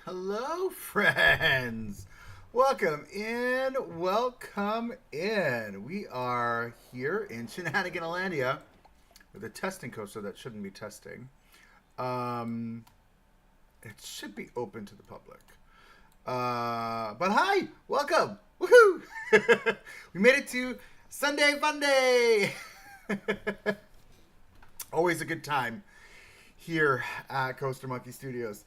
Hello, friends. Welcome in. Welcome in. We are here in Shenaniganilandia with a testing coaster that shouldn't be testing. Um, it should be open to the public. But hi, welcome. Woohoo! We made it to Sunday Fun Day. Always a good time here at Coaster Monkey Studios.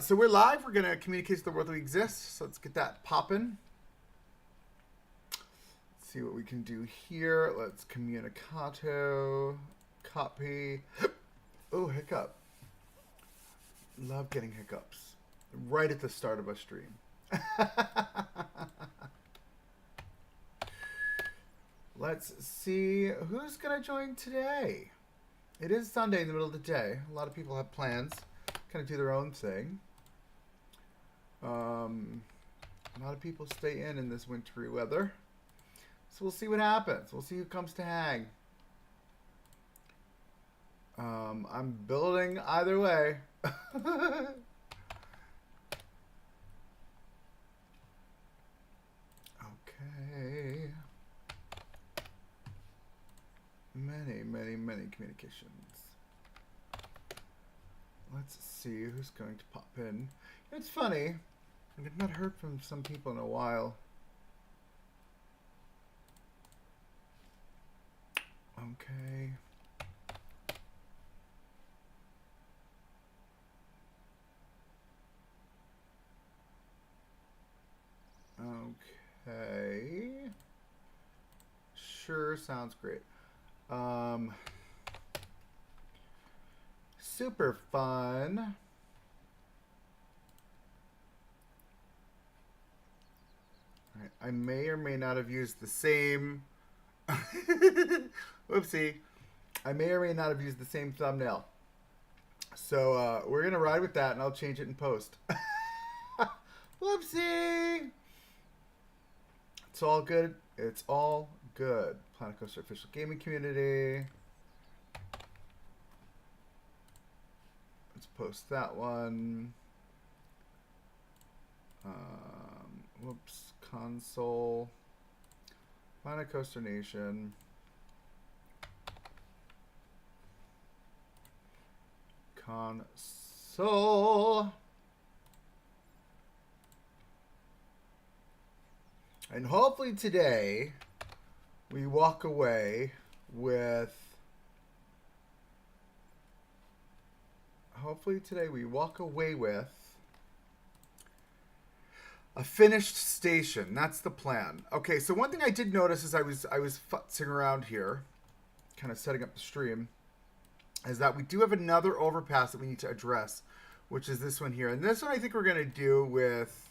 So we're live. We're going to communicate to the world that we exist. So let's get that popping. Let's see what we can do here. Let's communicato. Copy. Oh, hiccup. Love getting hiccups. Right at the start of a stream. Let's see who's going to join today. It is Sunday in the middle of the day. A lot of people have plans. Kind of do their own thing. A lot of people stay in this wintry weather. So we'll see what happens. We'll see who comes to hang. I'm building either way. Okay. Many communications. Let's see who's going to pop in. It's funny. I've not heard from some people in a while. Okay. Okay. Sure, sounds great. Super fun. All right, I may or may not have used the same. Whoopsie. I may or may not have used the same thumbnail. So we're going to ride with that and I'll change it in post. Whoopsie. It's all good. It's all good. Planet Coaster official gaming community. Let's post that one. Whoops. Console. Planet Coaster Nation. Console. And hopefully today we walk away with a finished station. That's the plan. Okay, so one thing I did notice as I was futzing around here, kind of setting up the stream, is that we do have another overpass that we need to address, which is this one here. And this one I think we're going to do with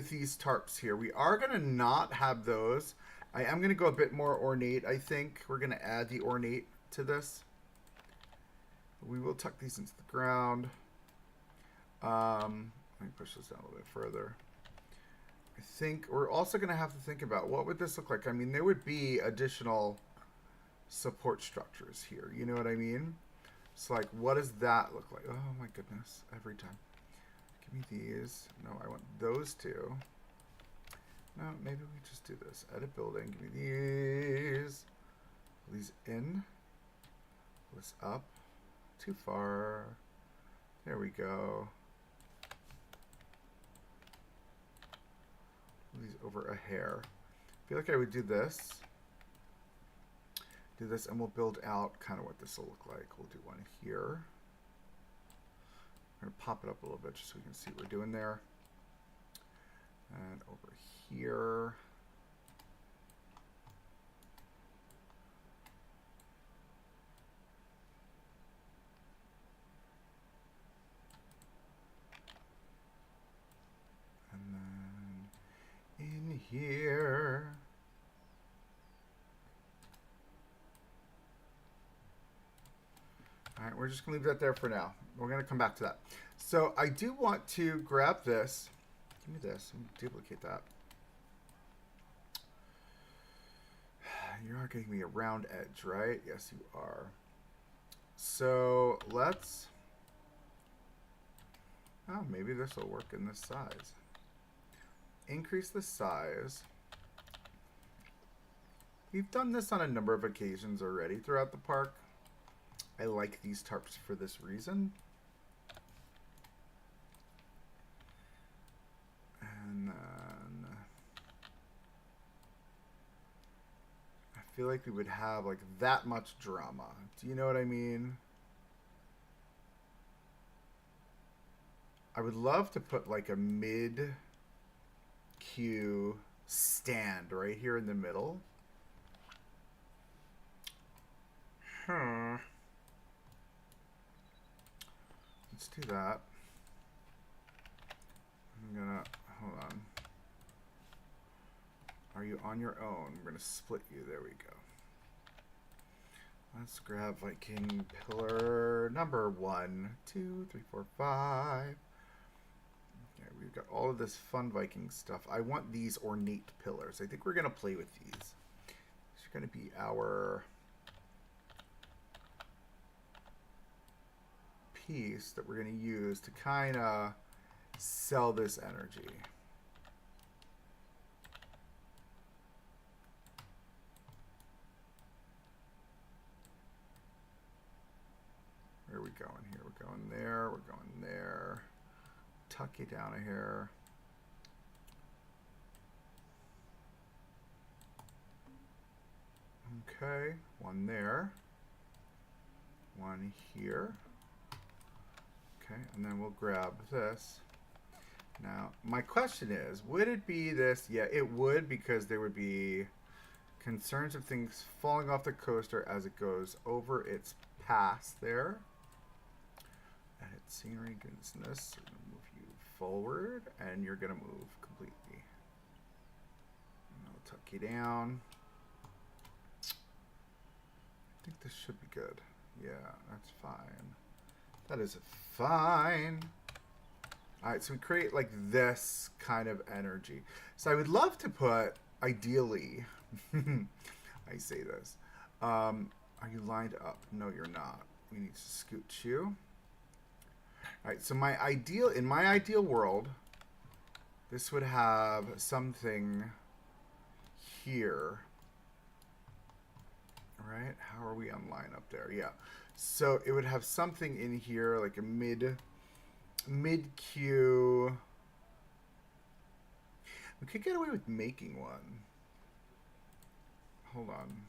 these tarps here. We are going to not have those. I am going to go a bit more ornate, I think. We're going to add the ornate to this. We will tuck these into the ground. Let me push this down a little bit further. I think we're also going to have to think about what would this look like. I mean, there would be additional support structures here. You know what I mean? So, like, what does that look like? Oh, my goodness. Every time. Give me these. No, I want those two. No, maybe we just do this. Edit building. Give me these. Pull these in. Pull this up. Too far. There we go. Pull these over a hair. I feel like I would do this. Do this, and we'll build out kind of what this will look like. We'll do one here. I'm going to pop it up a little bit just so we can see what we're doing there. And over here. And then in here. All right, we're just going to leave that there for now. We're going to come back to that. So I do want to grab this. Give me this. I'm going to duplicate that. You are getting me a round edge, right? Yes, you are. So let's... Oh, maybe this will work in this size. Increase the size. We've done this on a number of occasions already throughout the park. I like these tarps for this reason. And then I feel like we would have like that much drama. Do you know what I mean? I would love to put like a mid-queue stand right here in the middle. Let's do that. I'm gonna, hold on. Are you on your own? We're gonna split you. There we go. Let's grab Viking pillar number 1, 2, 3, 4, 5. Okay, we've got all of this fun Viking stuff. I want these ornate pillars. I think we're gonna play with these. These are gonna be our piece that we're going to use to kind of sell this energy. Where are we going here? We're going there. We're going there. Tuck you down a hair. Okay, one there. One here. Okay, and then we'll grab this. Now, my question is, would it be this? Yeah, it would, because there would be concerns of things falling off the coaster as it goes over its pass there. Edit scenery, goodness. We're going to move you forward, and you're going to move completely. And I'll tuck you down. I think this should be good. Yeah, that's fine. That is fine. All right, so we create like this kind of energy. So I would love to put, ideally, I say this. Are you lined up? No, you're not. We need to scooch you. All right, so in my ideal world, this would have something here. All right, how are we on line up there? Yeah. So it would have something in here, like a mid-queue. We could get away with making one. Hold on.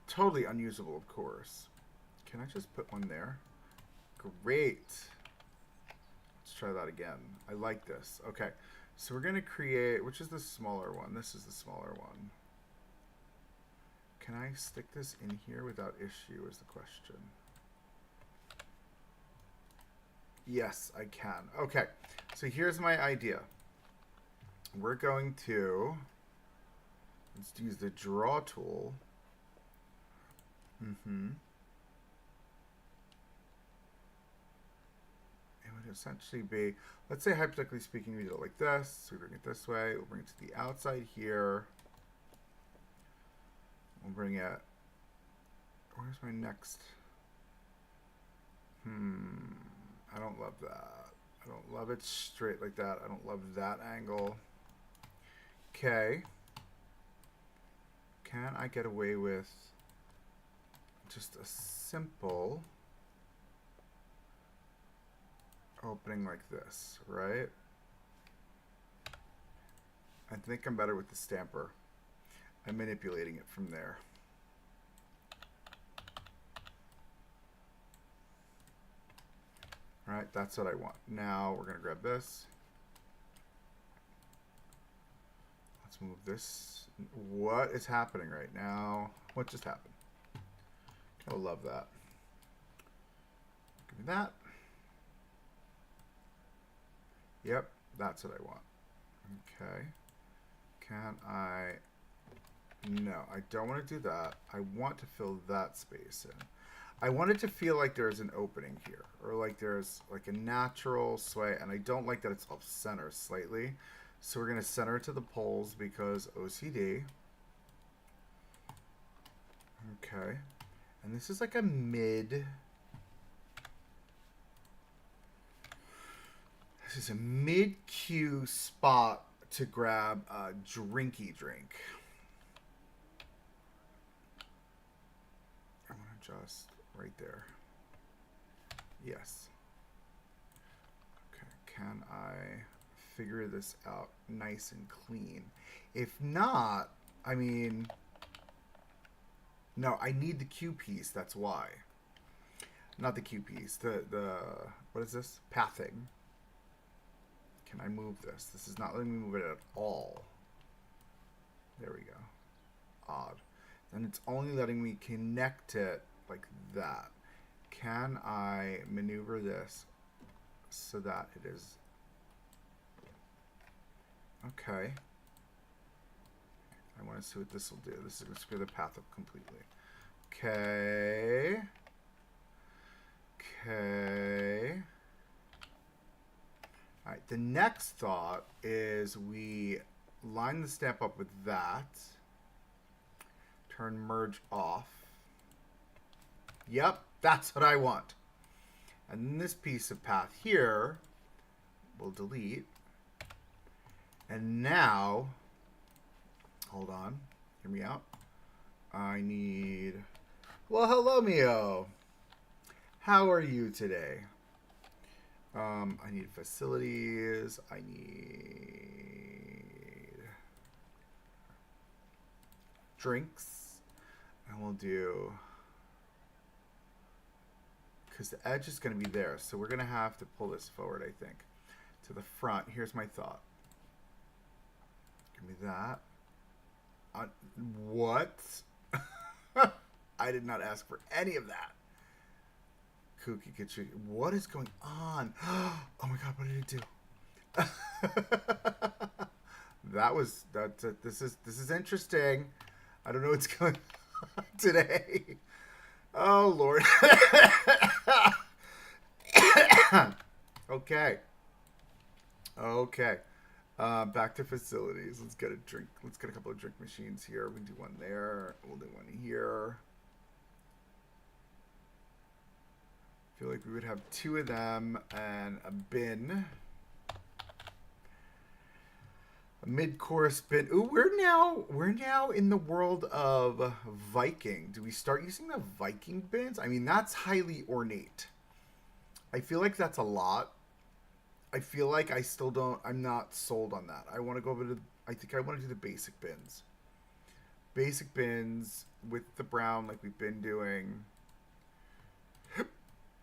Totally unusable, of course. Can I just put one there? Great. Let's try that again. I like this. Okay. So we're going to create, which is the smaller one? This is the smaller one. Can I stick this in here without issue is the question. Yes, I can. Okay, so here's my idea. We're going to, let's use the draw tool. It would essentially be, let's say hypothetically speaking, we do it like this. So we bring it this way. We'll bring it to the outside here. We'll bring it, where's my next? I don't love that. I don't love it straight like that. I don't love that angle. Okay. Can I get away with just a simple opening like this, right? I think I'm better with the stamper. I'm manipulating it from there. All right, that's what I want. Now we're gonna grab this. Let's move this. What is happening right now? What just happened? I love that. Give me that. Yep, that's what I want. Okay. Can I... No, I don't want to do that. I want to fill that space in. I want it to feel like there's an opening here, or like there's like a natural sway, and I don't like that it's off center slightly. So we're going to center it to the poles because OCD. Okay. And this is like a mid... This is a mid-queue spot to grab a drinky drink. I'm going to adjust right there. Yes. Okay, can I figure this out nice and clean? If not, I mean... No, I need the Q piece, that's why. Not the Q piece, the what is this? Pathing. Can I move this? This is not letting me move it at all. There we go. Odd. And it's only letting me connect it like that. Can I maneuver this so that it is... Okay. I want to see what this will do. This is going to screw the path up completely. Okay. Okay. All right, the next thought is we line the stamp up with that. Turn merge off. Yep, that's what I want. And then this piece of path here we'll delete. And now, hold on, hear me out. I need, well, hello, Mio. How are you today? I need facilities. I need drinks. And we'll do, because the edge is going to be there. So we're going to have to pull this forward, I think, to the front. Here's my thought. Give me that. What? I did not ask for any of that. Cookie Kitchen. What is going on? Oh my god, what did it do? This is interesting. I don't know what's going on today. Oh Lord. Okay. Okay. Back to facilities. Let's get a drink. Let's get a couple of drink machines here. We can do one there. We'll do one here. I feel like we would have two of them and a bin. A mid-course bin. Ooh, we're now in the world of Viking. Do we start using the Viking bins? I mean, that's highly ornate. I feel like that's a lot. I feel like I'm not sold on that. I want to go over to, I think I want to do the basic bins. Basic bins with the brown like we've been doing.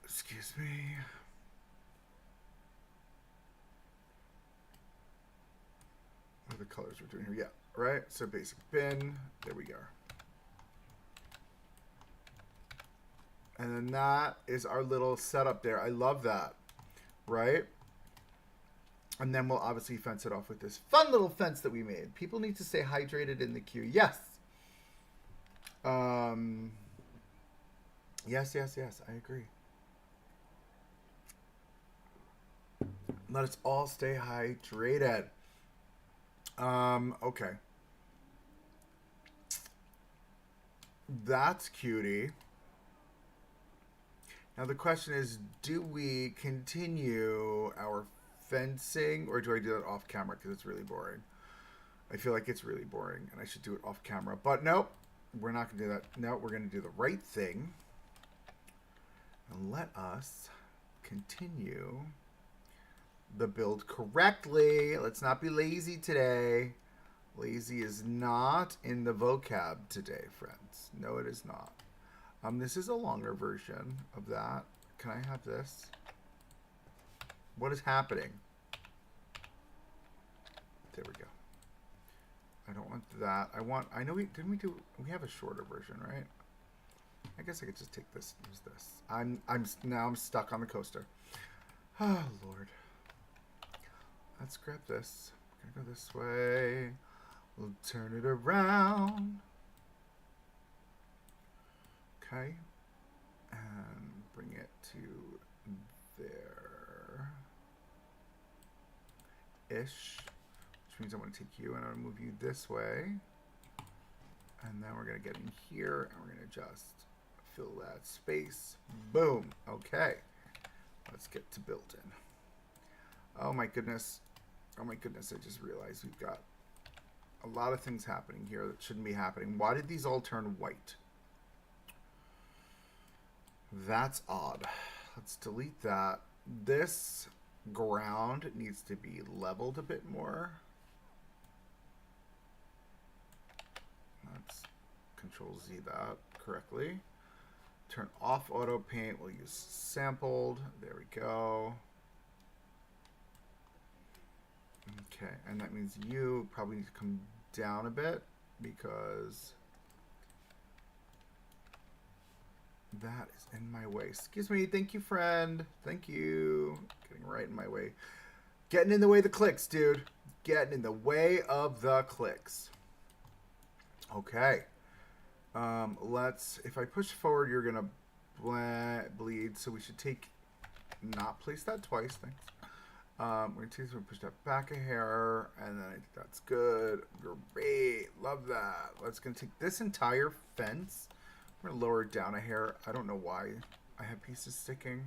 Excuse me. What are the colors we're doing here? Yeah, right? So basic bin. There we go. And then that is our little setup there. I love that. Right? And then we'll obviously fence it off with this fun little fence that we made. People need to stay hydrated in the queue. Yes. Yes. I agree. Let us all stay hydrated. Okay. That's cutie. Now the question is, do we continue our fencing or do I do that off camera because it's really boring? I feel like it's really boring and I should do it off camera. But nope, we're not going to do that. No, we're going to do the right thing. And let us continue the build correctly. Let's not be lazy today. Lazy is not in the vocab today, friends. No, it is not. This is a longer version of that. Can I have this? What is happening? There we go. I don't want that. I know we have a shorter version, right? I guess I could just take this and use this. I'm stuck on the coaster. Oh Lord. Let's grab this. We're gonna go this way. We'll turn it around. Okay. And bring it to there. Ish. Which means I want to take you and I'm going to move you this way. And then we're going to get in here and we're going to just fill that space. Boom. Okay. Let's get to building. Oh my goodness. Oh my goodness, I just realized we've got a lot of things happening here that shouldn't be happening. Why did these all turn white? That's odd. Let's delete that. This ground needs to be leveled a bit more. Let's Control Z that correctly. Turn off auto paint. We'll use sampled. There we go. Okay, and that means you probably need to come down a bit because that is in my way. Excuse me. Thank you, friend. Thank you. Getting right in my way. Getting in the way of the clicks, dude. Getting in the way of the clicks. Okay. If I push forward, you're going to bleed. So we should not place that twice. Thanks. We're going to push that back a hair. And then I think that's good. Great. Love that. Let's going to take this entire fence. We're going to lower it down a hair. I don't know why I have pieces sticking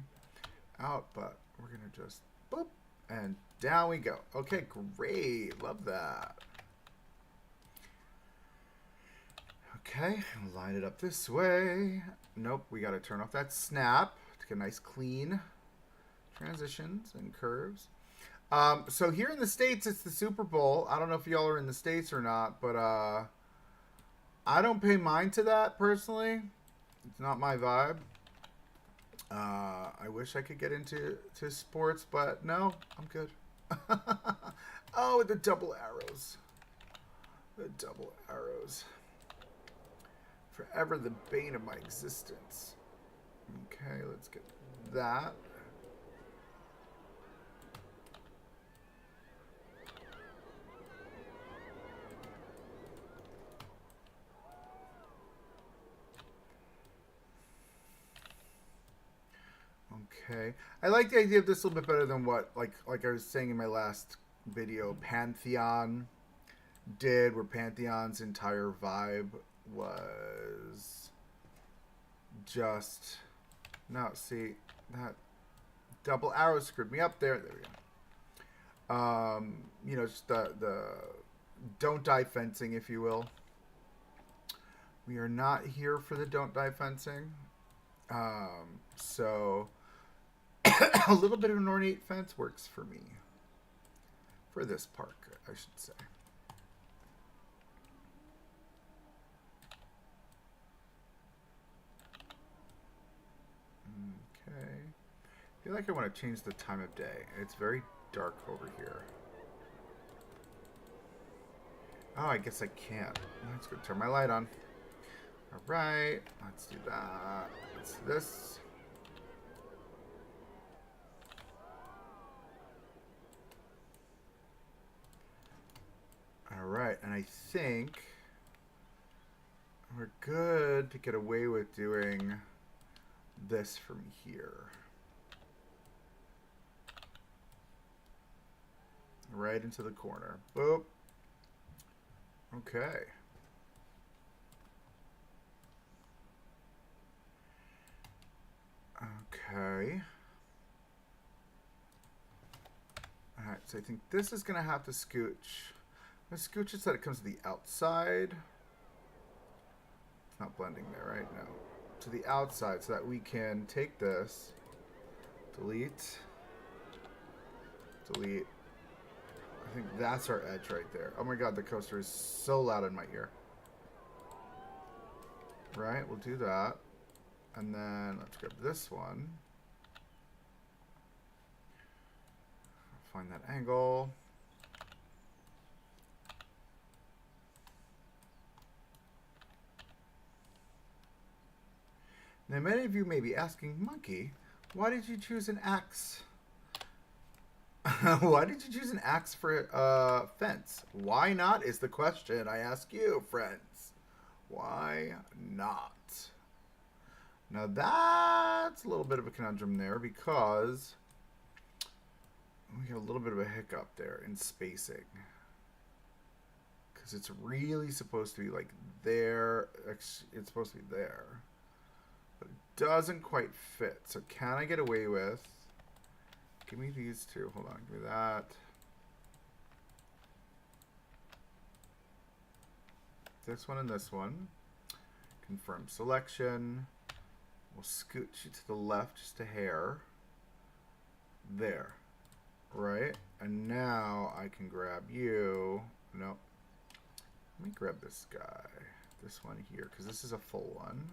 out, but we're going to just boop. And down we go. Okay, great. Love that. Okay, line it up this way. Nope, we got to turn off that snap to get nice clean transitions and curves. So here in the States, it's the Super Bowl. I don't know if y'all are in the States or not, but I don't pay mind to that personally. It's not my vibe. I wish I could get into sports, but no, I'm good. Oh, the double arrows. The double arrows. Forever the bane of my existence. Okay, let's get that. Okay. I like the idea of this a little bit better than what, like I was saying in my last video, Pantheon did, where Pantheon's entire vibe was just... No, see, that double arrow screwed me up there. There we go. You know, just the don't die fencing, if you will. We are not here for the don't die fencing. So... a little bit of an ornate fence works for me. For this park, I should say. Okay. I feel like I want to change the time of day. It's very dark over here. Oh, I guess I can't. Let's go turn my light on. Alright, let's do that. Let's do this. Alright, and I think we're good to get away with doing this from here. Right into the corner. Boop. Okay. Okay. Alright, so I think this is going to have to scooch. Let's scooch it so that it comes to the outside. It's not blending there, right? No. To the outside so that we can take this, delete, delete. I think that's our edge right there. Oh my god, the coaster is so loud in my ear. Right, we'll do that. And then let's grab this one. Find that angle. Now, many of you may be asking, Monkey, why did you choose an axe? Why did you choose an axe for fence? Why not is the question I ask you, friends. Why not? Now, that's a little bit of a conundrum there because we have a little bit of a hiccup there in spacing. Because it's really supposed to be like there. It's supposed to be there. but it doesn't quite fit. So can I get away with, give me these two, hold on, give me that. This one and this one. Confirm selection. We'll scoot you to the left just a hair. There. Right? And now I can grab you. Nope. Let me grab this guy. This one here, because this is a full one.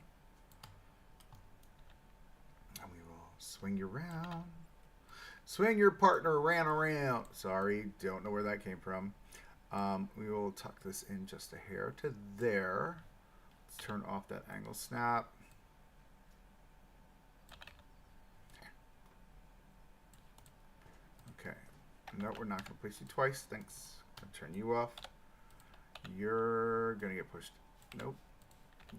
And we will swing you around. Swing your partner around. Sorry, don't know where that came from. We will tuck this in just a hair to there. Let's turn off that angle snap. Okay. No, we're not going to place you twice. Thanks. I'll turn you off. You're going to get pushed. Nope.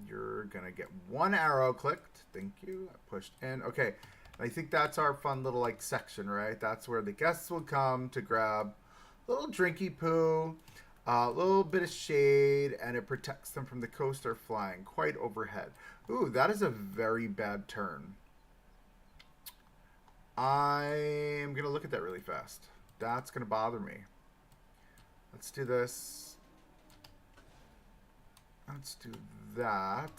You're going to get one arrow clicked. Thank you. I pushed in. Okay. I think that's our fun little like section, right? That's where the guests will come to grab a little drinky poo, a little bit of shade, and it protects them from the coaster flying quite overhead. Ooh, that is a very bad turn. I'm going to look at that really fast. That's going to bother me. Let's do this. Let's do that.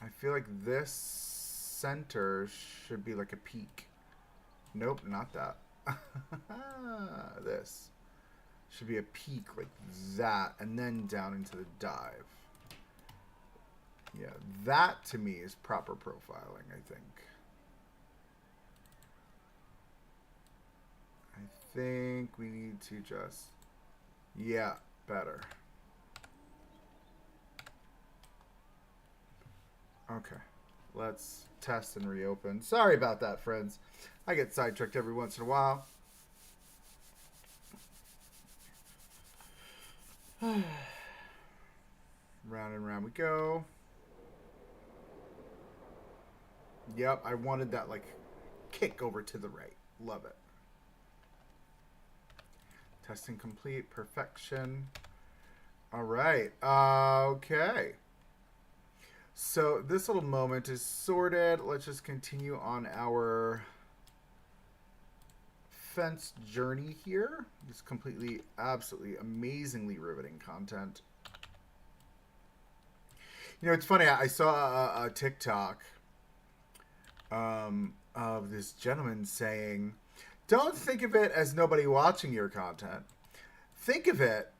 I feel like this center should be like a peak. Nope, not that. This should be a peak like that, and then down into the dive. Yeah, that to me is proper profiling, I think. I think we need to just, yeah, better. Okay, let's test and reopen. Sorry about that, friends. I get sidetracked every once in a while. Round and round we go. Yep, I wanted that like kick over to the right. Love it. Testing complete. Perfection. All right. Okay. So this little moment is sorted. Let's just continue on our fence journey here. It's completely, absolutely, amazingly riveting content. You know, it's funny. I saw a TikTok of this gentleman saying, don't think of it as nobody watching your content. Think of it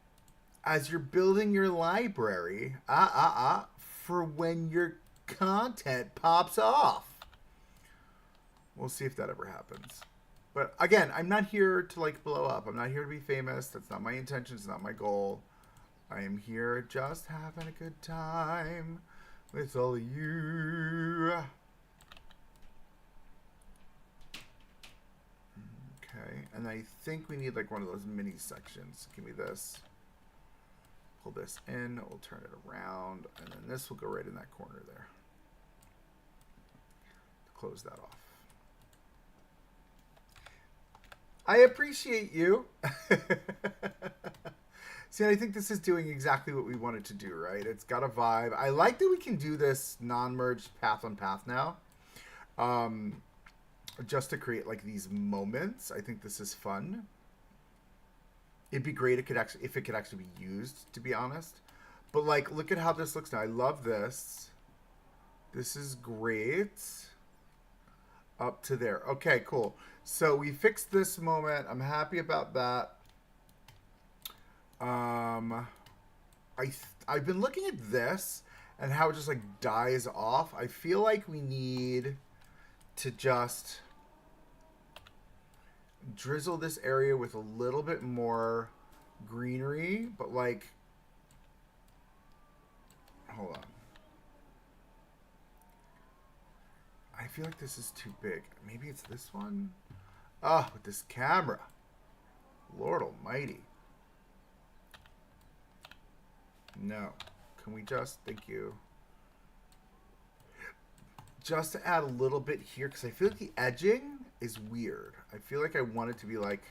as you're building your library for when your content pops off. We'll see if that ever happens. But again, I'm not here to like blow up. I'm not here to be famous. That's not my intention. It's not my goal. I am here just having a good time with all of you. Okay, and I think we need like one of those mini sections. Give me this. Pull this in. We'll turn it around, and then this will go right in that corner there. Close that off. I appreciate you. See, I think this is doing exactly what we wanted to do, right? It's got a vibe. I like that we can do this non-merged path on path now. Just to create like these moments. I think this is fun. It'd be great if it could actually be used, to be honest. But like, look at how this looks now. I love this. This is great. Up to there. Okay, cool. So we fixed this moment. I'm happy about that. I've been looking at this and how it just like dies off. I feel like we need to just drizzle this area with a little bit more greenery, but like, hold on. I feel like this is too big. Maybe it's this one? Ah, with this camera. Lord almighty. No. Can we just, thank you. Just to add a little bit here, because I feel like the edging is weird. I feel like I want it to be like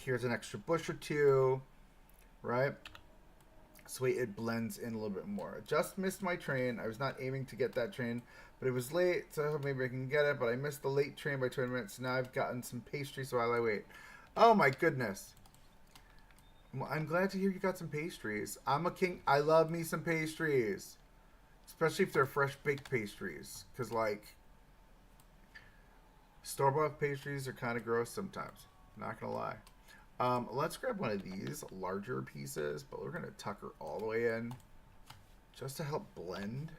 here's an extra bush or two, right? So it blends in a little bit more. Just missed my train. I was not aiming to get that train, but it was late, so maybe I can get it. But I missed the late train by 20 minutes. So now I've gotten some pastries while I wait. Oh my goodness. Well, I'm glad to hear you got some pastries. I'm a king. I love me some pastries, especially if they're fresh baked pastries. Because like store-bought pastries are kind of gross sometimes. Not gonna lie. Let's grab one of these larger pieces, but we're gonna tuck her all the way in just to help blend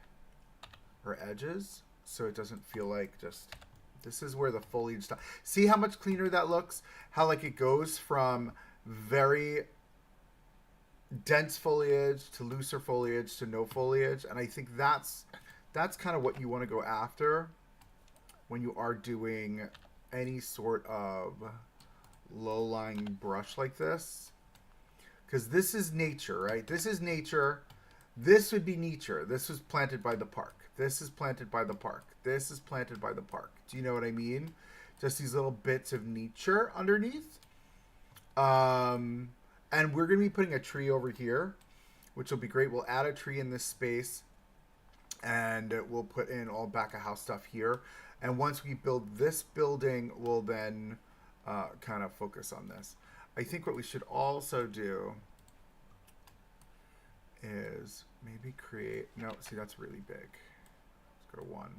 her edges so it doesn't feel like just, this is where the foliage stuff. See how much cleaner that looks? How like it goes from very dense foliage to looser foliage to no foliage, and I think that's kind of what you want to go after when you are doing any sort of low-lying brush like this, because this is nature, right? This is nature. This would be nature. This was planted by the park. This is planted by the park. This is planted by the park. Do you know what I mean? Just these little bits of nature underneath. And we're going to be putting a tree over here, which will be great. We'll add a tree in this space, and we'll put in all back of house stuff here. And once we build this building, we'll then kind of focus on this. I think what we should also do is maybe create, no, see, that's really big. Let's go to 1.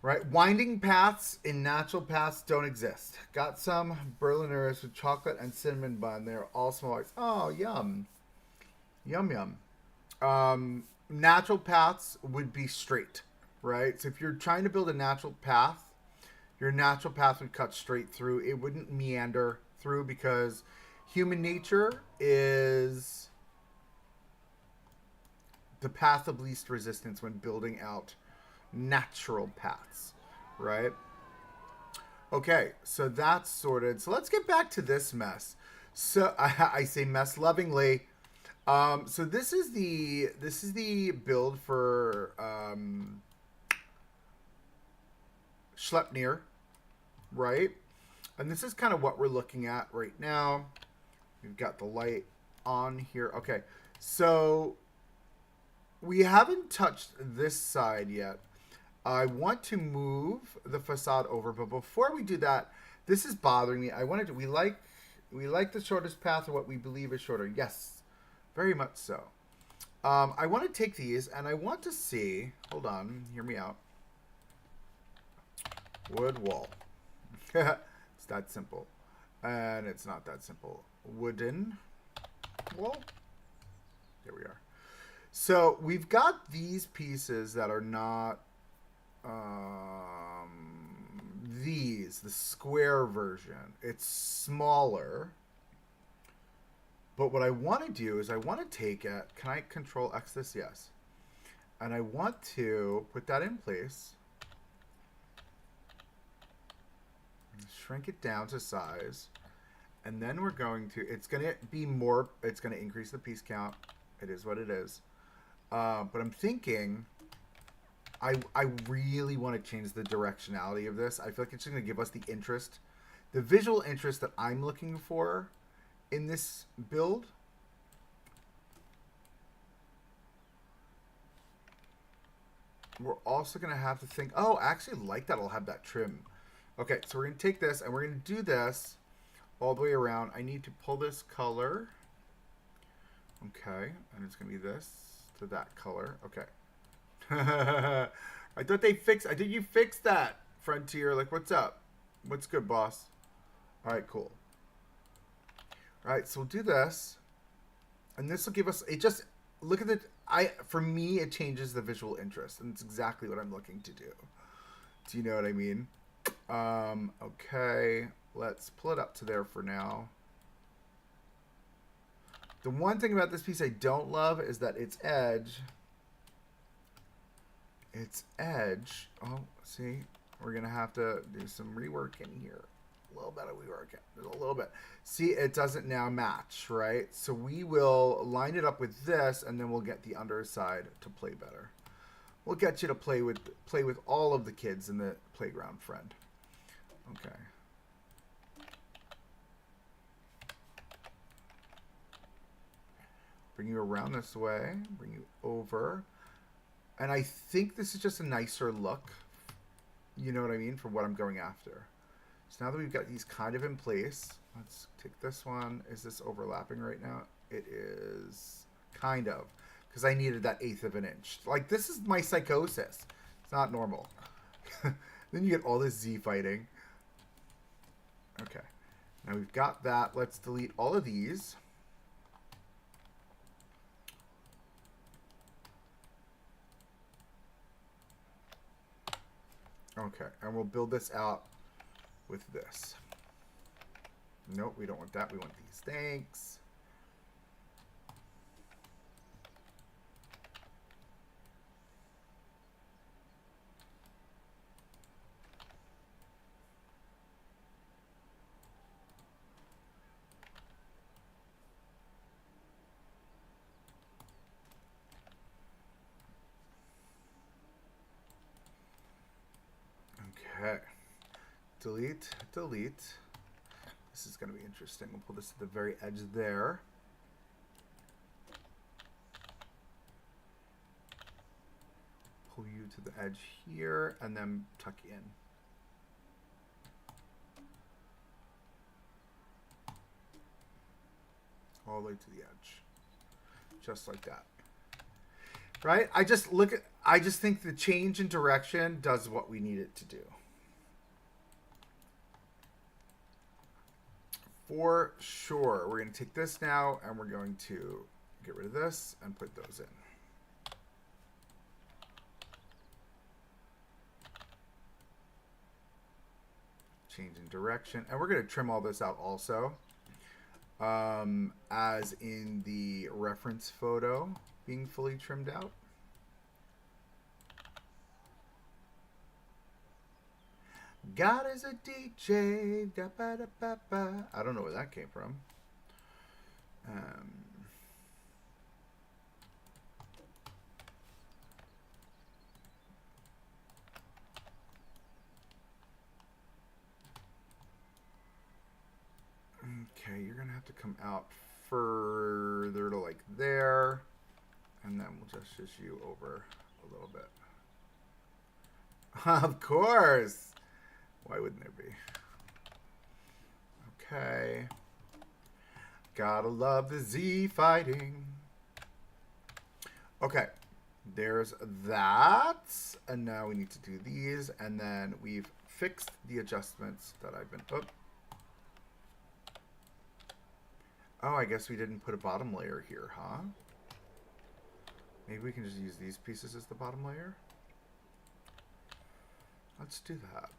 Right, winding paths in natural paths don't exist. Got some Berliners with chocolate and cinnamon bun. They're all small. Oh, yum. Yum, yum. Natural paths would be straight, right? So if you're trying to build a natural path, your natural path would cut straight through. It wouldn't meander through, because human nature is the path of least resistance when building out natural paths, right? Okay, so that's sorted. So let's get back to this mess. So I say mess lovingly. So this is the build for Schleppnir, right? And this is kind of what we're looking at right now. We've got the light on here. Okay, so we haven't touched this side yet. I want to move the facade over, but before we do that, this is bothering me. I wanted to, we like the shortest path, or what we believe is shorter. Yes, very much so. I want to take these, and I want to see, hold on, hear me out. Wood wall. It's that simple. And it's not that simple. Wooden wall. There we are. So we've got these pieces that are not the square version. It's smaller. But what I want to do is I want to take it. Can I control X this? Yes. And I want to put that in place. Shrink it down to size. And then we're going to, it's going to be more, it's going to increase the piece count. It is what it is. But I'm thinking, I really want to change the directionality of this. I feel like it's going to give us the interest, the visual interest that I'm looking for in this build. We're also going to have to think, oh, I actually like that. I'll have that trim. Okay, so we're going to take this and we're going to do this all the way around. I need to pull this color. Okay, and it's going to be this to that color. Okay. I thought they fixed, I think you fixed that, Frontier. Like, what's up? What's good, boss? All right, cool. All right, so we'll do this. And this will give us, it just, look at the, for me, it changes the visual interest. And it's exactly what I'm looking to do. Do you know what I mean? Okay, let's pull it up to there for now. The one thing about this piece I don't love is that its edge, oh, see, we're going to have to do some rework in here. A little bit of rework, a little bit. See, it doesn't now match, right? So we will line it up with this, and then we'll get the underside to play better. We'll get you to play with all of the kids in the playground, friend. Okay. Bring you around this way. Bring you over. And I think this is just a nicer look. You know what I mean? For what I'm going after. So now that we've got these kind of in place, let's take this one. Is this overlapping right now? It is kind of. Because I needed that 1/8 of an inch. Like, this is my psychosis. It's not normal. Then you get all this Z fighting. Okay. Now we've got that. Let's delete all of these. Okay. And we'll build this out with this. Nope, we don't want that. We want these. Thanks. Okay. Delete, delete. This is going to be interesting. We'll pull this to the very edge there. Pull you to the edge here, and then tuck in. All the way to the edge. Just like that. Right? I just think the change in direction does what we need it to do. For sure. We're going to take this now, and we're going to get rid of this and put those in. Change in direction. And we're going to trim all this out also. As in the reference photo being fully trimmed out. God is a DJ. Da -ba -da -ba -ba. I don't know where that came from. Okay, you're going to have to come out further to like there. And then we'll just shift you over a little bit. Of course. Why wouldn't there be? Okay. Gotta love the Z fighting. Okay. There's that. And now we need to do these. And then we've fixed the adjustments that I've been... Oh, I guess we didn't put a bottom layer here, huh? Maybe we can just use these pieces as the bottom layer. Let's do that.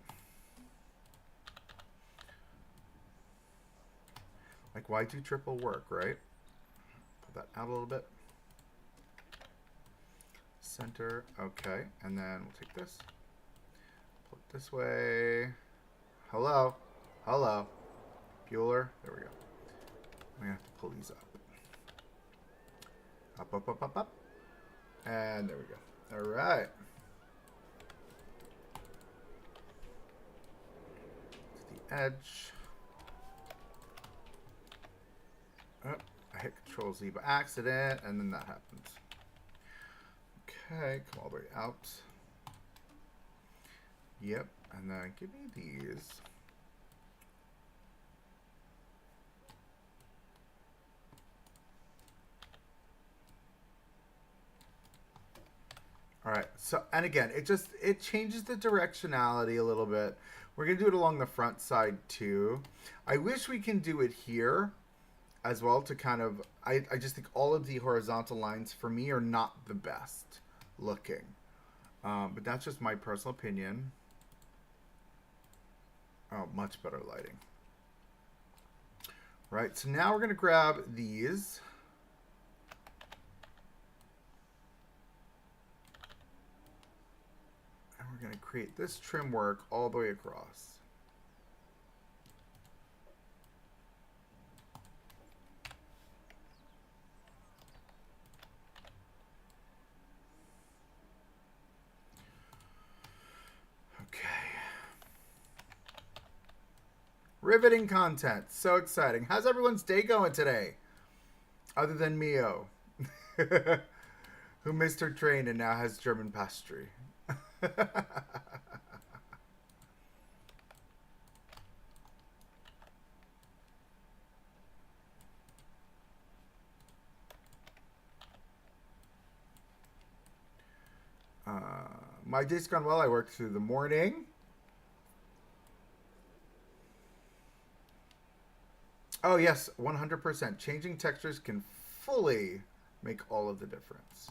Like, why do triple work, right? Put that out a little bit. Center, okay. And then we'll take this. Pull it this way. Hello. Hello. Bueller. There we go. I'm going to have to pull these up. Up, up, up, up, up. And there we go. All right. To the edge. Oh, I hit Control-Z by accident, and then that happens. Okay, come all the way out. Yep, and then give me these. All right, so, and again, it changes the directionality a little bit. We're going to do it along the front side too. I wish we can do it here as well to kind of, I just think all of the horizontal lines for me are not the best looking. But that's just my personal opinion. Oh, much better lighting. Right, so now we're going to grab these. We're going to create this trim work all the way across. Riveting content. So exciting. How's everyone's day going today? Other than Mio, who missed her train and now has German pastry. My day's gone well. I worked through the morning. Oh, yes, 100%. Changing textures can fully make all of the difference.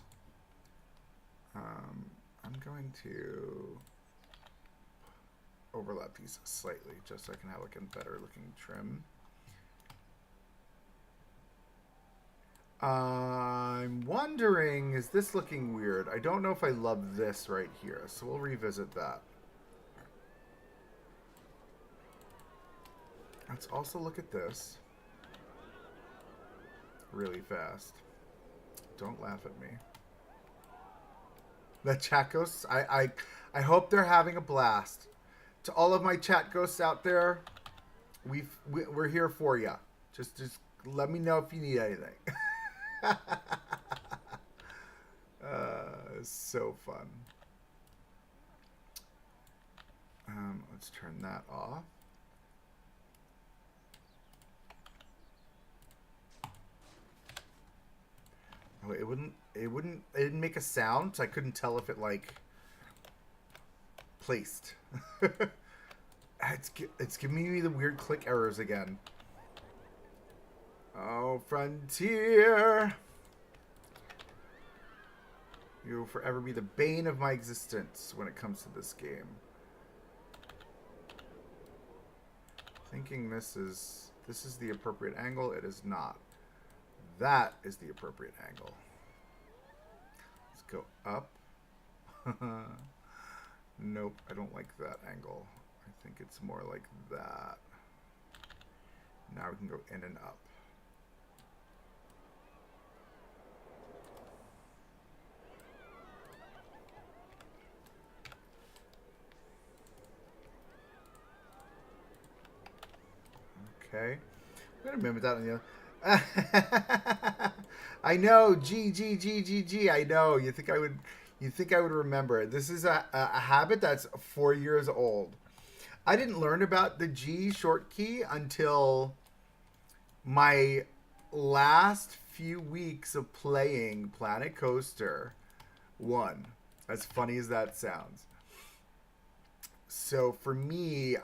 I'm going to overlap these slightly just so I can have like a better looking trim. I'm wondering, is this looking weird? I don't know if I love this right here, so we'll revisit that. Let's also look at this really fast. Don't laugh at me. The chat ghosts, I hope they're having a blast. To all of my chat ghosts out there, we're here for you. Just let me know if you need anything. It's so fun. Let's turn that off. Oh, it didn't make a sound, so I couldn't tell if it like placed. It's giving me the weird click errors again. Oh, Frontier. You will forever be the bane of my existence when it comes to this game. Thinking this is the appropriate angle. It is not. That is the appropriate angle. Let's go up. Nope, I don't like that angle. I think it's more like that. Now we can go in and up. Okay. I'm gonna mimic that on the other. I know. G. I know. You think I would remember. This is a habit that's 4 years old. I didn't learn about the G short key until my last few weeks of playing Planet Coaster 1. As funny as that sounds. So for me,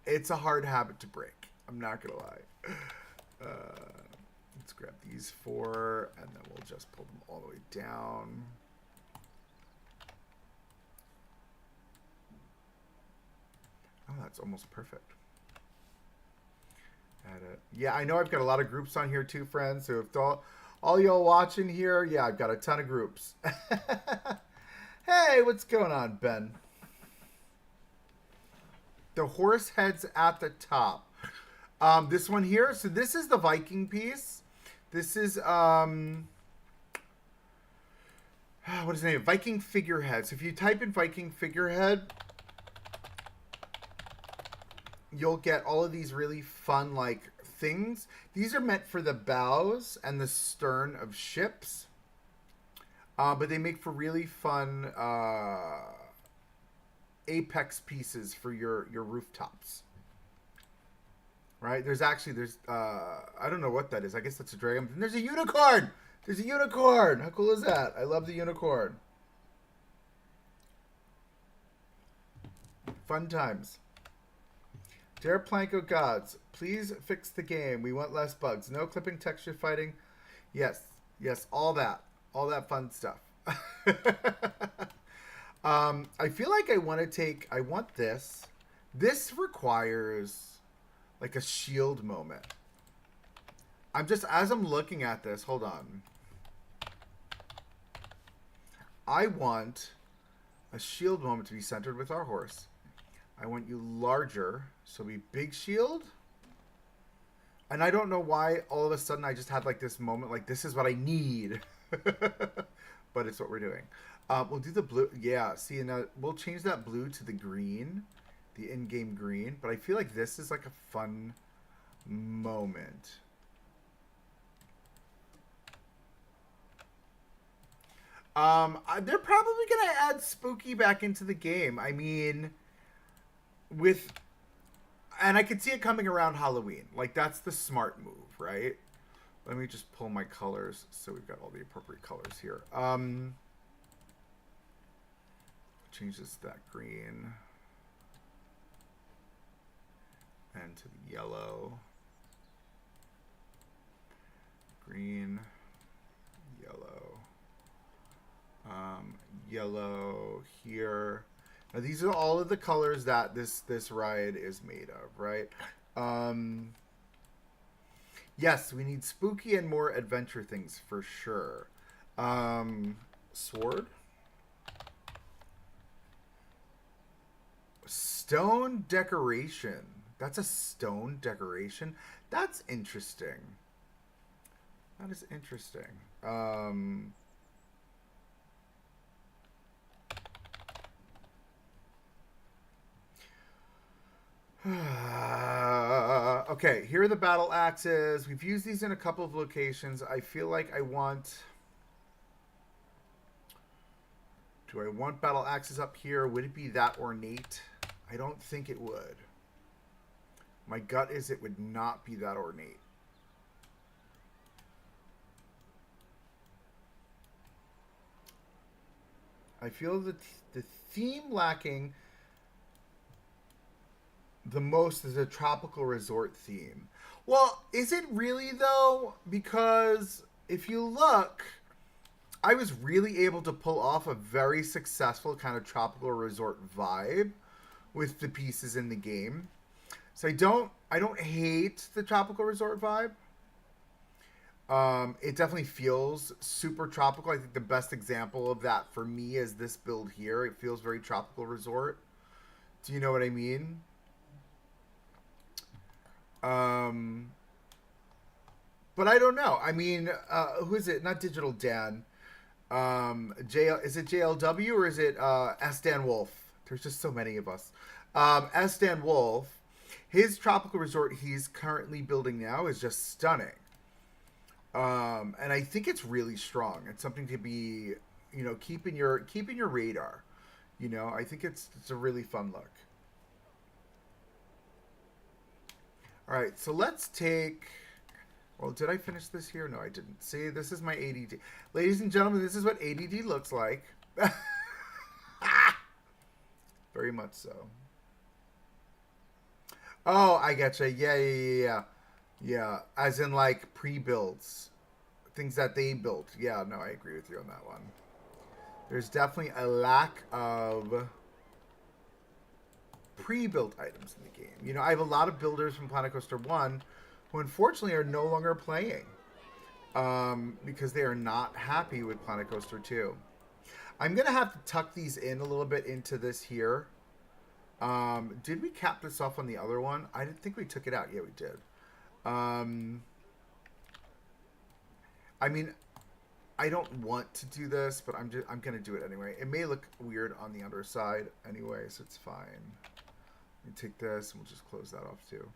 it's a hard habit to break. I'm not gonna lie. Let's grab these 4, and then we'll just pull them all the way down. Oh, that's almost perfect. Add it. Yeah, I know I've got a lot of groups on here too, friends. So if all y'all watching here, yeah, I've got a ton of groups. Hey, what's going on, Ben? The horse head's at the top. This one here. So this is the Viking piece. This is what is the name? Viking figurehead. So if you type in Viking figurehead, you'll get all of these really fun like things. These are meant for the bows and the stern of ships, but they make for really fun apex pieces for your rooftops. Right? There's I don't know what that is. I guess that's a dragon. And there's a unicorn! There's a unicorn! How cool is that? I love the unicorn. Fun times. Dear Planko gods, please fix the game. We want less bugs. No clipping, texture fighting. Yes, all that fun stuff. I feel like I want this. This requires like a shield moment. As I'm looking at this, hold on. I want a shield moment to be centered with our horse. I want you larger, so be big shield. And I don't know why all of a sudden I just had like this moment, like this is what I need. But it's what we're doing. We'll do the blue. Yeah, see, now we'll change that blue to the green. the in-game green, but I feel like this is like a fun moment. They're probably gonna add spooky back into the game. I mean, with, and I could see it coming around Halloween. Like that's the smart move, right? Let me just pull my colors so we've got all the appropriate colors here. Change this to that green and to the yellow. Green, yellow, yellow here. Now these are all of the colors that this ride is made of, right? Yes, we need spooky and more adventure things for sure. Sword. Stone decoration. That's a stone decoration. That's interesting. That is interesting. Okay, here are the battle axes. We've used these in a couple of locations. I feel like I want... Do I want battle axes up here? Would it be that ornate? I don't think it would. My gut is it would not be that ornate. I feel that the theme lacking the most is a tropical resort theme. Well, is it really though? Because if you look, I was really able to pull off a very successful kind of tropical resort vibe with the pieces in the game. So I don't hate the tropical resort vibe. It definitely feels super tropical. I think the best example of that for me is this build here. It feels very tropical resort. Do you know what I mean? But I don't know. I mean, who is it? Not Digital Dan. Is it JLW or is it S. Dan Wolf? There's just so many of us. S. Dan Wolf, his tropical resort he's currently building now is just stunning. And I think it's really strong. It's something to be, you know, keeping your radar. You know, I think it's a really fun look. All right, so let's take. Well, did I finish this here? No, I didn't. See, this is my ADD. Ladies and gentlemen, this is what ADD looks like. Very much so. Oh, I getcha. Yeah. Yeah, as in like pre-builds. Things that they built. Yeah, no, I agree with you on that one. There's definitely a lack of pre-built items in the game. You know, I have a lot of builders from Planet Coaster 1 who unfortunately are no longer playing because they are not happy with Planet Coaster 2. I'm going to have to tuck these in a little bit into this here. Did we cap this off on the other one? I didn't think we took it out. Yeah, we did. I mean, I don't want to do this, but I'm going to do it anyway. It may look weird on the underside anyway, so it's fine. Let me take this and we'll just close that off too.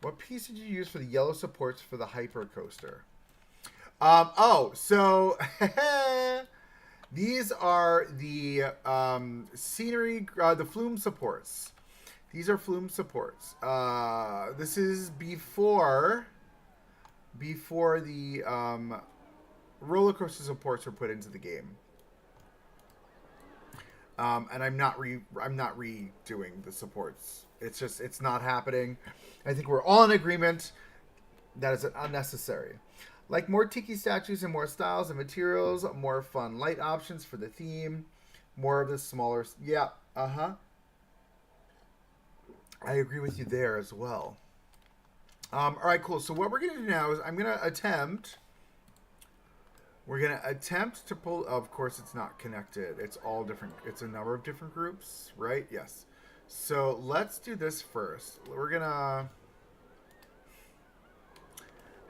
What piece did you use for the yellow supports for the hyper coaster? So these are the scenery, the flume supports. These are flume supports. This is before the roller coaster supports were put into the game. And I'm not redoing the supports. It's not happening. I think we're all in agreement that is unnecessary. Like more tiki statues and more styles and materials, more fun light options for the theme, more of the smaller. Yeah, I agree with you there as well. All right, cool. So what we're gonna do now is we're gonna attempt to pull. Of course, it's not connected. It's all different. It's a number of different groups, right? Yes. So let's do this first. We're gonna.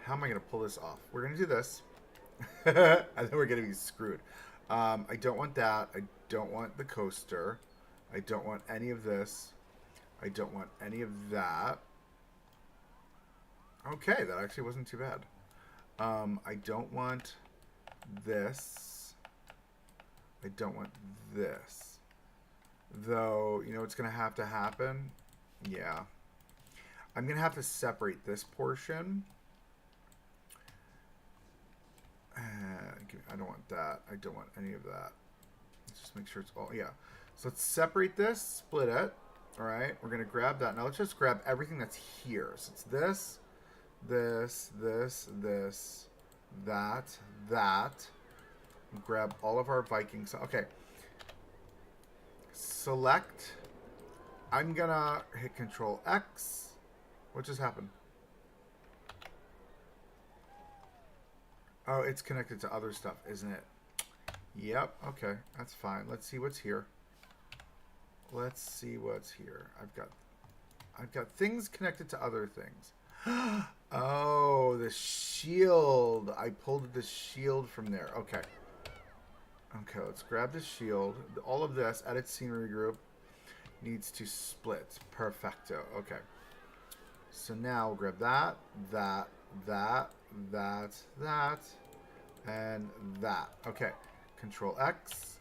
How am I gonna pull this off? We're gonna do this, and then we're gonna be screwed. I don't want that. I don't want the coaster. I don't want any of this. I don't want any of that. Okay, that actually wasn't too bad. I don't want this. I don't want this. Though, you know what's going to happen? Yeah. I'm going to have to separate this portion. I don't want that. I don't want any of that. Let's just make sure it's all... Yeah. So let's separate this, split it. All right. We're going to grab that. Now let's just grab everything that's here. So it's this, this, that. Grab all of our Vikings. Okay. Select. I'm going to hit Control X. What just happened? Oh, it's connected to other stuff, isn't it? Yep. Okay. That's fine. Let's see what's here. Let's see what's here. I've got things connected to other things. Oh, the shield. I pulled the shield from there. Okay. Okay, let's grab the shield. All of this, edit scenery group, needs to split. Perfecto. Okay. So now we'll grab that, and that. Okay. Control X.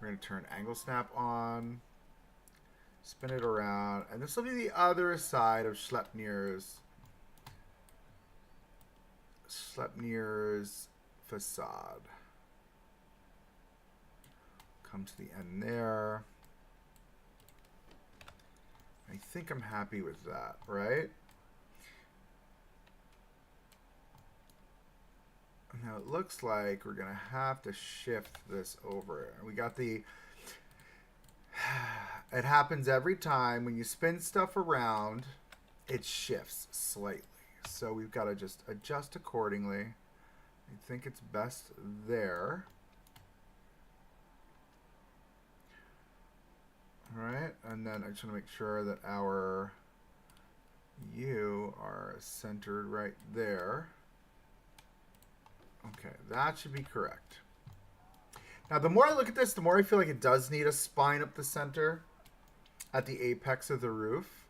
We're going to turn angle snap on. Spin it around. And this will be the other side of Schleppnir's facade. Come to the end there. I think I'm happy with that, right? Now it looks like we're gonna have to shift this over. We got the... It happens every time when you spin stuff around, it shifts slightly. So we've got to just adjust accordingly. I think it's best there. All right, and then I just want to make sure that our U are centered right there. Okay, that should be correct. Now, the more I look at this, the more I feel like it does need a spine up the center at the apex of the roof.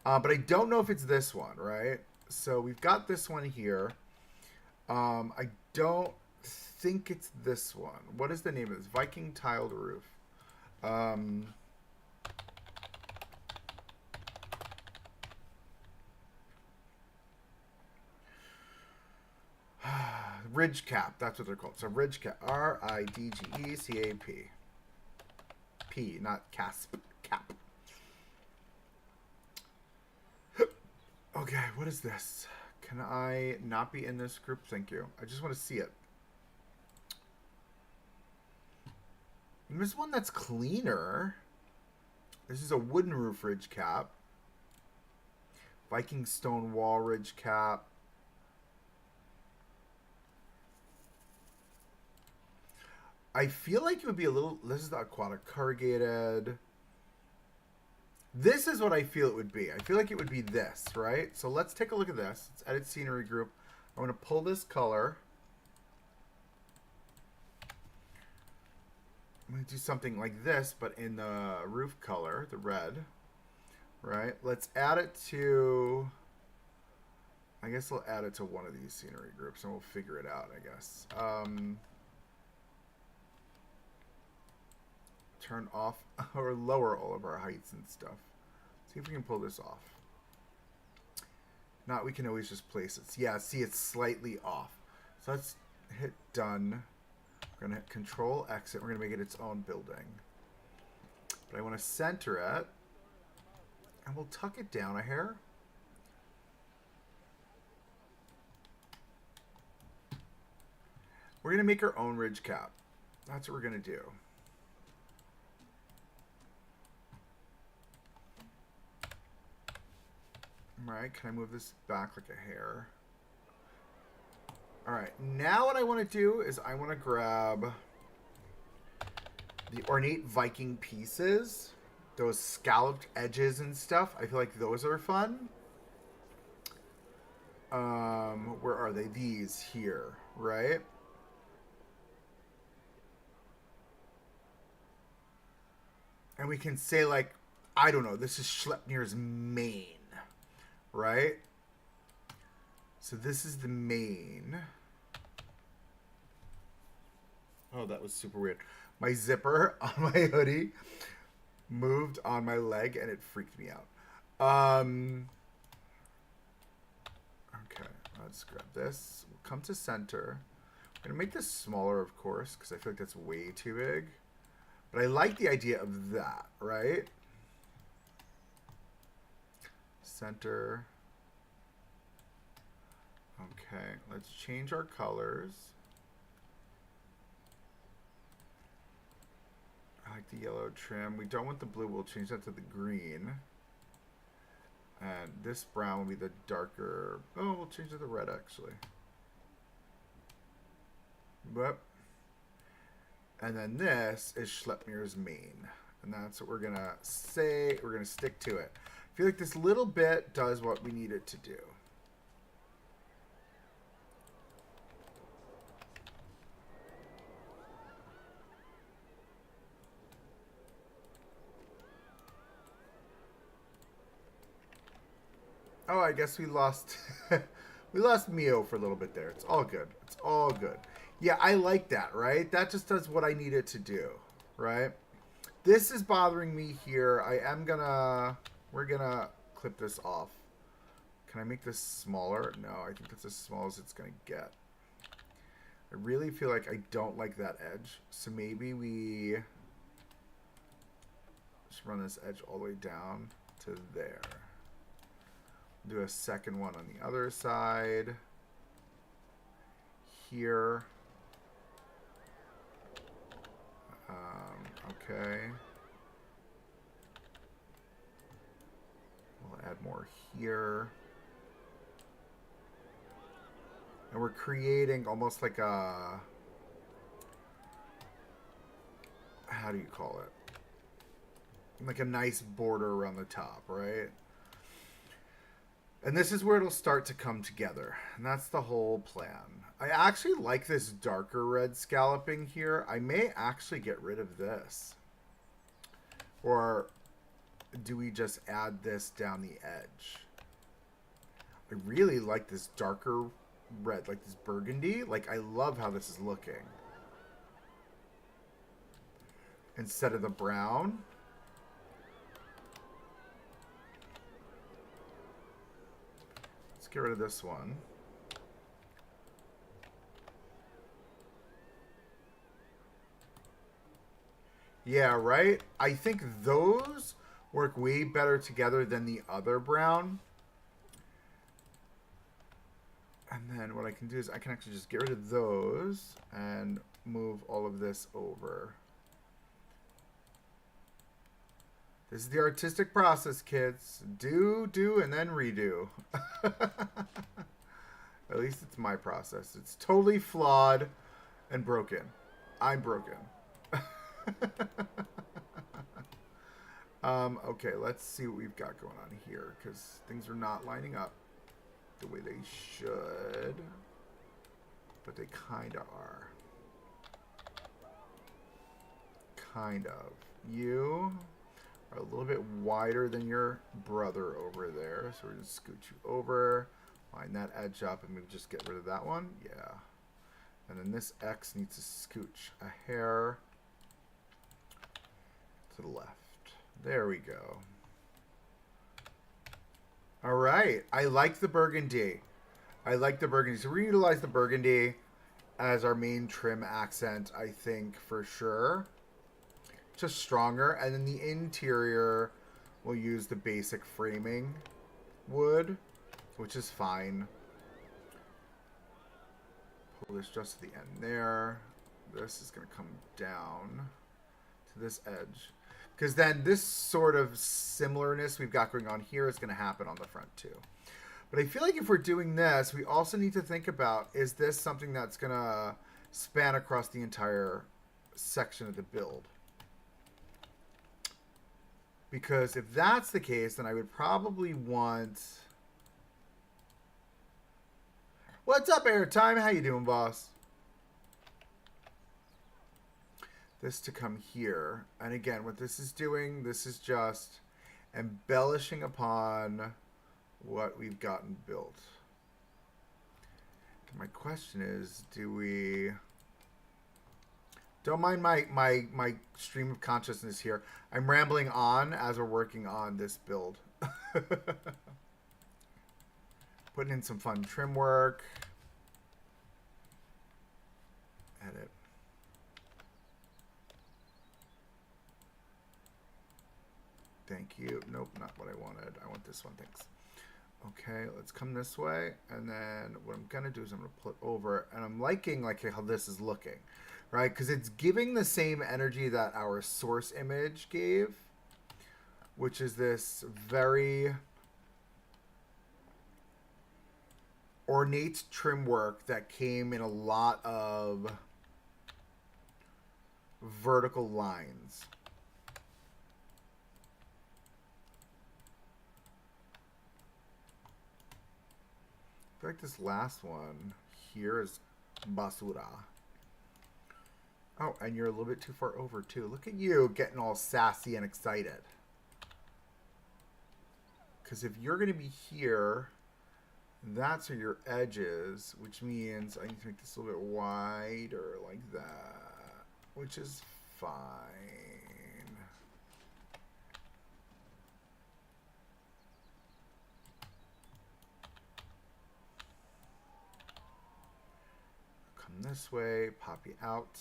But I don't know if it's this one, right? So we've got this one here. I don't think it's this one. What is the name of this? Viking tiled roof. Ridge cap. That's what they're called. So ridge cap. R-I-D-G-E-C-A-P. P, not casp. Cap. Okay, what is this? Can I not be in this group? Thank you. I just want to see it. And there's one that's cleaner. This is a wooden roof ridge cap. Viking stone wall ridge cap. I feel like it would be a little... This is the aquatic corrugated. This is what I feel it would be. I feel like it would be this, right? So let's take a look at this. Let's edit scenery group. I'm going to pull this color. I'm going to do something like this, but in the roof color, the red. Right? Let's add it to... I guess we'll add it to one of these scenery groups, and we'll figure it out, I guess. Turn off or lower all of our heights and stuff. See if we can pull this off. Not, we can always just place it. Yeah, see, it's slightly off. So let's hit done. We're going to hit Control Exit. We're going to make it its own building. But I want to center it. And we'll tuck it down a hair. We're going to make our own ridge cap. That's what we're going to do. Alright, can I move this back like a hair? Alright, now what I want to do is I want to grab the ornate Viking pieces. Those scalloped edges and stuff. I feel like those are fun. Where are they? These here, right? And we can say, like, I don't know, this is Schleppnir's mane, right? So this is the mane. Oh, that was super weird. My zipper on my hoodie moved on my leg and it freaked me out. Okay, let's grab this. We'll come to center. I'm going to make this smaller, of course, because I feel like that's way too big. But I like the idea of that, right? Center. Okay, let's change our colors. I like the yellow trim. We don't want the blue. We'll change that to the green. And this brown will be the darker. Oh, we'll change it to red, actually. Yep. And then this is Schleppnir's mane. And that's what we're going to say. We're going to stick to it. I feel like this little bit does what we need it to do. Oh, I guess we lost we lost Mio for a little bit there. It's all good. It's all good. Yeah, I like that, right? That just does what I need it to do, right? This is bothering me here. We're gonna clip this off. Can I make this smaller? No, I think that's as small as it's gonna get. I really feel like I don't like that edge. So maybe we just run this edge all the way down to there. Do a second one on the other side. Here. Okay. We'll add more here. And we're creating almost like a... How do you call it? Like a nice border around the top, right? And this is where it'll start to come together. And that's the whole plan. I actually like this darker red scalloping here. I may actually get rid of this. Or do we just add this down the edge? I really like this darker red, like this burgundy. Like, I love how this is looking. Instead of the brown. Get rid of this one. Yeah, right? I think those work way better together than the other brown. And then what I can do is I can actually just get rid of those and move all of this over. This is the artistic process, kids. Do, and then redo. At least it's my process. It's totally flawed and broken. I'm broken. Okay, let's see what we've got going on here, because things are not lining up the way they should. But they kind of are. Kind of. You are a little bit wider than your brother over there, so we're going to scoot you over, line that edge up, and maybe just get rid of that one. Yeah. And then this X needs to scooch a hair to the left. There we go. All right. I like the burgundy. I like the burgundy. So we're going to utilize the burgundy as our main trim accent, I think, for sure. Just stronger. And then the interior, we'll use the basic framing wood, which is fine. Pull this just to the end there. This is going to come down to this edge. Because then this sort of similarness we've got going on here is going to happen on the front too. But I feel like if we're doing this, we also need to think about, is this something that's going to span across the entire section of the build? Because if that's the case, then I would probably want... What's up, Airtime? How you doing, boss? this to come here. And again, what this is doing, this is just embellishing upon what we've gotten built. My question is, do we... Don't mind my stream of consciousness here. I'm rambling on as we're working on this build. Putting in some fun trim work. Edit. Thank you. Nope, not what I wanted. I want this one, thanks. Okay, let's come this way, and then what I'm gonna do is I'm gonna put over, and I'm liking like how this is looking, right? Because it's giving the same energy that our source image gave, which is this very ornate trim work that came in a lot of vertical lines. I feel like this last one here is basura. Oh, and you're a little bit too far over too. Look at you getting all sassy and excited. Because if you're going to be here, that's where your edge is, which means I need to make this a little bit wider like that, which is fine. Come this way, pop you out,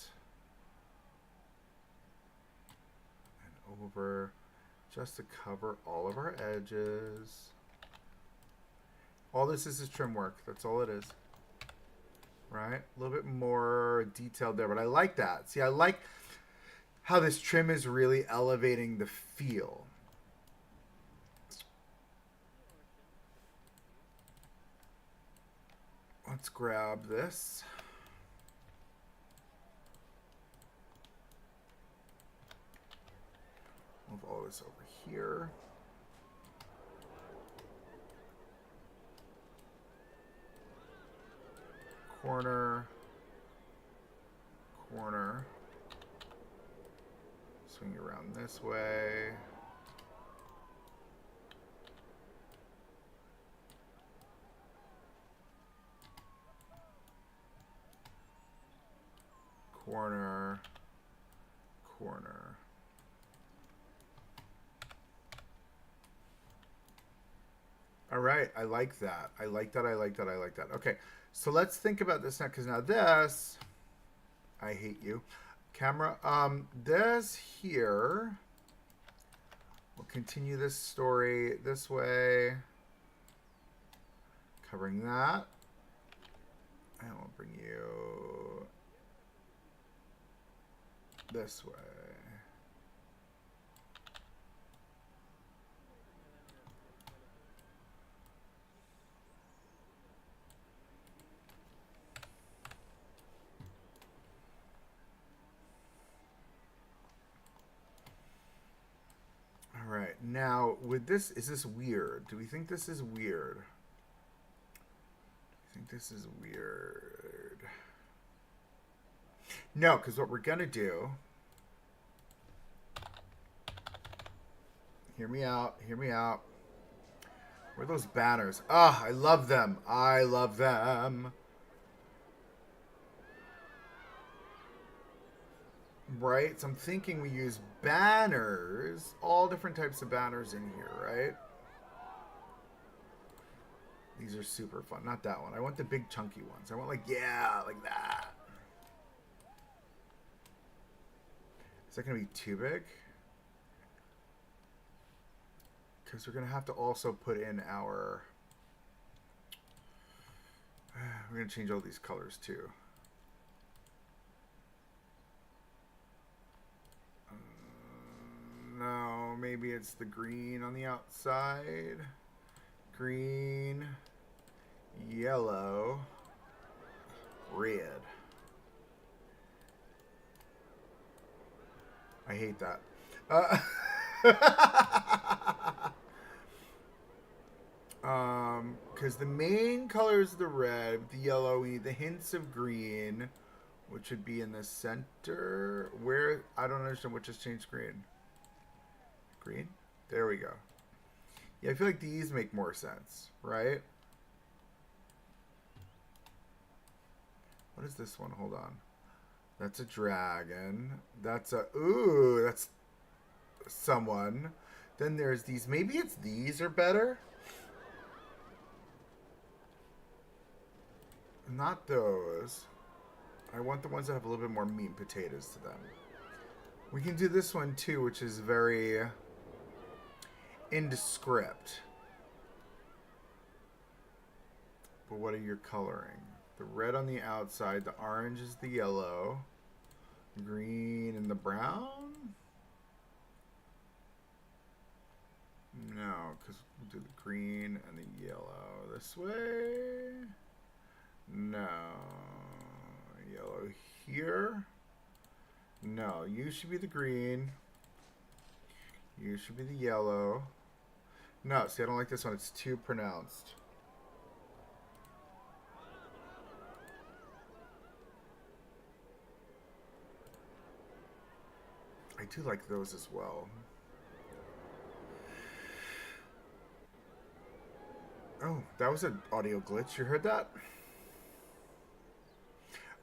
and over, just to cover all of our edges. All this is trim work. That's all it is. Right? A little bit more detailed there, but I like that. See, I like how this trim is really elevating the feel. Let's grab this. Move all this over here. Corner, corner, swing around this way. Corner, corner. All right, I like that. I like that, I like that, I like that. Okay. So let's think about this now, because now this, I hate you, camera. This here, we'll continue this story this way, covering that, and we'll bring you this way. All right, now with this, is this weird? Do we think this is weird? I think this is weird. No, because what we're gonna do, hear me out, hear me out. Where are those banners? Ah, I love them. I love them. Right? So I'm thinking we use banners, all different types of banners in here, right? These are super fun. Not that one. I want the big chunky ones. I want like, yeah, like that. Is that going to be too big? Because we're going to have to also put in our... We're going to change all these colors too. No, maybe it's the green on the outside. Green, yellow, red. I hate that. Because the main color is the red, the yellow, we need the hints of green. which would be in the center. Where, I don't understand what just changed green. Green? There we go. Yeah, I feel like these make more sense, right? What is this one? Hold on. That's a dragon. That's a... Ooh, that's someone. Then there's these. Maybe it's these are better? Not those. I want the ones that have a little bit more meat and potatoes to them. We can do this one too, which is very indescript. But what are your coloring? The red on the outside, the orange is the yellow, green and the brown? No, because we'll do the green and the yellow this way. No. Yellow here. No, you should be the green. You should be the yellow. No, see, I don't like this one. It's too pronounced. I do like those as well. Oh, that was an audio glitch. You heard that?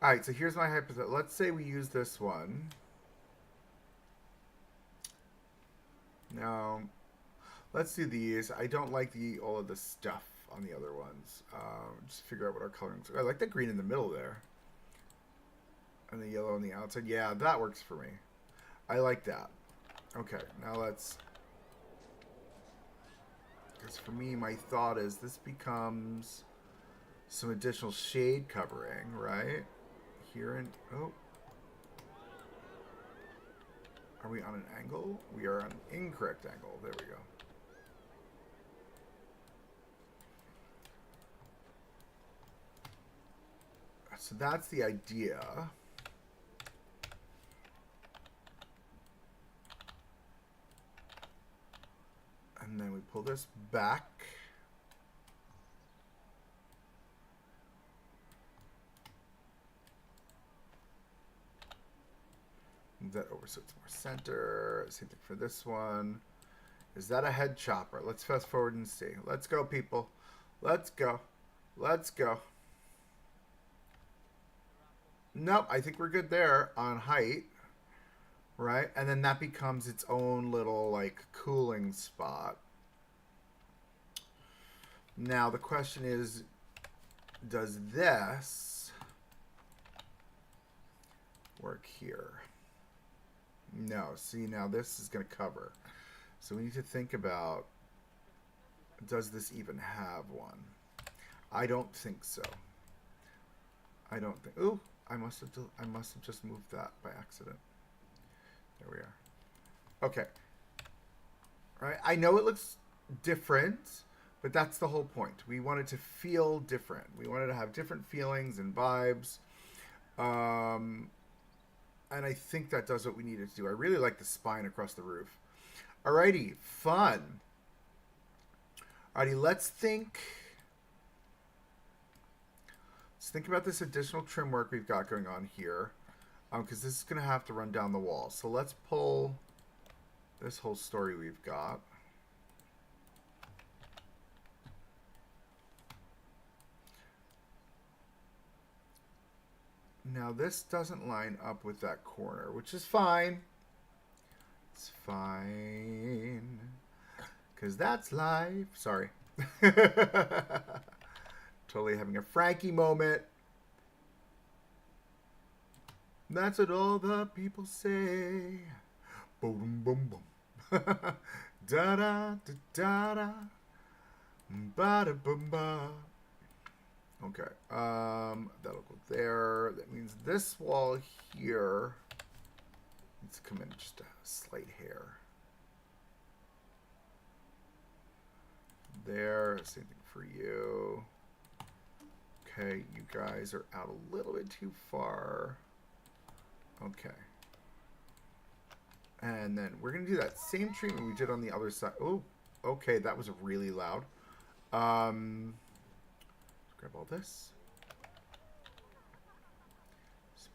Alright, so here's my hypothesis. Let's say we use this one. Now, let's do these. I don't like all of the stuff on the other ones. Just figure out what our coloring is. I like the green in the middle there. And the yellow on the outside. Yeah, that works for me. I like that. Okay, now let's... Because for me, my thought is this becomes some additional shade covering, right? Here and... Oh. Are we on an angle? We are on an incorrect angle. There we go. So that's the idea. And then we pull this back. Move that over so it's more center. Same thing for this one. Is that a head chopper? Let's fast forward and see. Let's go, people. Let's go. Let's go. Nope, I think we're good there on height. Right? And then that becomes its own little, like, cooling spot. Now, the question is, does this work here? No. See, now this is going to cover. So we need to think about, does this even have one? I don't think so. I don't think... Ooh, I must have just moved that by accident. There we are. Okay. All right. I know it looks different, but that's the whole point. We want it to feel different. We wanted to have different feelings and vibes. And I think that does what we needed to do. I really like the spine across the roof. Alrighty. Fun. Alrighty. Let's think about this additional trim work we've got going on here. Because this is going to have to run down the wall. So let's pull this whole story we've got. Now this doesn't line up with that corner, which is fine. It's fine. Because that's life. Sorry. Totally having a Frankie moment. That's what all the people say. Boom, boom, boom. Da da da da da. Ba da bum ba. Okay. That'll go there. That means this wall here needs to come in just a slight hair. There. Same thing for you. Okay, you guys are out a little bit too far. Okay. And then we're going to do that same treatment we did on the other side. Oh, okay. That was really loud. Grab all this.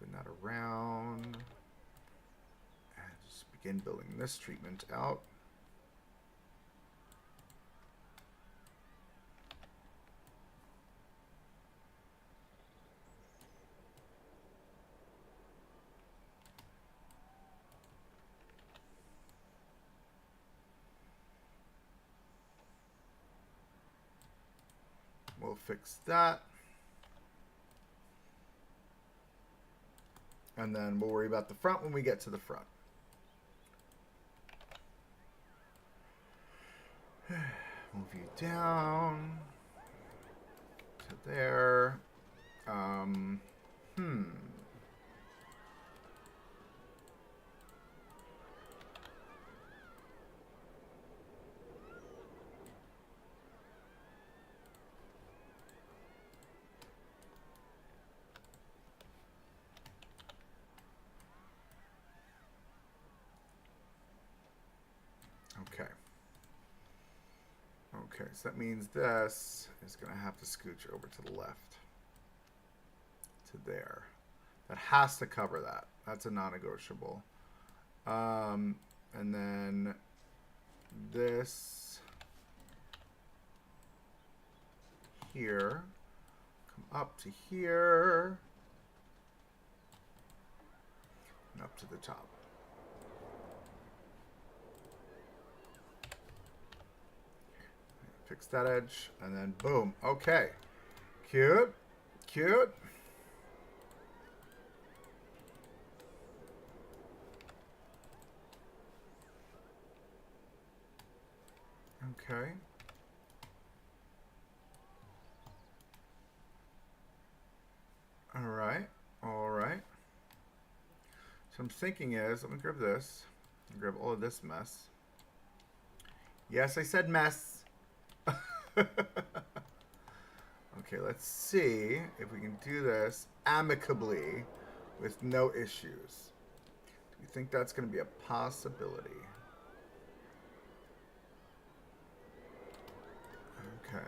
Spin that around. And just begin building this treatment out. We'll fix that. And then we'll worry about the front when we get to the front. Move you down to there. Okay. Okay, so that means this is going to have to scooch over to the left. To there. That has to cover that. That's a non-negotiable. And then this here. Come up to here. And up to the top. Fix that edge, and then boom. Okay. Cute. Cute. Okay. All right. All right. So I'm thinking is, let me grab this. Grab all of this mess. Yes, I said mess. Okay, let's see if we can do this amicably with no issues. Do you think that's going to be a possibility? Okay.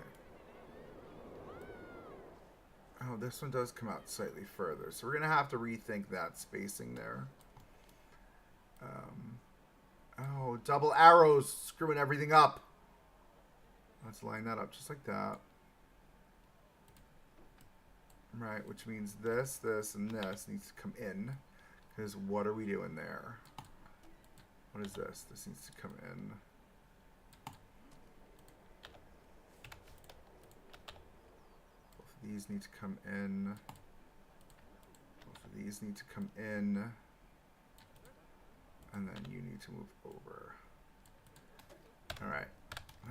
Oh, this one does come out slightly further, so we're going to have to rethink that spacing there. Oh, double arrows screwing everything up. Let's line that up just like that. Right, which means this, this, and this needs to come in. Because what are we doing there? What is this? This needs to come in. Both of these need to come in. Both of these need to come in. And then you need to move over. Alright.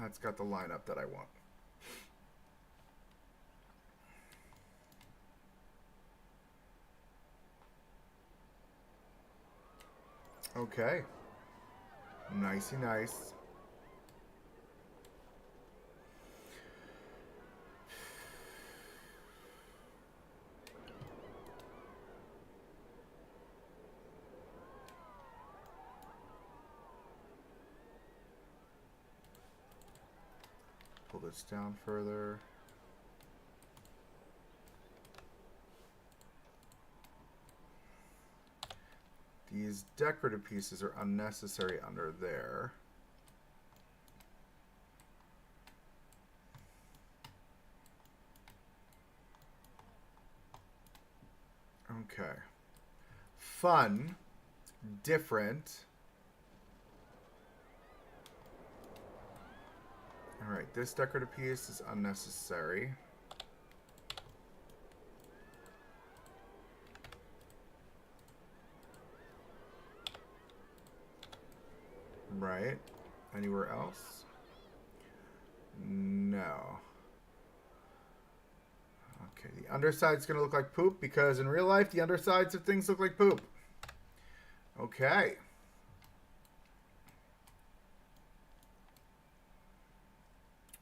That's got the lineup that I want. Okay. Nicey nice. Pull this down further. These decorative pieces are unnecessary under there. Okay. Fun. Different. Alright, this decorative piece is unnecessary. Right. Anywhere else? No. Okay, the underside's going to look like poop because in real life, the undersides of things look like poop. Okay.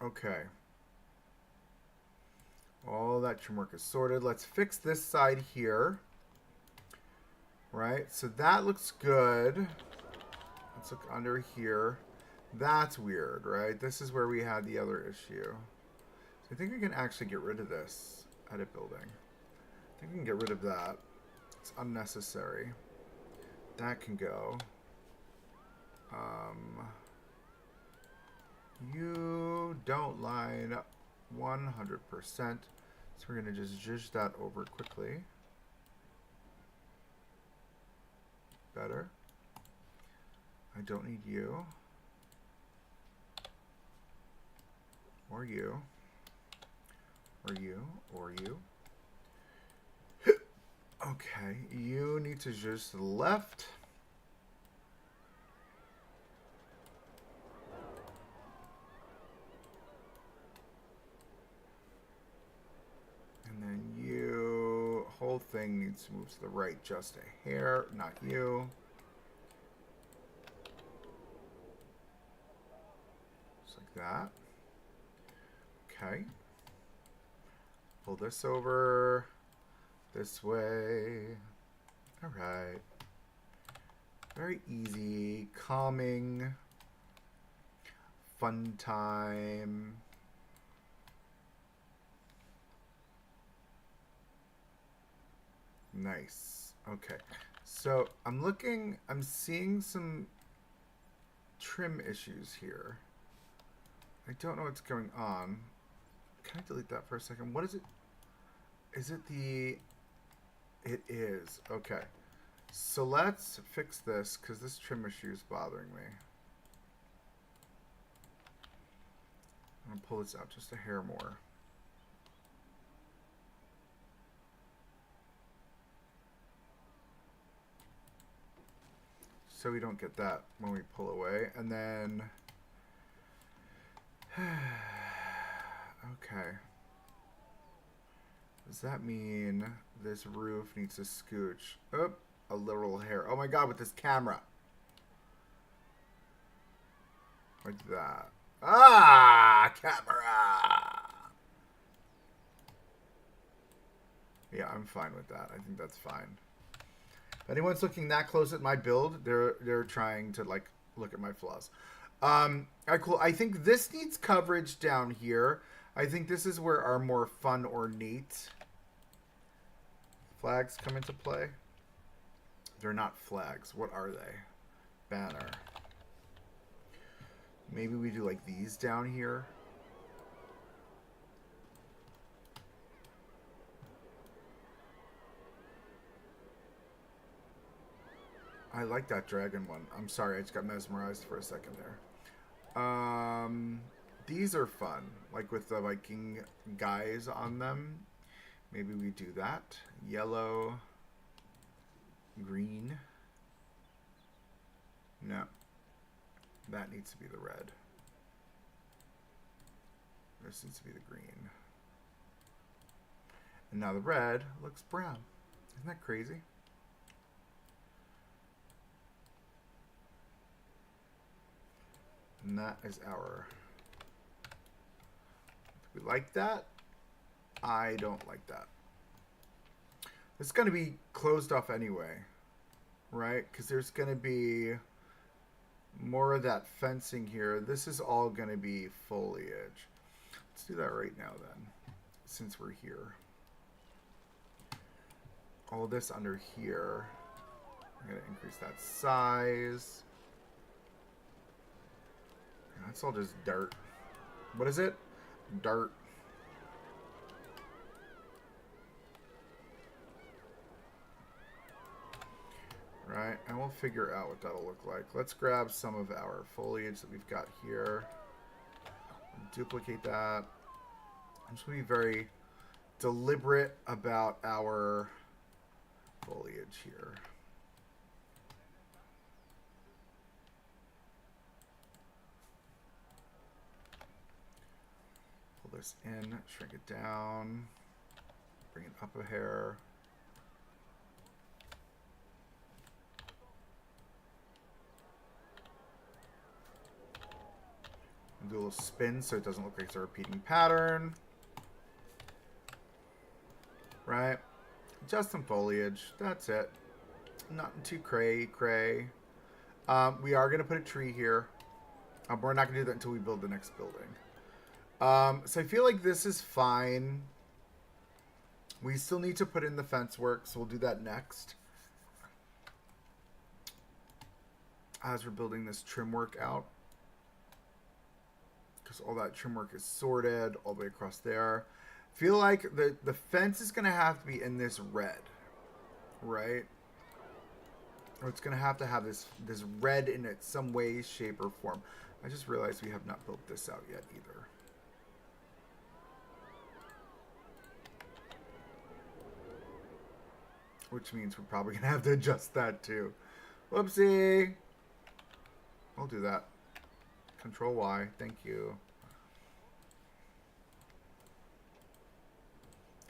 Okay. All that trim work is sorted. Let's fix this side here. Right, so that looks good. Let's look under here. That's weird, right? This is where we had the other issue. So I think I can actually get rid of this edit building. I think I can get rid of that. It's unnecessary. That can go. You don't line up 100%. So we're going to just zhuzh that over quickly. Better. I don't need you. Or you. Or you. Or you. Okay, you need to zhuzh to the left. And then you, whole thing needs to move to the right just a hair, not you. Just like that. Okay. Pull this over this way. All right. Very easy, calming, fun time. Nice. Okay. So I'm seeing some trim issues here. I don't know what's going on. Can I delete that for a second? What is it? Is it the... It is. Okay. So let's fix this because this trim issue is bothering me. I'm going to pull this out just a hair more. So we don't get that when we pull away. And then... Okay. Does that mean this roof needs to scooch? Oh, a little hair. Oh my god, with this camera. Like that. Ah, camera! Yeah, I'm fine with that. I think that's fine. If anyone's looking that close at my build, they're trying to like look at my flaws. All right, cool. I think this needs coverage down here. I think this is where our more fun, ornate flags come into play. They're not flags. What are they? Banner. Maybe we do like these down here. I like that dragon one. I'm sorry, I just got mesmerized for a second there. These are fun, like with the Viking guys on them. Maybe we do that. Yellow, green. No, that needs to be the red. This needs to be the green. And now the red looks brown. Isn't that crazy? And that is our... We like that. I don't like that. It's going to be closed off anyway, right? Because there's going to be more of that fencing here. This is all going to be foliage. Let's do that right now then, since we're here. All this under here. I'm going to increase that size. That's all just dirt. What is it? Dirt. Right, and we'll figure out what that'll look like. Let's grab some of our foliage that we've got here. Duplicate that. I'm just going to be very deliberate about our foliage here. Pull this in, shrink it down, bring it up a hair. And do a little spin so it doesn't look like it's a repeating pattern. Right? Just some foliage. That's it. Nothing too cray. We are going to put a tree here. We're not going to do that until we build the next building. So I feel like this is fine. We still need to put in the fence work, so we'll do that next. As we're building this trim work out. Because all that trim work is sorted all the way across there. Feel like the fence is going to have to be in this red. Right? Or it's going to have this red in it some way, shape, or form. I just realized we have not built this out yet either. Which means we're probably going to have to adjust that too. Whoopsie. I'll do that. Control Y. Thank you.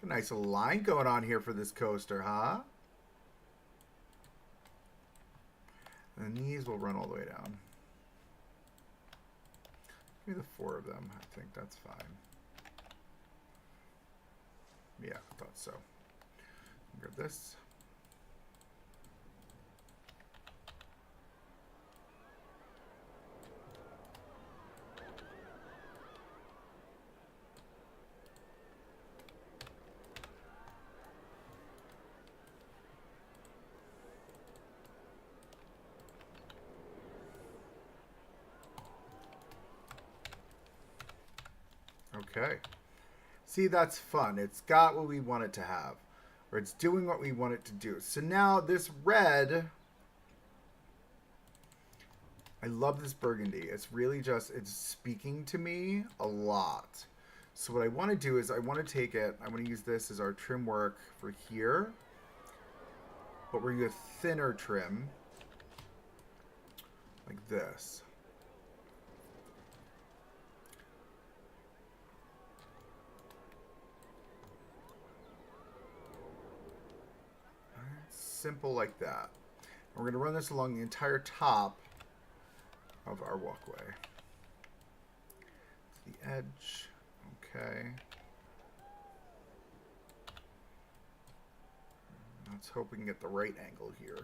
A nice little line going on here for this coaster, huh? And these will run all the way down. Give me the 4 of them. I think that's fine. Yeah, I thought so. Grab this. Okay. See, that's fun. It's got what we want it to have. Or it's doing what we want it to do. So now this red... I love this burgundy. It's really just... It's speaking to me a lot. So what I want to do is I want to take it... I want to use this as our trim work for here. But we're going to do a thinner trim. Like this. Simple like that. And we're going to run this along the entire top of our walkway. To the edge. Okay. Let's hope we can get the right angle here.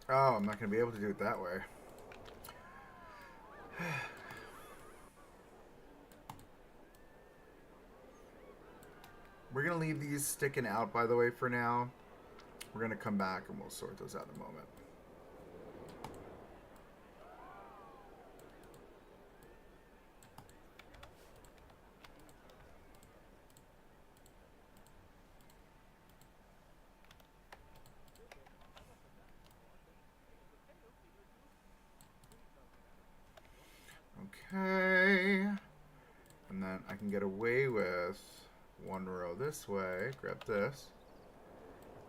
Oh, I'm not going to be able to do it that way. We're going to leave these sticking out, by the way, for now. We're going to come back and we'll sort those out in a moment. Okay, and then I can get away with one row this way, grab this,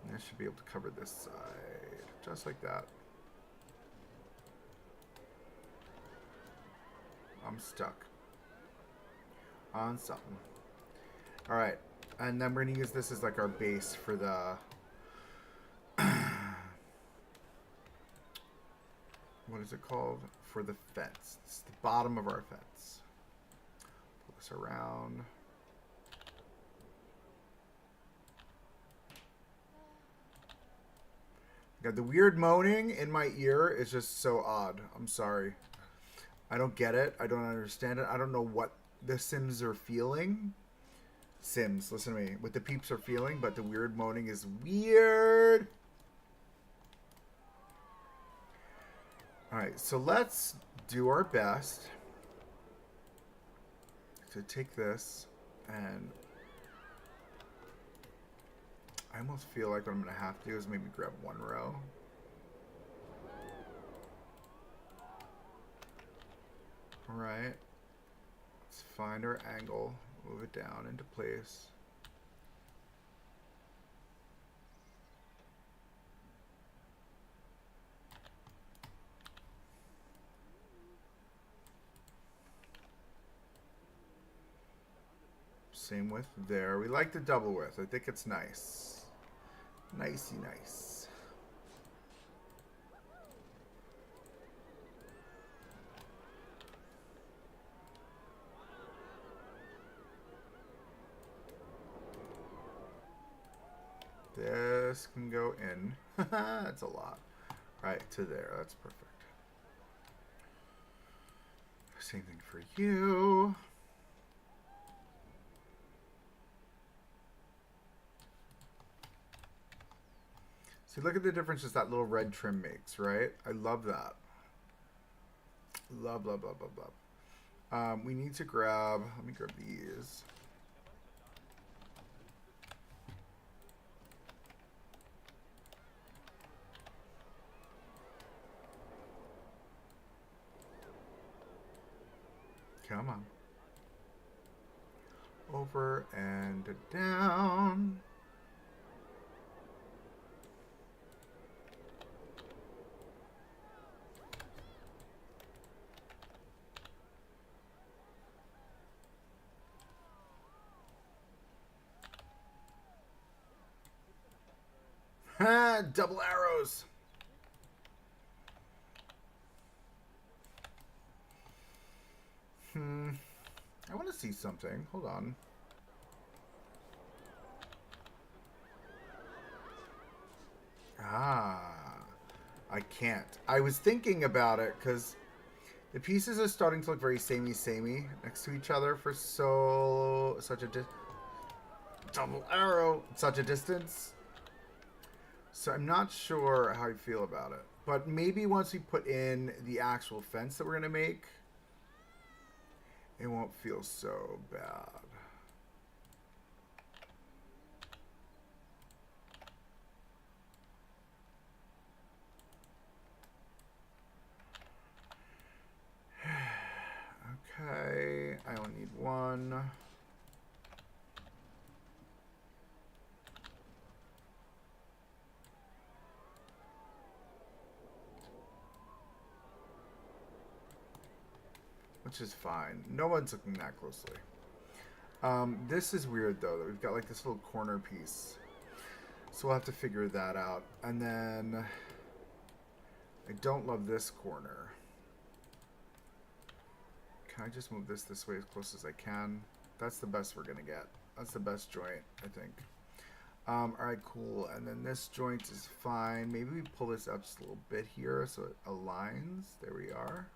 and I should be able to cover this side, just like that. I'm stuck on something. Alright, and then we're going to use this as like our base for the... what is it called? For the fence. It's the bottom of our fence. Pull this around. God, the weird moaning in my ear is just so odd. I'm sorry. I don't get it. I don't understand it. I don't know what the Sims are feeling. Sims, listen to me. What the peeps are feeling, but the weird moaning is weird. Alright, so let's do our best to take this and I almost feel like what I'm going to have to do is maybe grab one row. Alright, let's find our angle, move it down into place. Same width there. We like the double width. I think it's nice. Nicey nice. this can go in. That's a lot. Right, to there. That's perfect. Same thing for you. See, look at the difference just that little red trim makes, right? I love that. Love, love, love, love, love. We need to grab, let me grab these. Come on. Over and down. Ha! Double arrows. I want to see something. Hold on. Ah. I can't. I was thinking about it because the pieces are starting to look very samey next to each other for such a double arrow, such a distance. So I'm not sure how I feel about it. But maybe once we put in the actual fence that we're going to make, it won't feel so bad. Okay, I only need one. Which is fine. No one's looking that closely. This is weird, though, that we've got, like, this little corner piece. So we'll have to figure that out. And then I don't love this corner. Can I just move this way as close as I can? That's the best we're going to get. That's the best joint, I think. Alright, cool. And then this joint is fine. Maybe we pull this up just a little bit here so it aligns. There we are.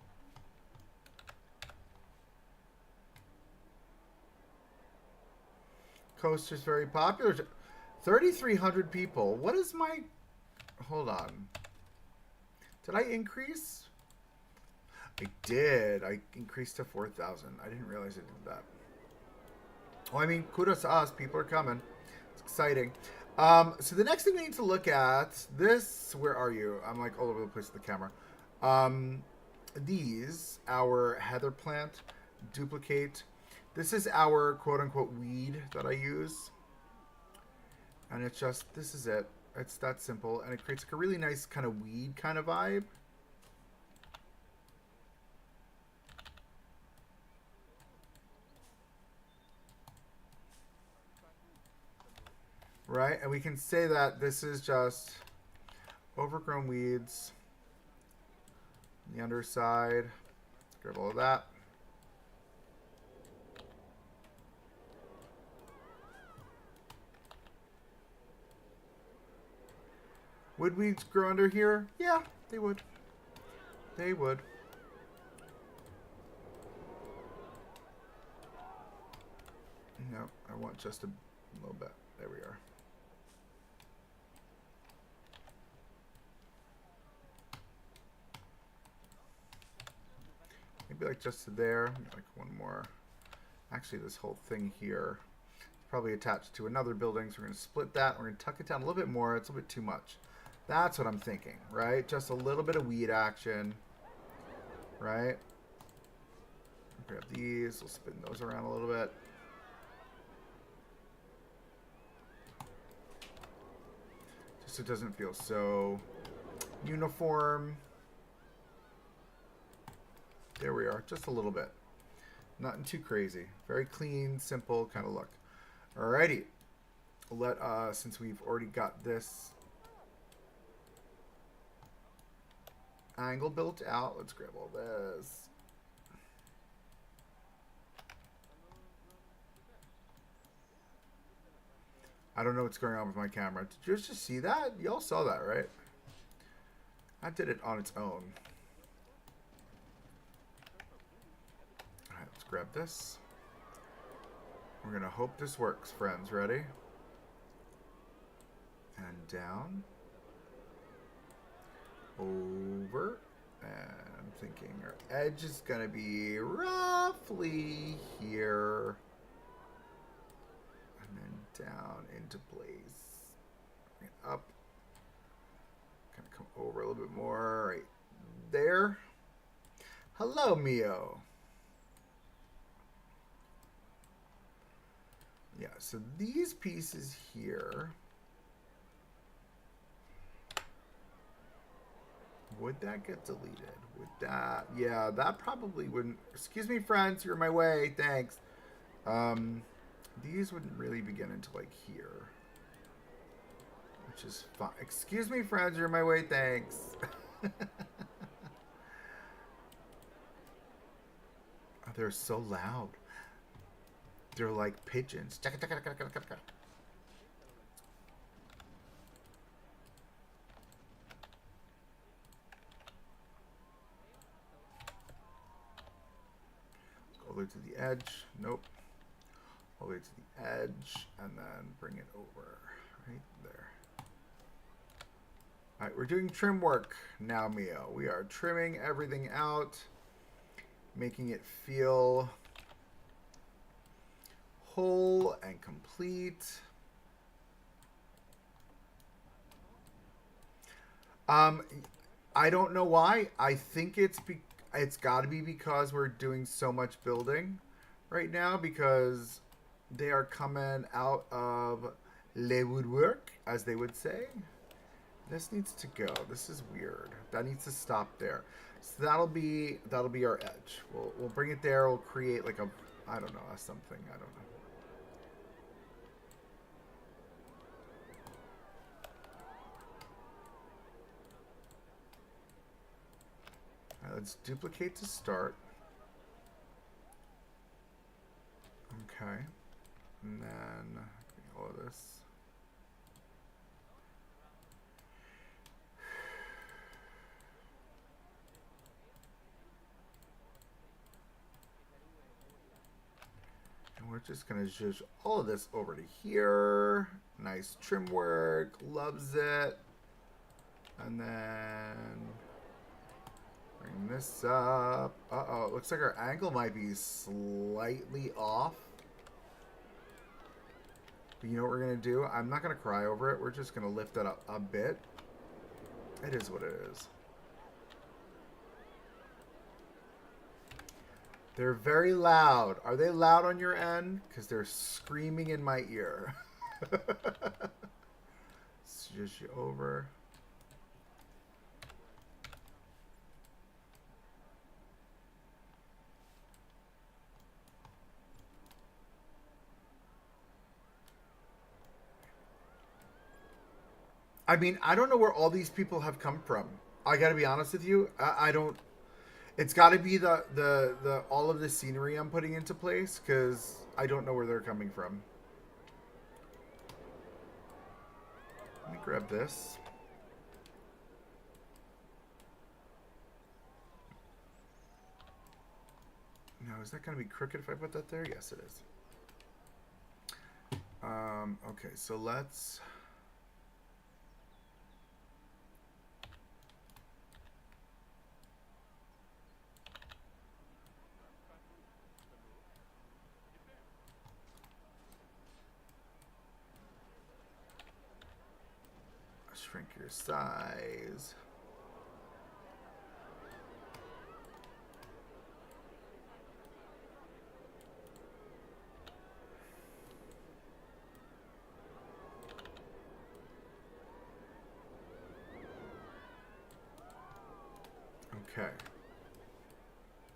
Coaster's very popular. 3,300 people. What is my... Hold on. Did I increase? I did. I increased to 4,000. I didn't realize I did that. Well, I mean, kudos to us. People are coming. It's exciting. So the next thing we need to look at... This... Where are you? I'm like all over the place with the camera. These, our heather plant, duplicate... This is our quote-unquote weed that I use. And it's just, this is it. It's that simple. And it creates like a really nice kind of weed kind of vibe. Right? And we can say that this is just overgrown weeds. On the underside. Grab all of that. Would weeds grow under here? Yeah, they would. They would. No, I want just a little bit. There we are. Maybe like just to there, like one more. Actually, this whole thing here is probably attached to another building, so we're going to split that. We're going to tuck it down a little bit more. It's a bit too much. That's what I'm thinking, right? Just a little bit of weed action, right? Grab these. We'll spin those around a little bit. Just so it doesn't feel so uniform. There we are. Just a little bit. Nothing too crazy. Very clean, simple kind of look. Alrighty. Let us, since we've already got this angle built out, let's grab all this. I don't know what's going on with my camera. Did you just see that? Y'all saw that, right? I did it on its own. Alright, let's grab this. We're going to hope this works, friends. Ready? And down. Over. And I'm thinking our edge is going to be roughly here. And then down into place. Bring it up. Kind of come over a little bit more right there. Hello, Mio. Yeah, so these pieces here, would that get deleted? Would that, yeah, that probably wouldn't. Excuse me, friends, you're in my way, thanks. These wouldn't really begin until like here, which is fine. Excuse me, friends, you're in my way, thanks. Oh, they're so loud. They're like pigeons. All the way to the edge. Nope. All the way to the edge. And then bring it over. Right there. Alright, we're doing trim work now, Mio. We are trimming everything out. Making it feel whole and complete. I don't know why. I think it's got to be because we're doing so much building right now, because they are coming out of le woodwork, as they would say. This needs to go. This is weird. That needs to stop there. So that'll be our edge. We'll bring it there. We'll create like a, I don't know, a something. I don't know. Let's duplicate to start. Okay. And then all of this. And we're just going to zhuzh all of this over to here. Nice trim work. Loves it. And then bring this up. Uh-oh, it looks like our angle might be slightly off. But you know what we're going to do? I'm not going to cry over it. We're just going to lift it up a bit. It is what it is. They're very loud. Are they loud on your end? Because they're screaming in my ear. It's just you over. I mean, I don't know where all these people have come from. I gotta be honest with you. I don't. It's got to be the all of the scenery I'm putting into place, because I don't know where they're coming from. Let me grab this. Now, is that going to be crooked if I put that there? Yes, it is. Okay, so let's... shrink your size. Okay.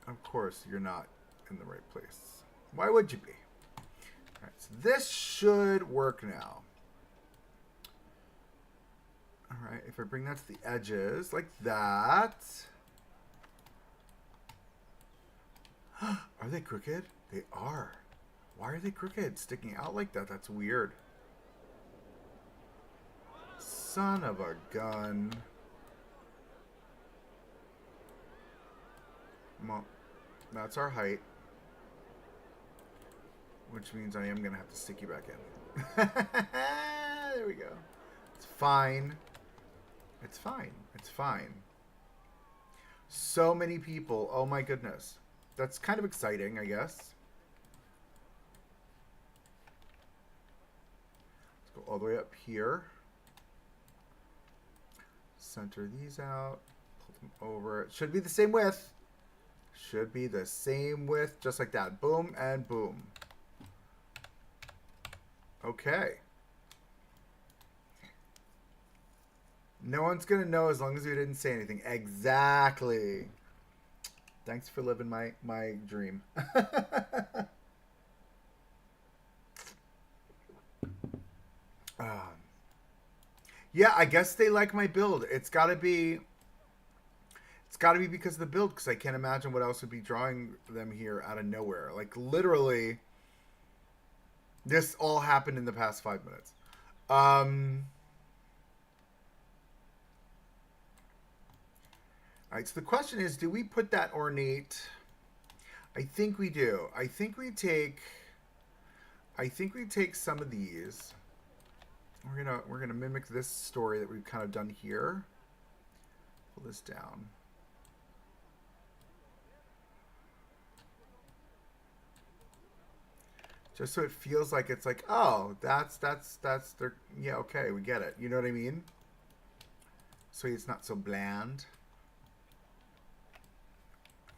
Of course, you're not in the right place. Why would you be? All right, so this should work now. All right, if I bring that to the edges like that. Are they crooked? They are. Why are they crooked? Sticking out like that? That's weird. Son of a gun. Well, that's our height. Which means I am going to have to stick you back in. There we go. It's fine. It's fine. It's fine. So many people. Oh my goodness. That's kind of exciting, I guess. Let's go all the way up here. Center these out. Pull them over. It should be the same width. Should be the same width. Just like that. Boom and boom. Okay. No one's going to know as long as we didn't say anything. Exactly. Thanks for living my dream. Yeah, I guess they like my build. It's got to be because of the build, because I can't imagine what else would be drawing them here out of nowhere. Like, literally, this all happened in the past 5 minutes. All right, so the question is, do we put that ornate? I think we do. I think we take some of these. We're gonna mimic this story that we've kind of done here. Pull this down. Just so it feels like it's like, oh, that's their, yeah, okay, we get it. You know what I mean? So it's not so bland.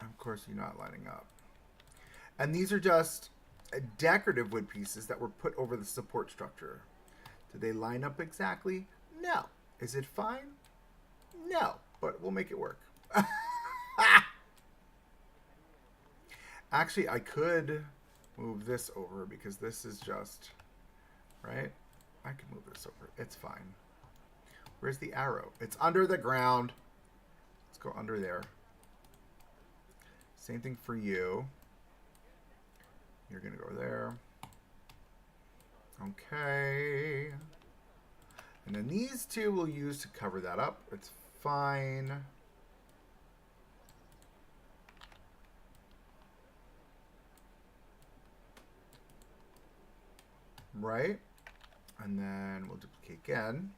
Of course, you're not lining up. And these are just decorative wood pieces that were put over the support structure. Do they line up exactly? No. Is it fine? No. But we'll make it work. Actually, I could move this over because this is just, right? I can move this over. It's fine. Where's the arrow? It's under the ground. Let's go under there. Same thing for you. You're going to go there. Okay. And then these two we'll use to cover that up. It's fine. Right? And then we'll duplicate again.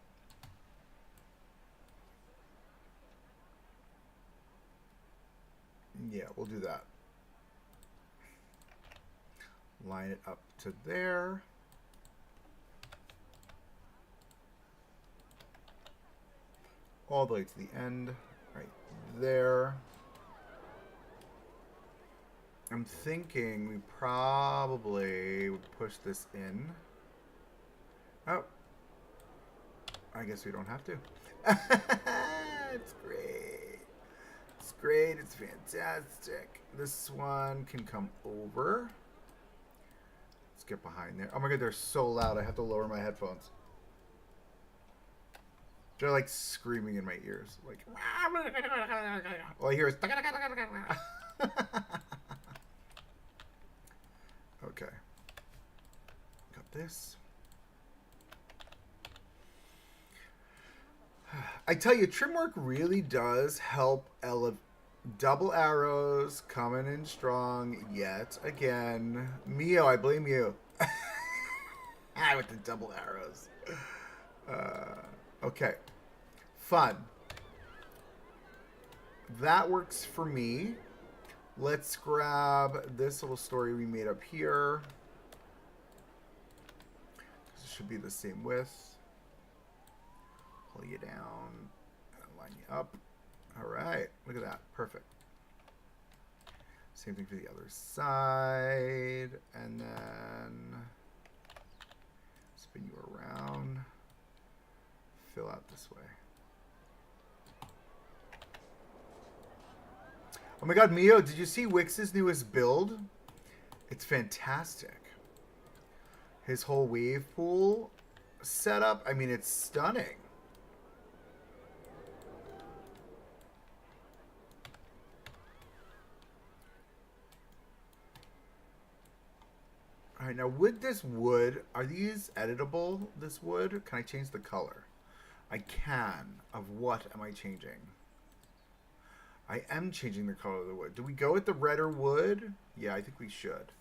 Yeah, we'll do that. Line it up to there. All the way to the end, right there. I'm thinking we probably would push this in. Oh, I guess we don't have to. It's great. It's great. It's fantastic. This one can come over. Let's get behind there. Oh my god, they're so loud. I have to lower my headphones. They're like screaming in my ears. Like, all I hear is. Okay. Got this. I tell you, trim work really does help elevate. Double arrows coming in strong yet again. Mio, I blame you. With the double arrows. Okay. Fun. That works for me. Let's grab this little story we made up here. This should be the same width. Pull you down and line you up. All right, look at that, perfect. Same thing for the other side, and then spin you around, fill out this way. Oh my god, Mio, did you see Wix's newest build? It's fantastic. His whole wave pool setup, I mean, it's stunning. All right, now with this wood, are these editable, this wood? Can I change the color? I can. Of what am I changing? I am changing the color of the wood. Do we go with the redder wood? Yeah, I think we should.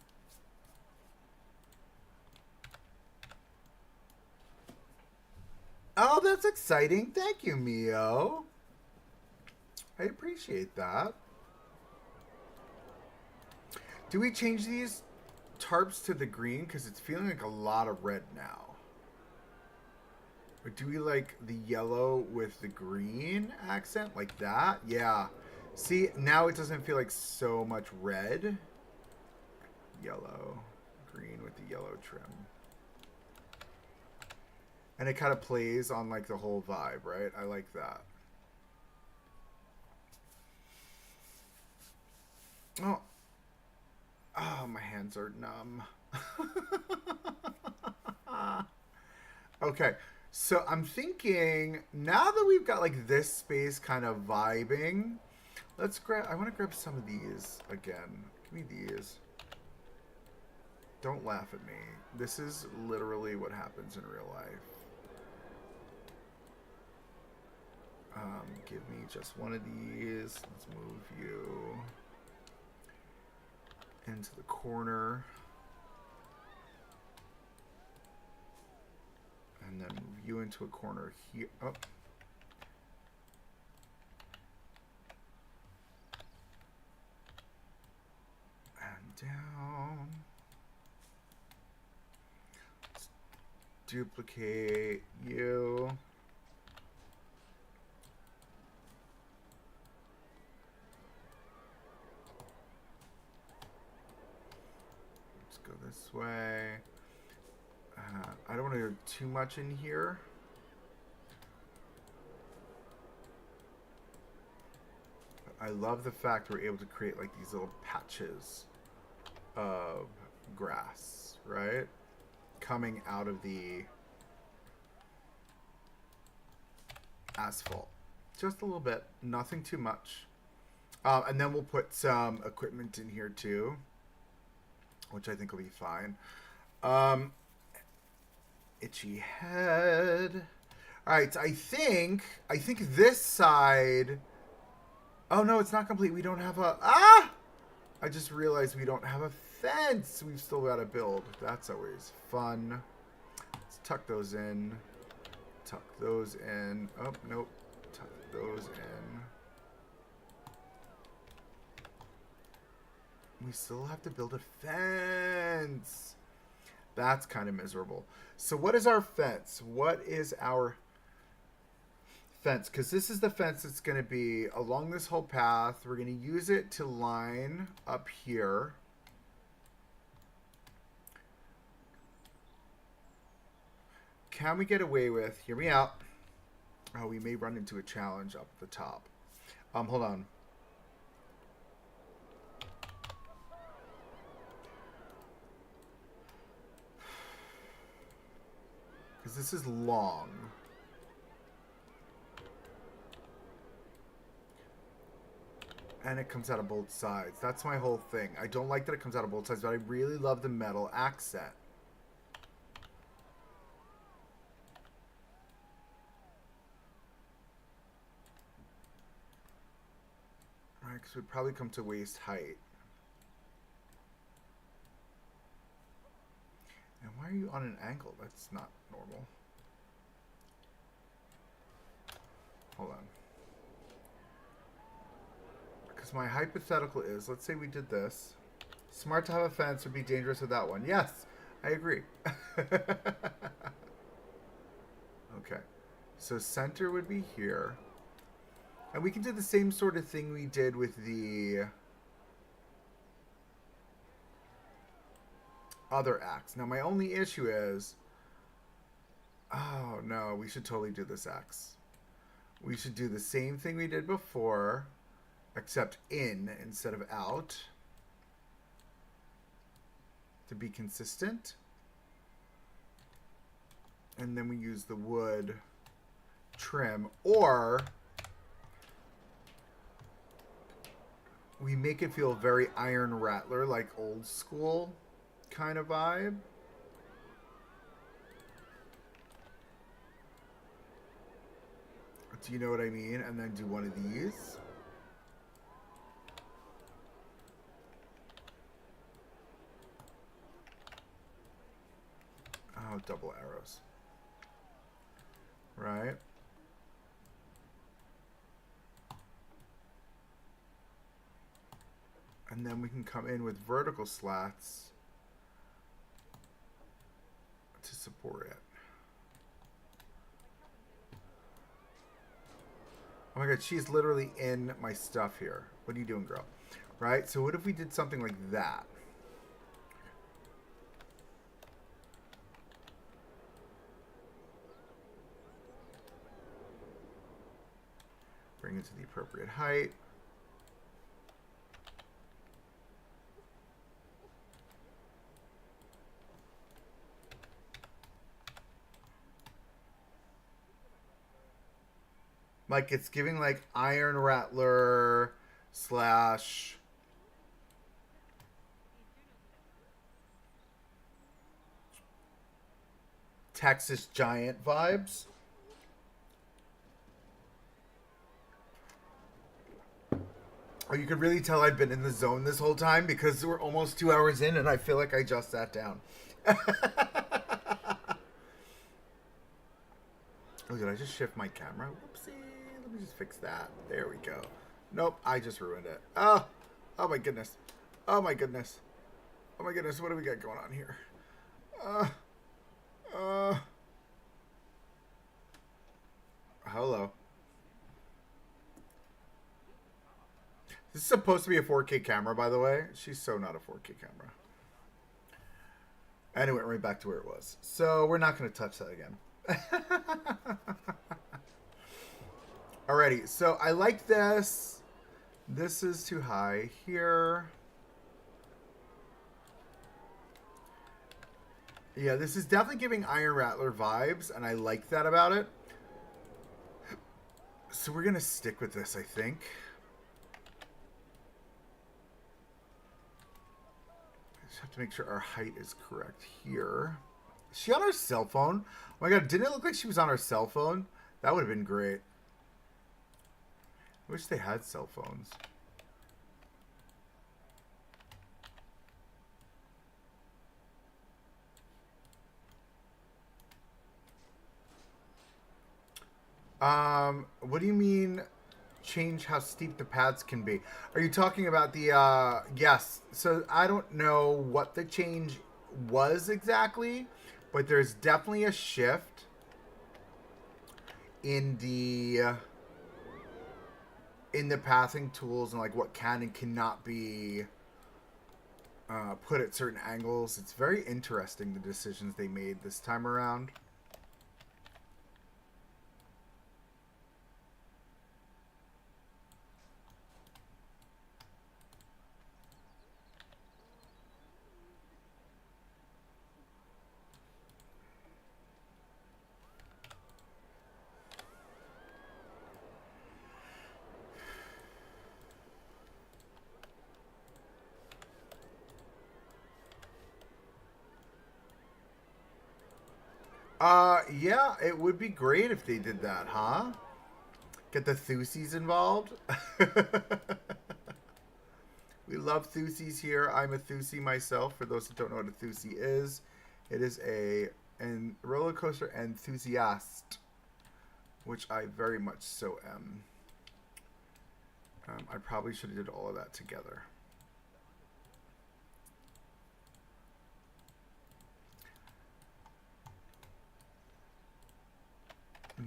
Oh, that's exciting. Thank you, Mio. I appreciate that. Do we change these tarps to the green? Because it's feeling like a lot of red now. Or do we like the yellow with the green accent? Like that? Yeah. See, now it doesn't feel like so much red. Yellow. Green with the yellow trim. And it kind of plays on like the whole vibe, right? I like that. Oh. Oh, my hands are numb. Okay. So I'm thinking, now that we've got like this space kind of vibing, let's grab, I want to grab some of these again. Give me these. Don't laugh at me. This is literally what happens in real life. Give me just one of these. Let's move you into the corner. And then move you into a corner here. Oh. And down. Let's duplicate you. Let's go this way. I don't want to go too much in here. But I love the fact we're able to create like these little patches of grass, right? Coming out of the asphalt. Just a little bit, nothing too much. And then we'll put some equipment in here too, which I think will be fine. Itchy head. All right, I think this side. Oh no, it's not complete. We don't have a I just realized we don't have a fence. We've still got to build. That's always fun. Let's tuck those in. Tuck those in. Oh nope. Tuck those in. We still have to build a fence. That's kind of miserable. So what is our fence? What is our fence? Because this is the fence that's going to be along this whole path. We're going to use it to line up here. Can we get away with, hear me out. Oh, we may run into a challenge up the top. Hold on. Because this is long. And it comes out of both sides. That's my whole thing. I don't like that it comes out of both sides, but I really love the metal accent. Right, because we'd probably come to waist height. And why are you on an angle? That's not normal. Hold on. Because my hypothetical is, let's say we did this. Smart to have a fence, would be dangerous without one. Yes, I agree. Okay. So center would be here. And we can do the same sort of thing we did with the other axe. Now, my only issue is, oh no, we should totally do this axe. We should do the same thing we did before, except in instead of out, to be consistent. And then we use the wood trim, or we make it feel very Iron Rattler, like old school kind of vibe. Do you know what I mean? And then do one of these. Oh, double arrows. Right. And then we can come in with vertical slats to support it. Oh my god, she's literally in my stuff here. What are you doing, girl? Right? So what if we did something like that? Bring it to the appropriate height. Like, it's giving, like, Iron Rattler slash Texas Giant vibes. Oh, you could really tell I've been in the zone this whole time because we're almost 2 hours in and I feel like I just sat down. Oh, did I just shift my camera? Whoopsie. Let me just fix that. There we go. Nope, I just ruined it. Oh, oh my goodness. Oh my goodness. Oh my goodness, what do we got going on here? Hello. This is supposed to be a 4K camera, by the way. She's so not a 4K camera. And it went right back to where it was. So we're not going to touch that again. Alrighty, so I like this. This is too high here. Yeah, this is definitely giving Iron Rattler vibes, and I like that about it. So we're going to stick with this, I think. Just have to make sure our height is correct here. Is she on her cell phone? Oh my god, didn't it look like she was on her cell phone? That would have been great. I wish they had cell phones. What do you mean change how steep the paths can be? Are you talking about the, yes. So I don't know what the change was exactly, but there's definitely a shift in the pathing tools and like what can and cannot be put at certain angles. It's very interesting, the decisions they made this time around. Yeah, it would be great if they did that, huh? Get the Thusies involved. We love Thusies here. I'm a Thusi myself. For those who don't know what a Thusi is, it is a roller coaster enthusiast, which I very much so am. I probably should have did all of that together.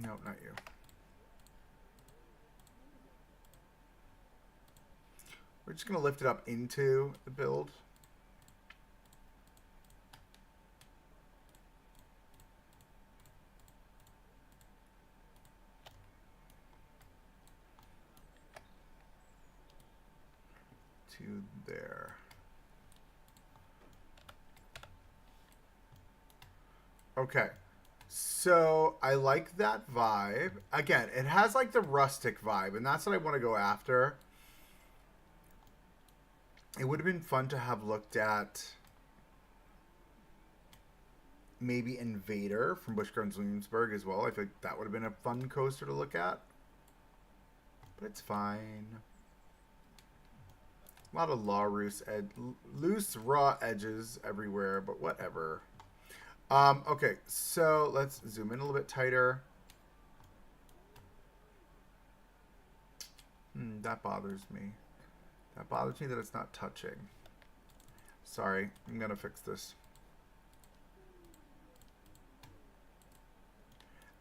No, not you. We're just going to lift it up into the build. To there. Okay. So I like that vibe. Again, it has like the rustic vibe, and that's what I want to go after. It would have been fun to have looked at maybe Invader from Busch Gardens Williamsburg as well. I think that would have been a fun coaster to look at. but it's fine. A lot of loose raw edges everywhere, but whatever. Okay, so let's zoom in a little bit tighter. That bothers me. That bothers me that it's not touching. Sorry, I'm gonna fix this.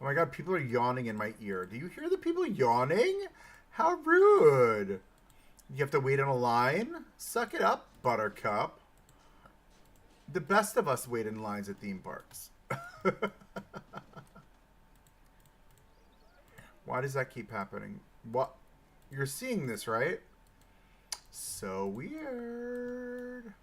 Oh my god, people are yawning in my ear. Do you hear the people yawning? How rude. You have to wait in a line? Suck it up, Buttercup. The best of us wait in lines at theme parks. Why does that keep happening? What? You're seeing this, right? So weird.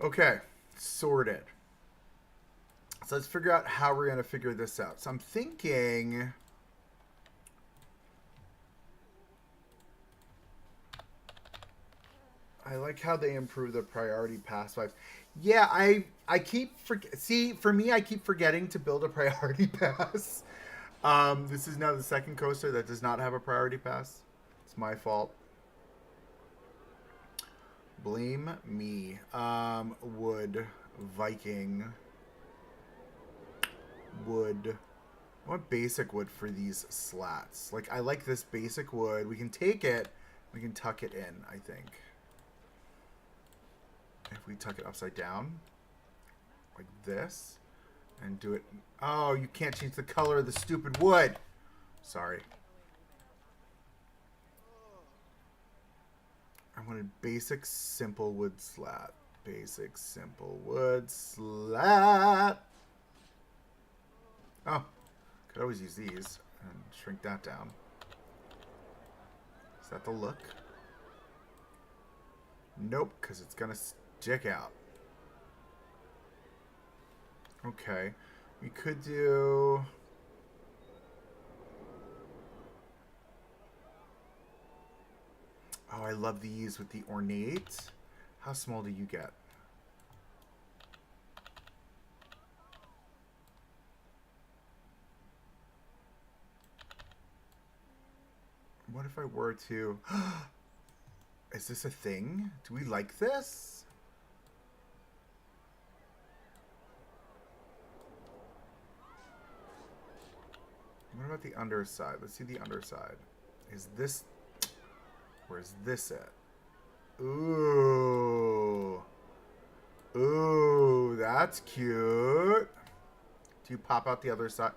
Okay, sorted. So let's figure out how we're going to figure this out. So I'm thinking... I like how they improve the priority pass vibes. Yeah, I keep for me I keep forgetting to build a priority pass. This is now the second coaster that does not have a priority pass. It's my fault. Blame me. Wood, Viking, wood. I want basic wood for these slats. Like, I like this basic wood. We can take it. We can tuck it in, I think. If we tuck it upside down, like this, and do it... Oh, you can't change the color of the stupid wood. Sorry. I wanted basic, simple wood slat. Basic, simple wood slat. Oh, could always use these and shrink that down. Is that the look? Nope, because it's going to stick out. Okay. We could do... Oh, I love these with the ornate. How small do you get? What if I were to... Is this a thing? Do we like this? What about the underside? Let's see the underside. Is this... Where's this at? Ooh. Ooh, that's cute. Do you pop out the other side?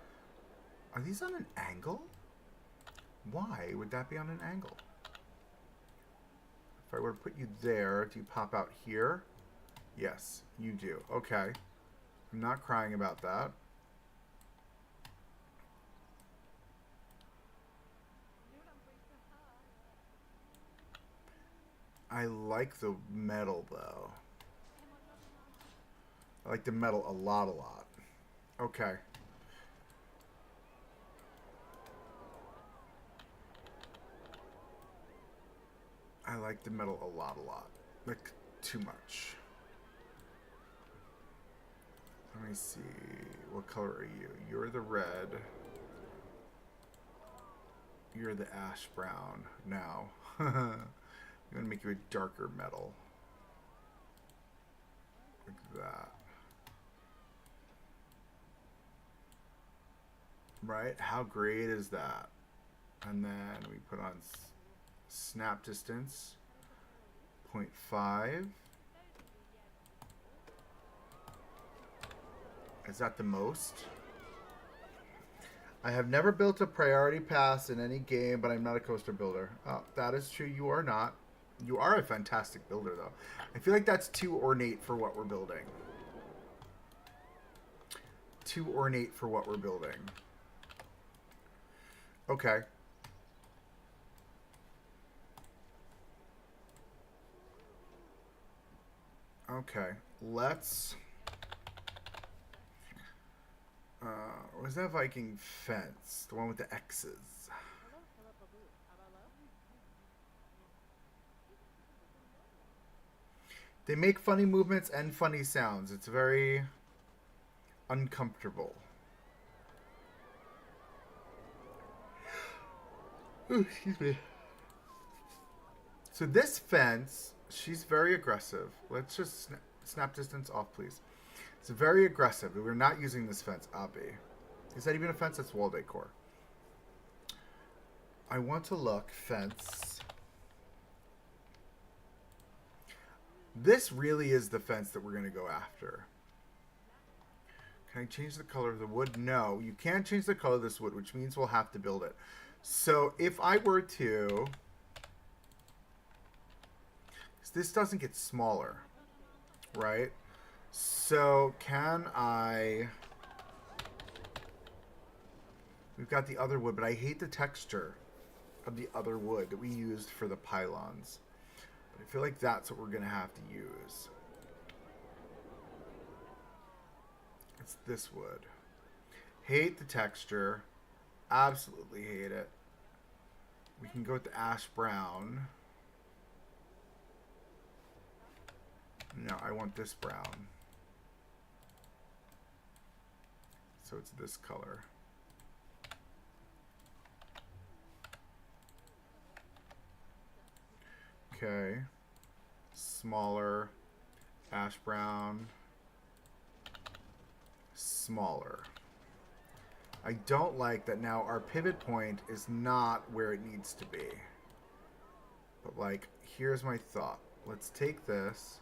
Are these on an angle? Why would that be on an angle? If I were to put you there, do you pop out here? Yes, you do. Okay. I'm not crying about that. I like the metal, though. I like the metal a lot, a lot. Okay. I like the metal a lot, a lot. Like, too much. Let me see. What color are you? You're the red. You're the ash brown now. I'm going to make you a darker metal. Like that. Right? How great is that? And then we put on snap distance 0.5. Is that the most? I have never built a priority pass in any game, but I'm not a coaster builder. Oh, that is true. You are not. You are a fantastic builder, though. I feel like that's too ornate for what we're building. Too ornate for what we're building. Okay. Okay. Let's... where's that Viking fence? The one with the X's. They make funny movements and funny sounds. It's very uncomfortable. Ooh, excuse me. So this fence, she's very aggressive. Let's just snap distance off, please. It's very aggressive. We're not using this fence, Abe. Is that even a fence? That's wall decor. I want to look fence. This really is the fence that we're going to go after. Can I change the color of the wood? No, you can't change the color of this wood, which means we'll have to build it. So if I were to... This doesn't get smaller, right? So can I... We've got the other wood, but I hate the texture of the other wood that we used for the pylons. But I feel like that's what we're going to have to use. It's this wood. Hate the texture. Absolutely hate it. We can go with the ash brown. No, I want this brown. So it's this color. Okay. Smaller. Ash brown. Smaller. I don't like that now our pivot point is not where it needs to be. But like, here's my thought. Let's take this.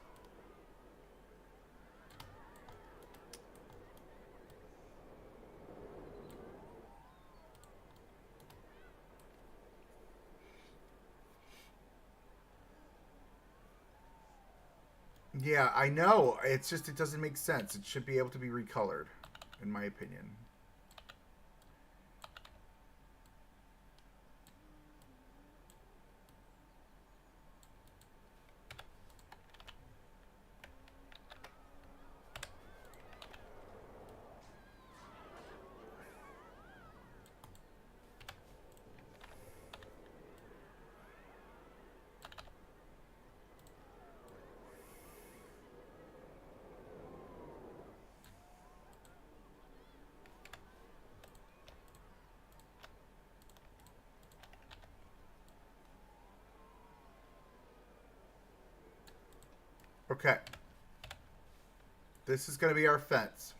Yeah, I know. It's just, it doesn't make sense. It should be able to be recolored, in my opinion. Okay. This is going to be our fence.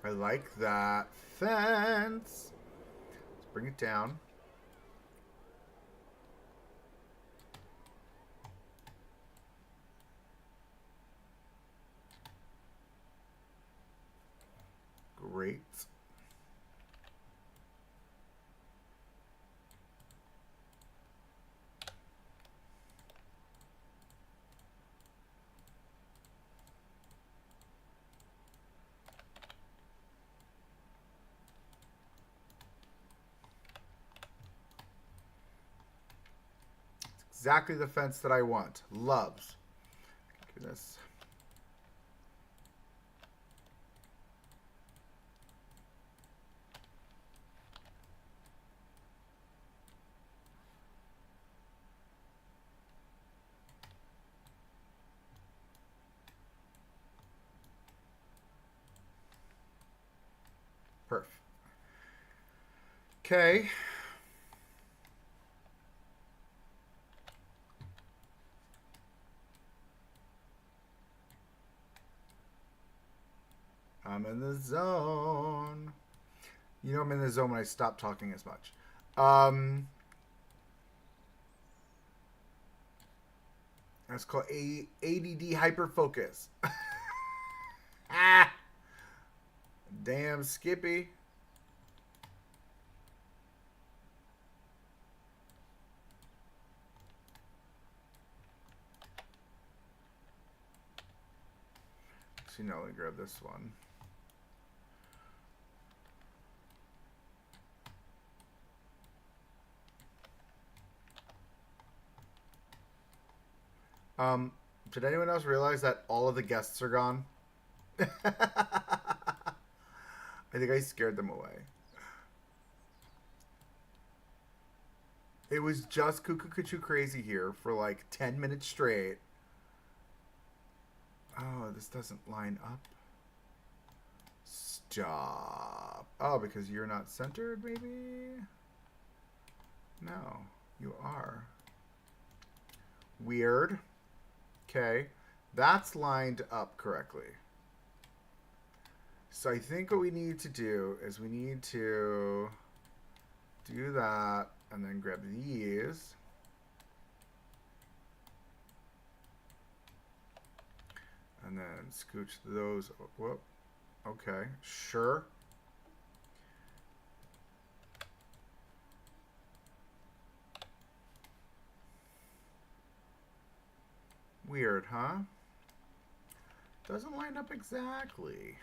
I like that fence. Let's bring it down. Great. Exactly the fence that I want. Loves. Goodness. Perfect. Okay. I'm in the zone. You know I'm in the zone when I stop talking as much. That's called ADD hyperfocus. Ah! Damn Skippy. Actually, no, let me grab this one. Did anyone else realize that all of the guests are gone? I think I scared them away. It was just cuckoo cuckoo crazy here for like 10 minutes straight. Oh, this doesn't line up. Stop. Oh, because you're not centered, maybe? No, you are. Weird. Okay, that's lined up correctly. So I think what we need to do is we need to do that and then grab these. And then scooch those. Whoop. Okay, sure. Weird, huh? Doesn't line up exactly.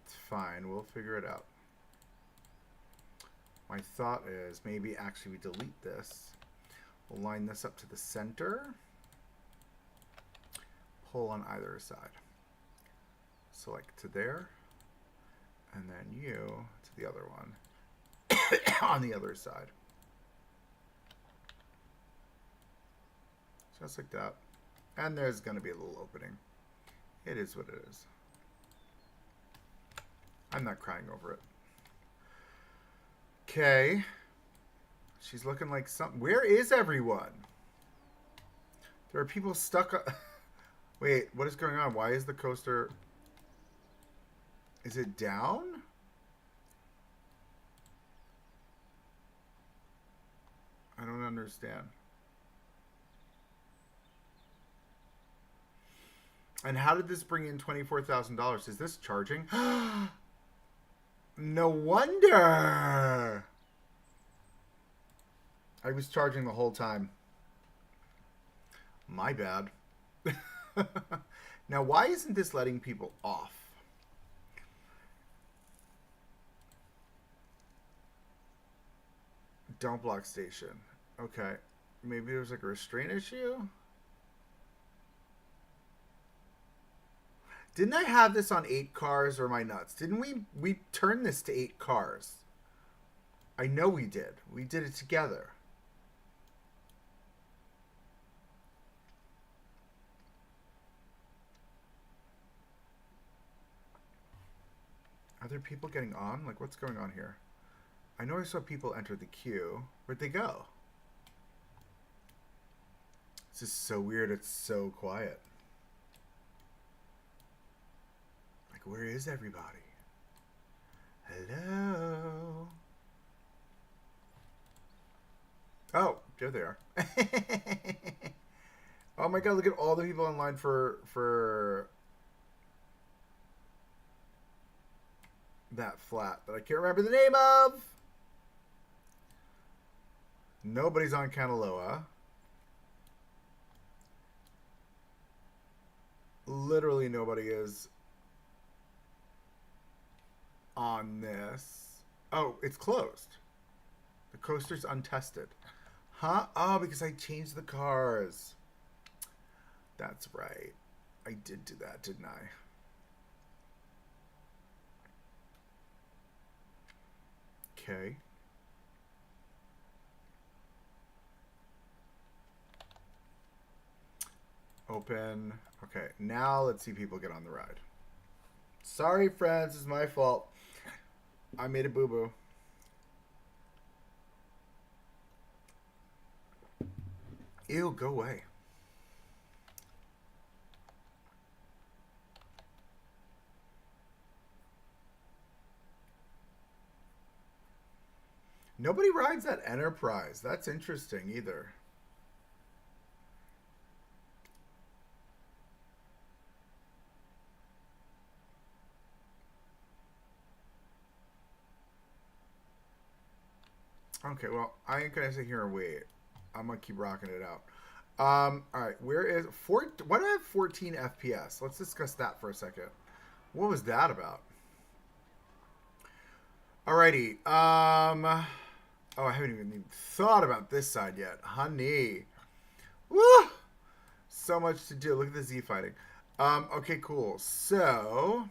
It's fine, we'll figure it out. My thought is maybe actually we delete this. We'll line this up to the center. Pull on either side. Select to there. And then you to the other one. On the other side. Just like that. And there's going to be a little opening. It is what it is. I'm not crying over it. Okay. She's looking like something. Where is everyone? There are people stuck. Wait, what is going on? Why is the coaster... Is it down? I don't understand. And how did this bring in $24,000? Is this charging? No wonder. I was charging the whole time. My bad. Now, why isn't this letting people off? Don't block station. Okay. Maybe there's like a restraint issue? Didn't I have this on 8 cars or am I nuts? Didn't we turn this to 8 cars? I know we did. We did it together. Are there people getting on? Like, what's going on here? I know I saw people enter the queue. Where'd they go? This is so weird. It's so quiet. Like, where is everybody? Hello? Oh, there they are. Oh my god, look at all the people online for that flat that I can't remember the name of. Nobody's on Kanaloa. Literally nobody is on this. Oh, it's closed. The coaster's untested. Huh? Oh, because I changed the cars. That's right. I did do that, didn't I? Okay. Open. Okay, now let's see people get on the ride. Sorry, friends. It's my fault. I made a boo-boo. Ew, go away. Nobody rides that Enterprise. That's interesting either. Okay, well, I ain't gonna sit here and wait. I'm gonna keep rocking it out. All right, where is why do I have 14 FPS? Let's discuss that for a second. What was that about? Alrighty. Oh, I haven't even thought about this side yet, honey. Woo! So much to do. Look at the Z fighting. Okay, cool. So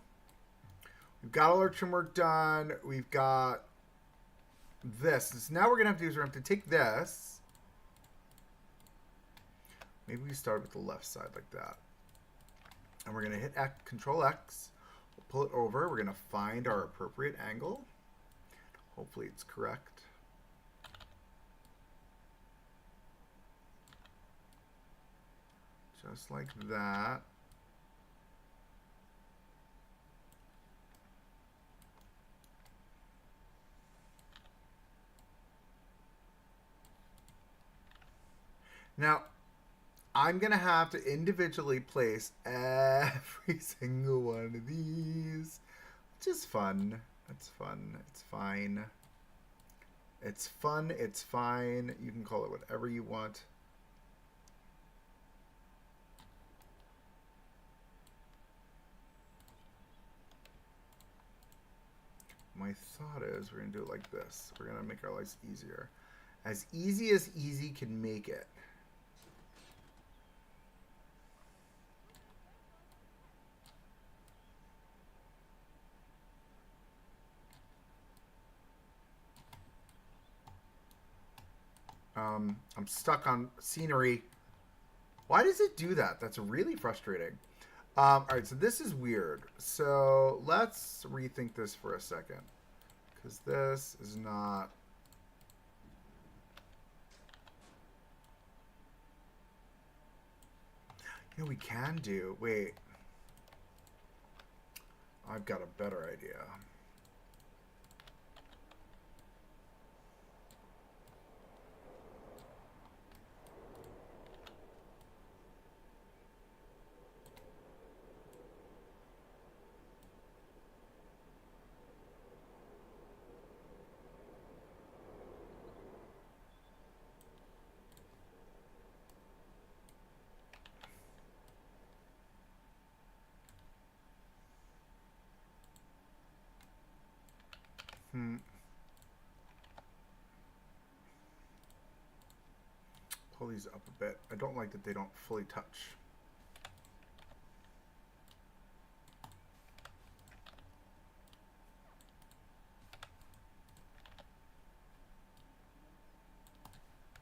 we've got all our trim work done. We've got this. So now we're gonna have to do is we're gonna have to take this. Maybe we start with the left side like that. And we're gonna hit Control X. We'll pull it over. We're gonna find our appropriate angle. Hopefully it's correct. Just like that. Now, I'm going to have to individually place every single one of these, which is fun. It's fun. It's fine. It's fun. It's fine. You can call it whatever you want. My thought is we're going to do it like this. We're going to make our lives easier. As easy can make it. I'm stuck on scenery. Why does it do that? That's really frustrating. All right, so this is weird. So let's rethink this for a second. Because this is not... You know, we can do... Wait. I've got a better idea. Pull these up a bit. I don't like that they don't fully touch.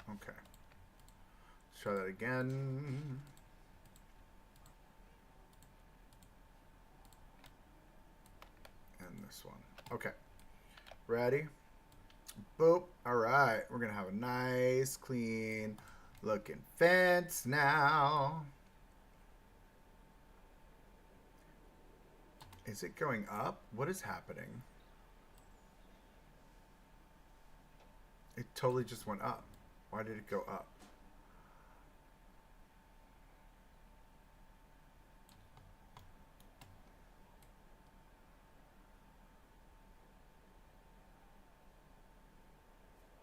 Okay. Let's try that again. And this one. Okay. Ready? Boop. All right. We're going to have a nice, clean looking fence now. Is it going up? What is happening? It totally just went up. Why did it go up?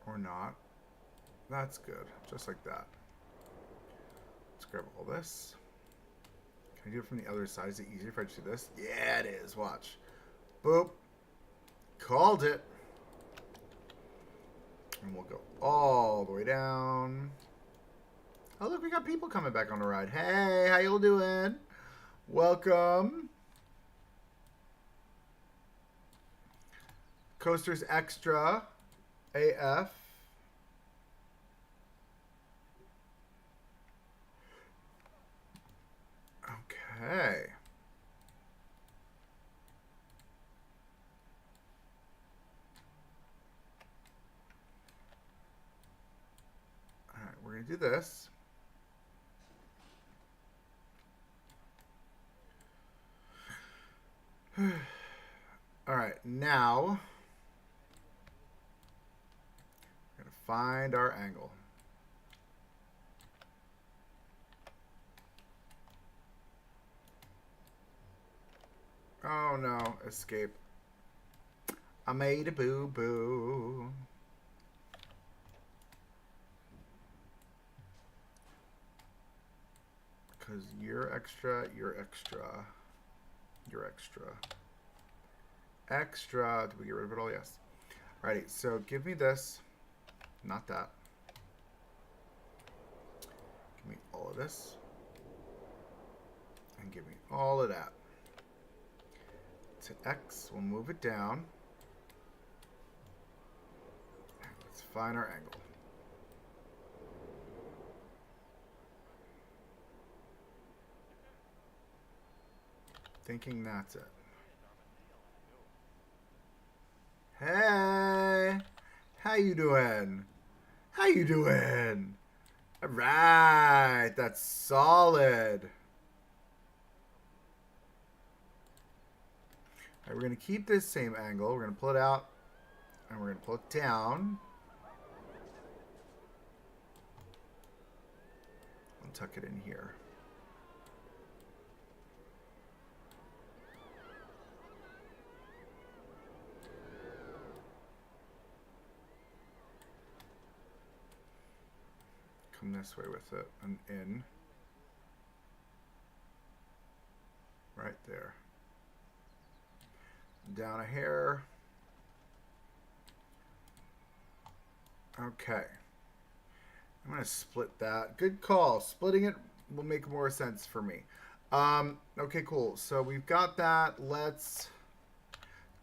Or not. That's good. Just like that. Let's grab all this. Can I do it from the other side? Is it easier if I just do this? Yeah, it is. Watch. Boop. Called it. And we'll go all the way down. Oh, look, we got people coming back on the ride. Hey, how y'all doing? Welcome. Coasters Extra. AF. Okay. All right, we're going to do this. All right, now we're going to find our angle. Oh no, escape. I made a boo-boo. Because you're extra, you're extra, you're extra. Extra. Did we get rid of it all? Yes. Alrighty, so give me this. Not that. Give me all of this. And give me all of that. To X, we'll move it down. Let's find our angle. Thinking that's it. Hey! How you doing? How you doing? Alright, that's solid. Alright, we're going to keep this same angle. We're going to pull it out, and we're going to pull it down. And tuck it in here. Come this way with it and in. Right there. Down a hair. Okay. I'm going to split that. Good call. Splitting it will make more sense for me. Okay, cool. So we've got that. Let's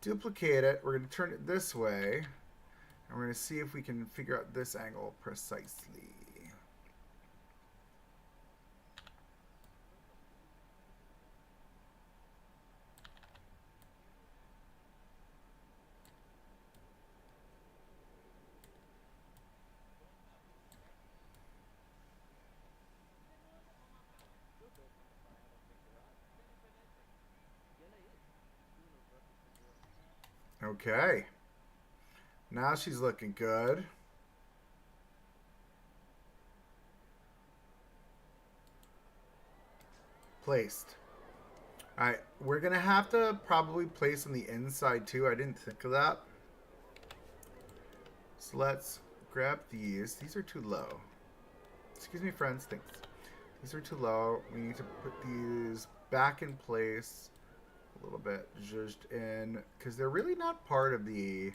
duplicate it. We're going to turn it this way. And we're going to see if we can figure out this angle precisely. Okay. Now she's looking good. Placed. Alright, we're going to have to probably place on the inside too. I didn't think of that. So let's grab these. These are too low. Excuse me, friends. Thanks. These are too low. We need to put these back in place a little bit. Just in. Because they're really not part of the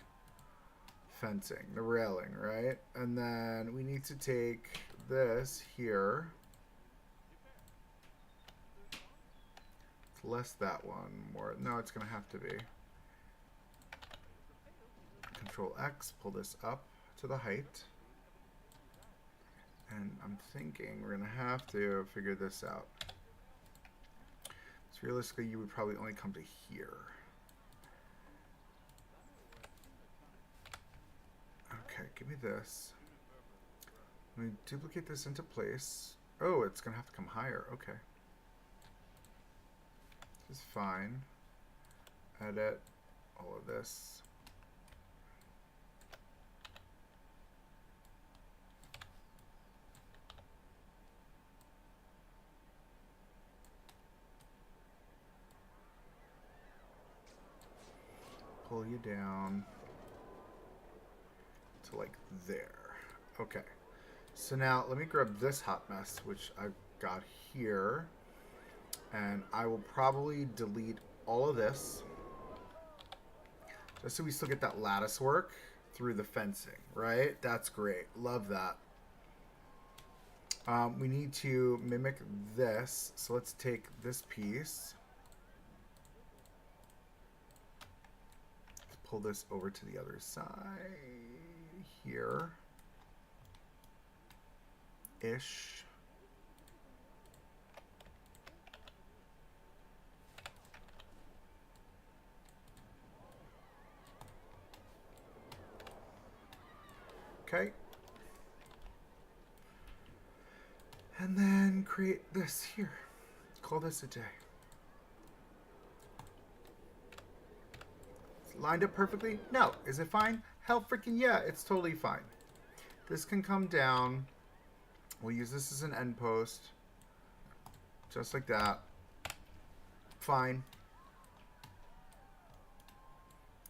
fencing. The railing, right? And then we need to take this here. Less that one, more. No, it's going to have to be. Control X, pull this up to the height. And I'm thinking we're going to have to figure this out. So realistically, you would probably only come to here. Okay, give me this. Let me duplicate this into place. Oh, it's going to have to come higher. Okay. This is fine. Edit all of this. Pull you down to like there. Okay. So now let me grab this hot mess, which I've got here. And I will probably delete all of this. Just so we still get that lattice work through the fencing, right? That's great. Love that. We need to mimic this. So let's take this piece. Let's pull this over to the other side here. Ish. Okay. And then create this here. Call this a day. It's lined up perfectly? No. Is it fine? Hell freaking yeah, it's totally fine. This can come down. We'll use this as an end post. Just like that. Fine.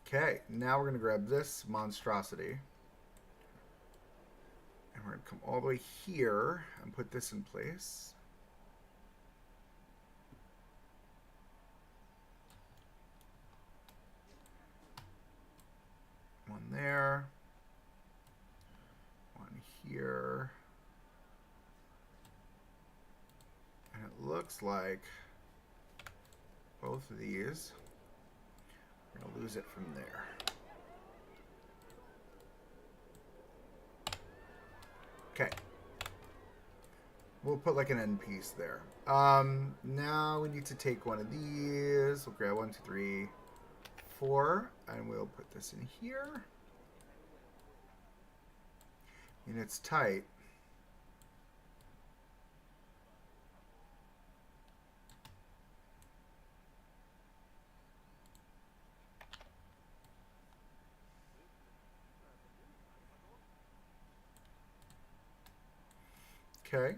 Okay, now we're going to grab this monstrosity. And we're going to come all the way here and put this in place. there. One here. And it looks like both of these, we're going to lose it from there. Okay. We'll put like an end piece there. Now we need to take one of these. We'll grab 1, 2, 3, 4, and we'll put this in here. And it's tight. Okay.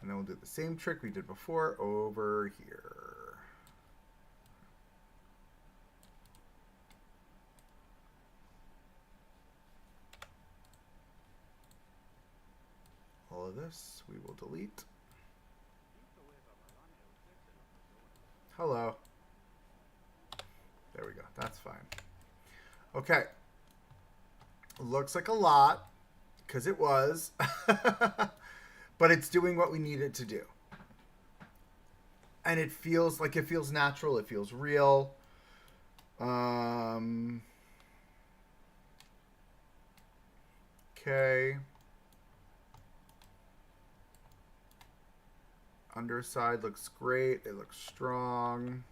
And then we'll do the same trick we did before over here. All of this we will delete. Hello. There we go. That's fine. Okay. Looks like a lot, because it was. But it's doing what we need it to do. And it feels like it feels natural. It feels real. Okay. Underside looks great. It looks strong.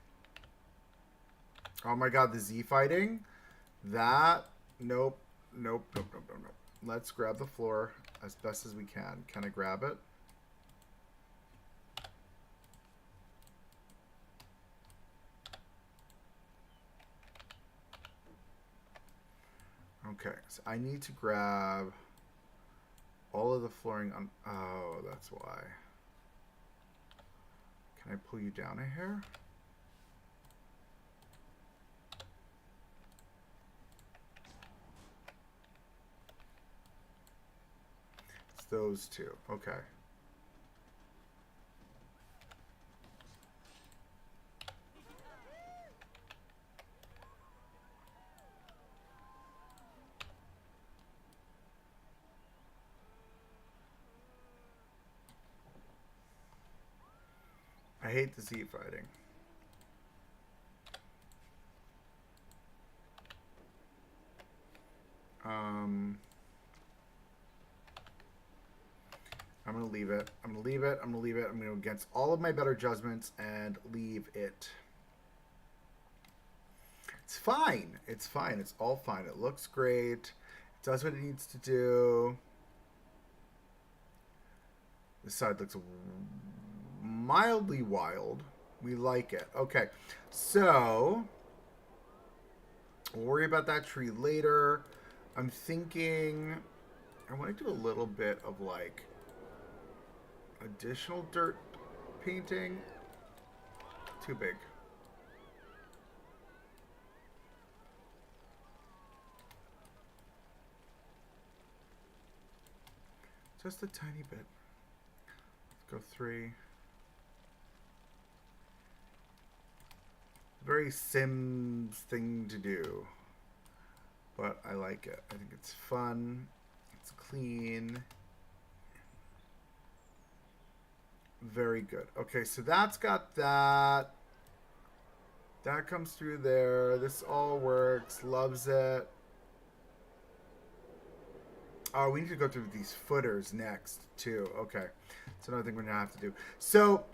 Oh my god, the Z fighting. That. Nope. Nope. Nope. Nope. Nope. Nope. Let's grab the floor as best as we can. Can I grab it? Okay, so I need to grab all of the flooring on. Oh, that's why. Can I pull you down a hair? It's those two. Okay. I hate the Z fighting. I'm going to leave it. I'm going to leave it. I'm going to leave it. I'm going to go against all of my better judgments and leave it. It's fine. It's fine. It's all fine. It looks great. It does what it needs to do. This side looks mildly wild. We like it. Okay. So, we'll worry about that tree later. I'm thinking I want to do a little bit of like additional dirt painting. Too big. Just a tiny bit. Let's go 3. Very Sims thing to do. But I like it. I think it's fun. It's clean. Very good. Okay, so that's got that. That comes through there. This all works. Loves it. Oh, we need to go through these footers next, too. Okay. That's another thing we're going to have to do. So,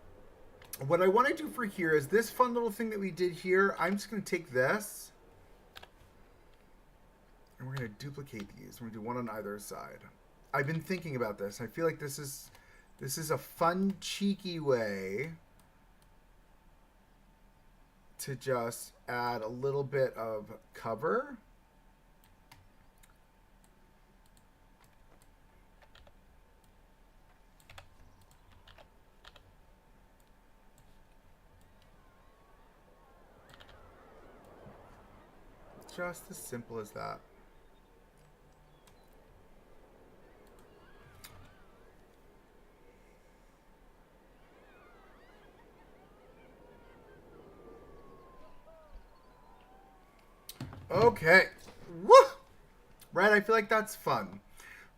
what I want to do for here is this fun little thing that we did here. I'm just going to take this. And we're going to duplicate these. We're going to do one on either side. I've been thinking about this. I feel like this is a fun, cheeky way to just add a little bit of cover. Just as simple as that. Okay. right? I feel like that's fun,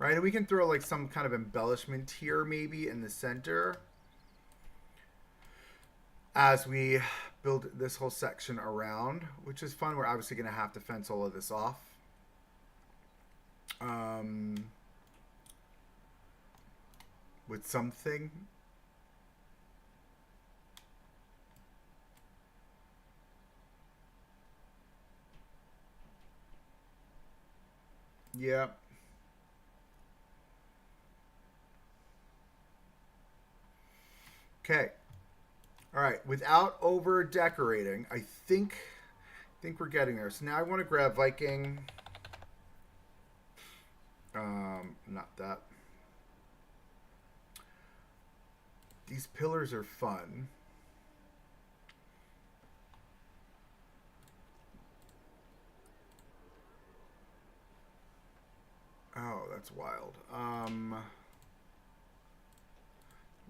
right? And we can throw like some kind of embellishment here maybe in the center as we build this whole section around, which is fun. We're obviously going to have to fence all of this off. With something. Yeah. Okay. All right. Without over decorating, I think we're getting there. So now I want to grab Viking. Not that. These pillars are fun. Oh, that's wild.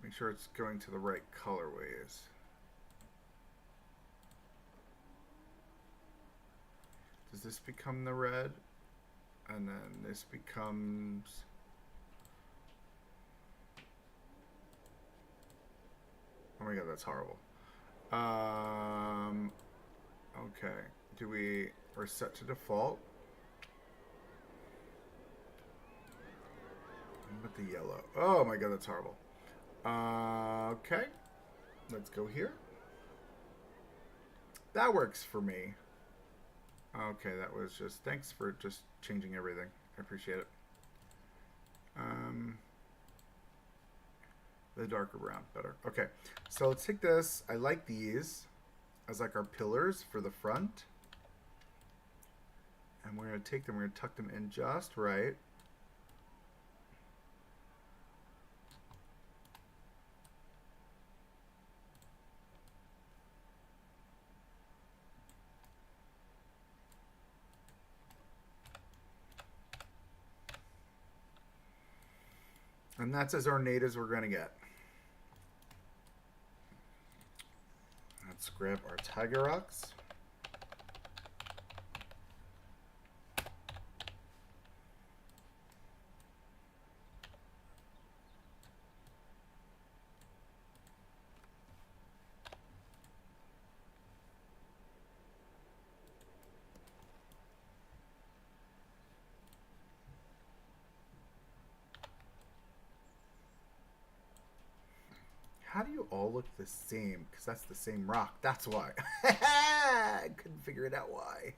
Make sure it's going to the right colorways. Does this become the red? And then this becomes... Oh my god, that's horrible. Okay. We're set to default. What the yellow? Oh my god, that's horrible. Okay. Let's go here. That works for me. Okay, that was just... Thanks for just changing everything. I appreciate it. The darker brown, better. Okay, so let's take this. I like these as like our pillars for the front. And we're going to take them, we're going to tuck them in just right. And that's as ornate as we're going to get. Let's grab our tiger rocks. How do you all look the same? Because that's the same rock. That's why. I couldn't figure it out why.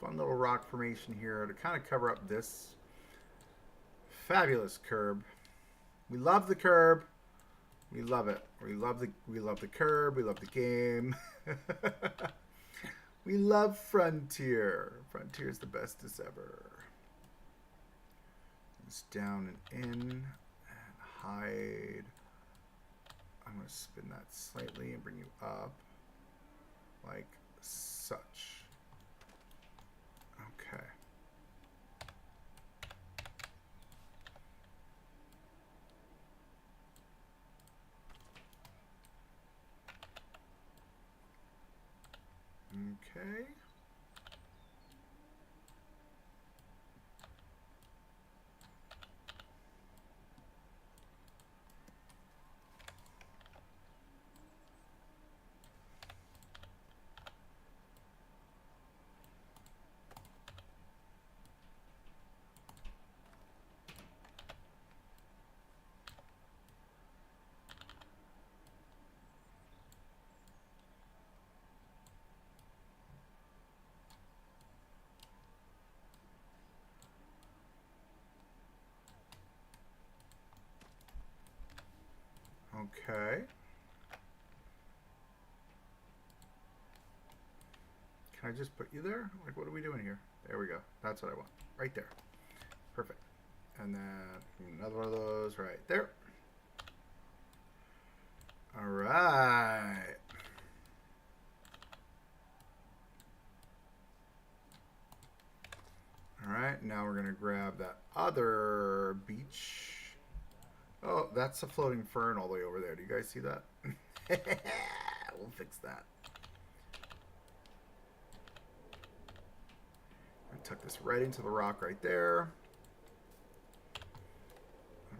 Fun little rock formation here to kind of cover up this fabulous curb. We love the curb. We love it. We love the curb. We love the game. We love Frontier. Frontier is the bestest ever. It's down and in and hide. I'm going to spin that slightly and bring you up like such. Okay. Okay. Okay. Can I just put you there? Like, what are we doing here? There we go. That's what I want. Right there. Perfect. And then another one of those right there. All right. All right, now we're gonna grab that other beach. Oh, that's a floating fern all the way over there. Do you guys see that? We'll fix that. I'll tuck this right into the rock right there.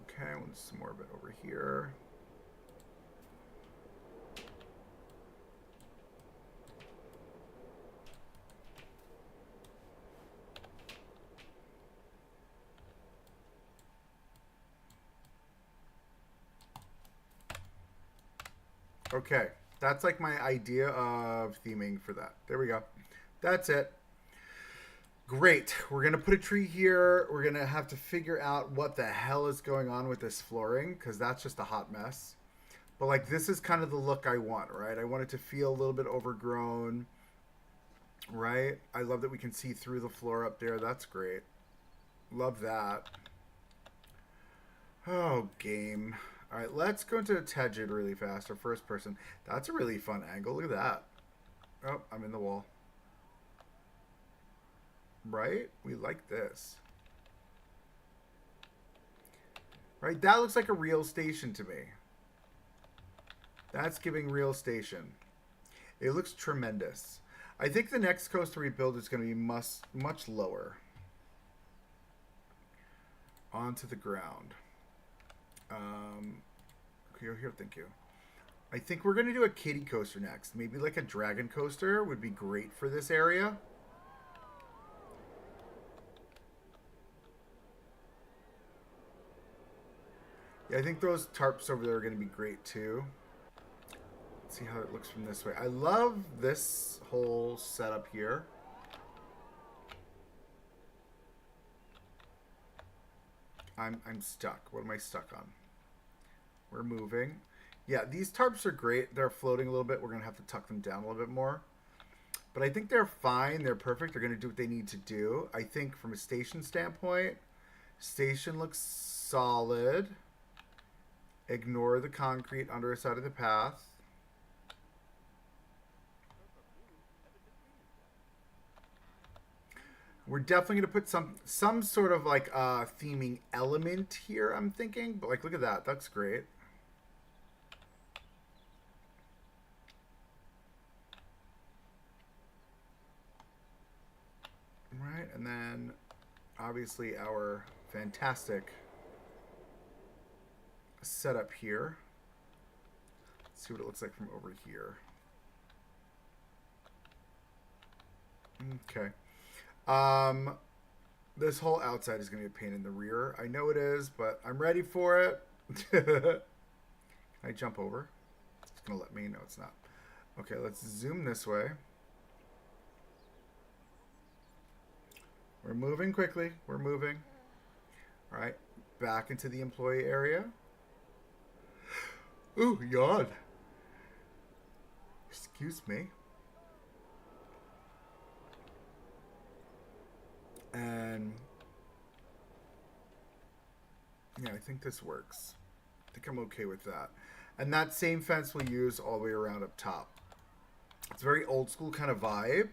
Okay, we'll do some more of it over here. Okay, that's like my idea of theming for that. There we go. That's it. Great. We're going to put a tree here. We're going to have to figure out what the hell is going on with this flooring because that's just a hot mess. But like this is kind of the look I want, right? I want it to feel a little bit overgrown, right? I love that we can see through the floor up there. That's great. Love that. Oh, game. All right, let's go into Tegid really fast, or first person. That's a really fun angle. Look at that. Oh, I'm in the wall. Right? We like this. Right? That looks like a real station to me. That's giving real station. It looks tremendous. I think the next coaster we build is going to be much lower. Onto the ground. Here, thank you. I think we're going to do a kiddie coaster next. Maybe like a dragon coaster would be great for this area. Yeah, I think those tarps over there are going to be great too. Let's see how it looks from this way. I love this whole setup here. I'm stuck. What am I stuck on? We're moving. Yeah, these tarps are great. They're floating a little bit. We're going to have to tuck them down a little bit more. But I think they're fine. They're perfect. They're going to do what they need to do. I think from a station standpoint, station looks solid. Ignore the concrete under the side of the path. We're definitely going to put some sort of like theming element here, I'm thinking. But like, look at that. That's great. Right, and then obviously our fantastic setup here. Let's see what it looks like from over here. Okay. This whole outside is going to be a pain in the rear. I know it is, but I'm ready for it. Can I jump over? It's going to let me. No, it's not. Okay, let's zoom this way. We're moving quickly. We're moving. All right, back into the employee area. Ooh, yawn. Excuse me. And yeah, I think this works. I think I'm okay with that. And that same fence we'll use all the way around up top. It's a very old school kind of vibe.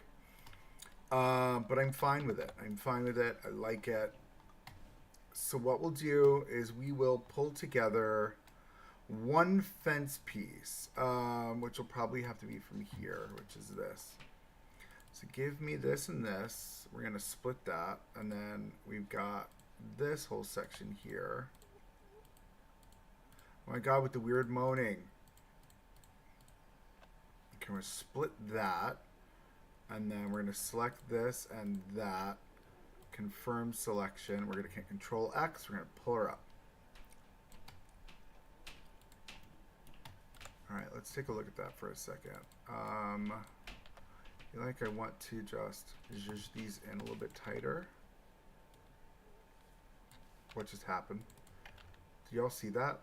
But I'm fine with it. I'm fine with it. I like it. So what we'll do is we will pull together one fence piece, which will probably have to be from here, which is this. So give me this and this. We're going to split that. And then we've got this whole section here. Oh my God, with the weird moaning. Okay, we're going to split that. And then we're going to select this and that. Confirm selection. We're going to control X. We're going to pull her up. All right, let's take a look at that for a second. I feel like I want to just zhuzh these in a little bit tighter. What just happened? Do y'all see that?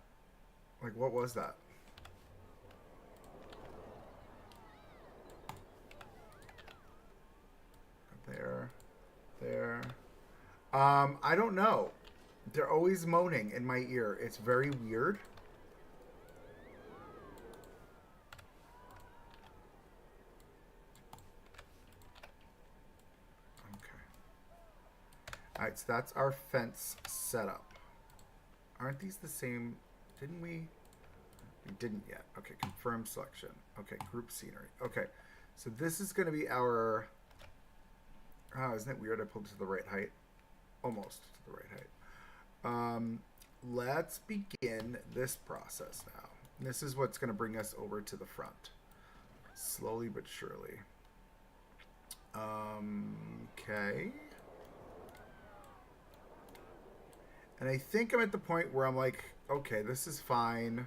Like, what was that? There. I don't know. They're always moaning in my ear. It's very weird. Alright, so that's our fence setup. Aren't these the same? Didn't we? We didn't yet. Okay, confirm selection. Okay, group scenery. Okay, so this is going to be our... Oh, isn't it weird I pulled it to the right height? Almost to the right height. Let's begin this process now. This is what's going to bring us over to the front. Slowly but surely. Okay. And I think I'm at the point where I'm like, okay, this is fine.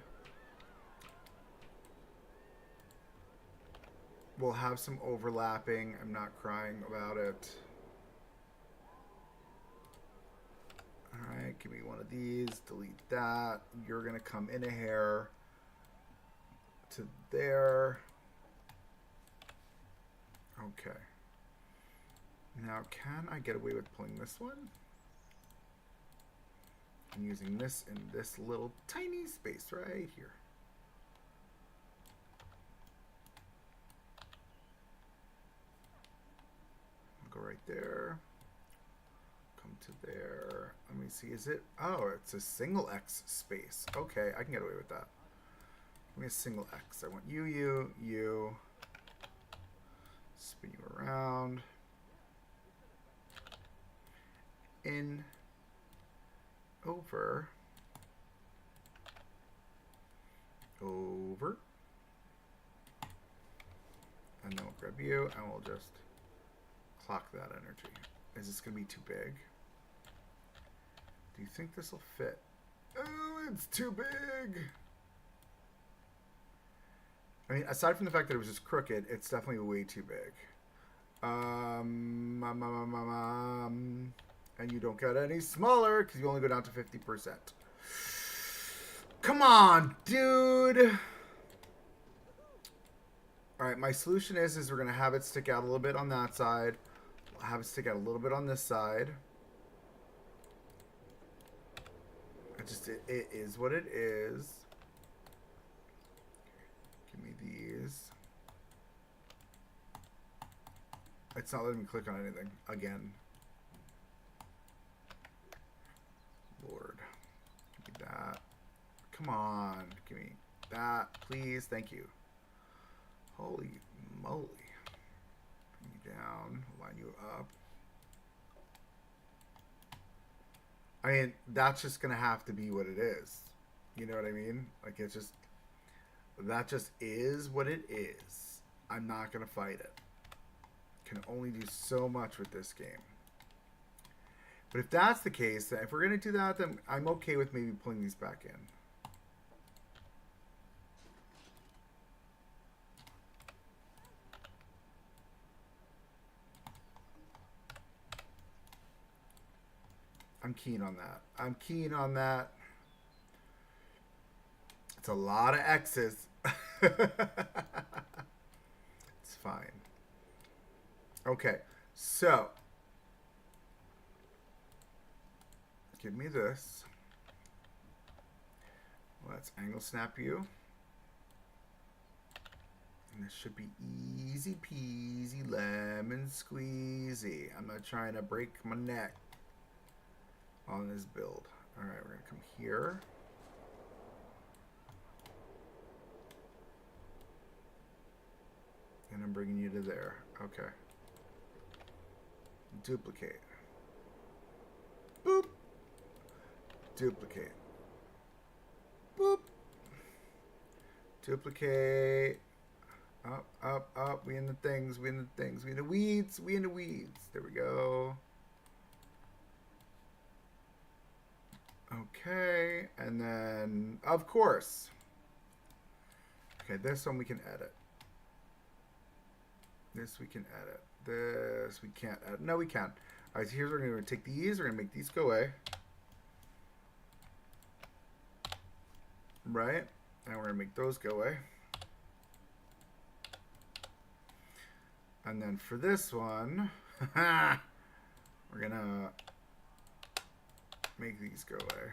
We'll have some overlapping. I'm not crying about it. Alright, give me one of these. Delete that. You're going to come in a hair to there. Okay. Now, can I get away with pulling this one? I'm using this in this little tiny space right here. I'll go right there. Come to there. Let me see. Is it? Oh, it's a single X space. Okay, I can get away with that. Give me a single X. I want you, you, you. Spin you around. In. Over. Over. And then we'll grab you and we'll just clock that energy. Is this going to be too big? Do you think this will fit? Oh, it's too big. I mean, aside from the fact that it was just crooked, it's definitely way too big. And you don't get any smaller because you only go down to 50%. Come on, dude. All right, my solution is we're going to have it stick out a little bit on that side. We'll have it stick out a little bit on this side. It is what it is. Give me these. It's not letting me click on anything again. Lord. Give me that. Come on. Give me that, please. Thank you. Holy moly. Bring you down. Line you up. I mean, that's just going to have to be what it is. You know what I mean? Like, it's just... That just is what it is. I'm not going to fight it. Can only do so much with this game. But if that's the case, then if we're going to do that, then I'm okay with maybe pulling these back in. I'm keen on that. I'm keen on that. It's a lot of X's. It's fine. Okay, so give me this. Let's angle snap you. And this should be easy peasy lemon squeezy. I'm not trying to break my neck on this build. All right, we're gonna come here. And I'm bringing you to there. Okay. Duplicate. Boop. Duplicate. Boop. Duplicate. Up, up, up. We in the things. We in the things. We in the weeds. We in the weeds. There we go. Okay. And then, of course. Okay, this one we can edit. This we can edit. This we can't edit. No, we can't. All right, so here's what we're going to take these. We're going to make these go away. Right? And we're going to make those go away. And then for this one, we're going to make these go away.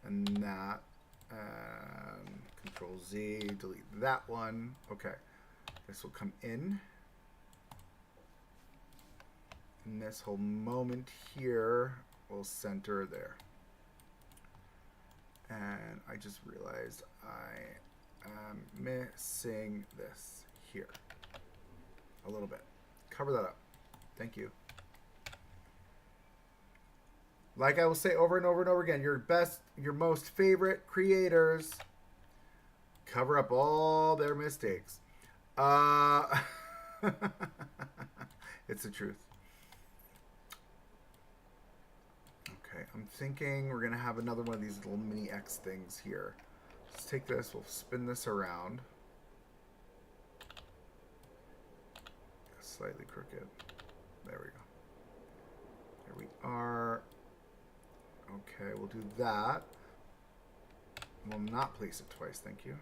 And that. And Control Z, delete that one. Okay. This will come in. And this whole moment here will center there. And I just realized I am missing this here a little bit. Cover that up. Thank you. Like I will say over and over and over again, your most favorite creators cover up all their mistakes. It's the truth. Okay, I'm thinking we're going to have another one of these little mini X things here. Let's take this, we'll spin this around. Slightly crooked. There we go. There we are. Okay, we'll do that. We'll not place it twice, thank you.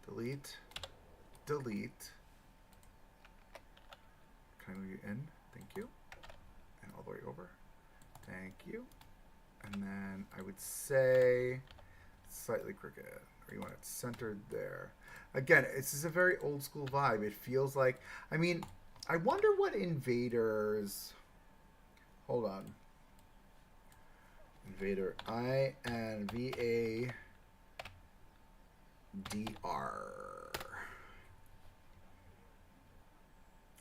Delete. Delete. Can I move you in? Thank you. And all the way over. Thank you. And then I would say slightly crooked. Or you want it centered there. Again, this is a very old school vibe. It feels like, I mean, I wonder what invaders. Hold on. Invader INVADR.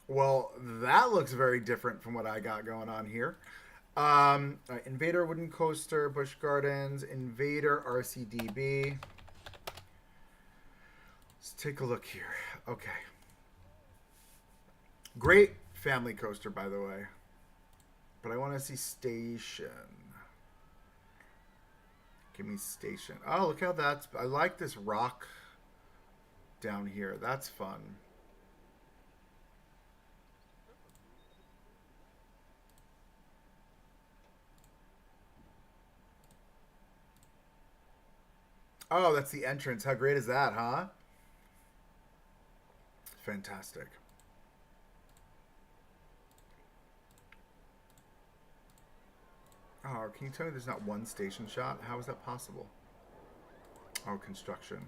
Well, that looks very different from what I got going on here. Invader Wooden Coaster, Busch Gardens, Invader RCDB. Let's take a look here. Okay. Great family coaster, by the way. But I want to see station. Give me station. Oh, look how that's... I like this rock down here. That's fun. Oh, that's the entrance. How great is that, huh? Fantastic. Oh, can you tell me there's not one station shot? How is that possible? Oh, construction.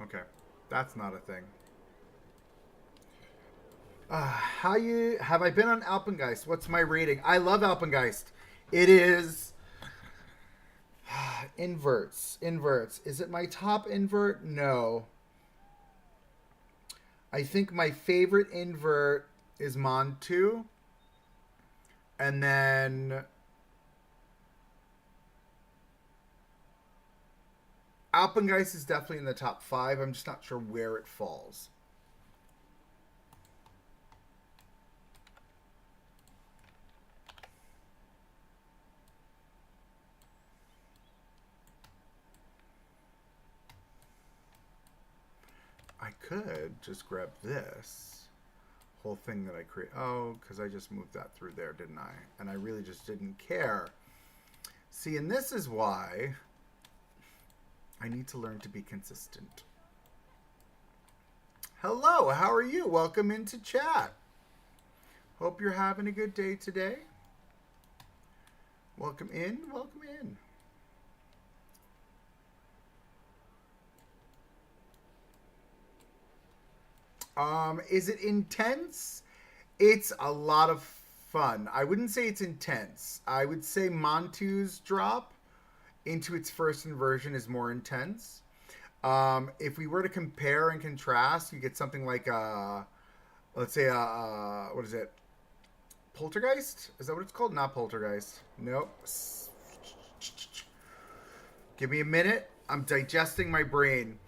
Okay, that's not a thing. Have I been on Alpengeist? What's my rating? I love Alpengeist. It is inverts. Is it my top invert? No. I think my favorite invert is Mon 2. And then Alpengeist is definitely in the top 5. I'm just not sure where it falls. I could just grab this whole thing that I create. Oh, because I just moved that through there, didn't I? And I really just didn't care. See, and this is why I need to learn to be consistent. Hello, how are you? Welcome into chat. Hope you're having a good day today. Welcome in, welcome in. Is it intense? It's a lot of fun. I wouldn't say it's intense. I would say Montu's drop into its first inversion is more intense. If we were to compare and contrast, you get something like let's say what is it? Poltergeist? Is that what it's called? Not Poltergeist. Nope. Give me a minute. I'm digesting my brain.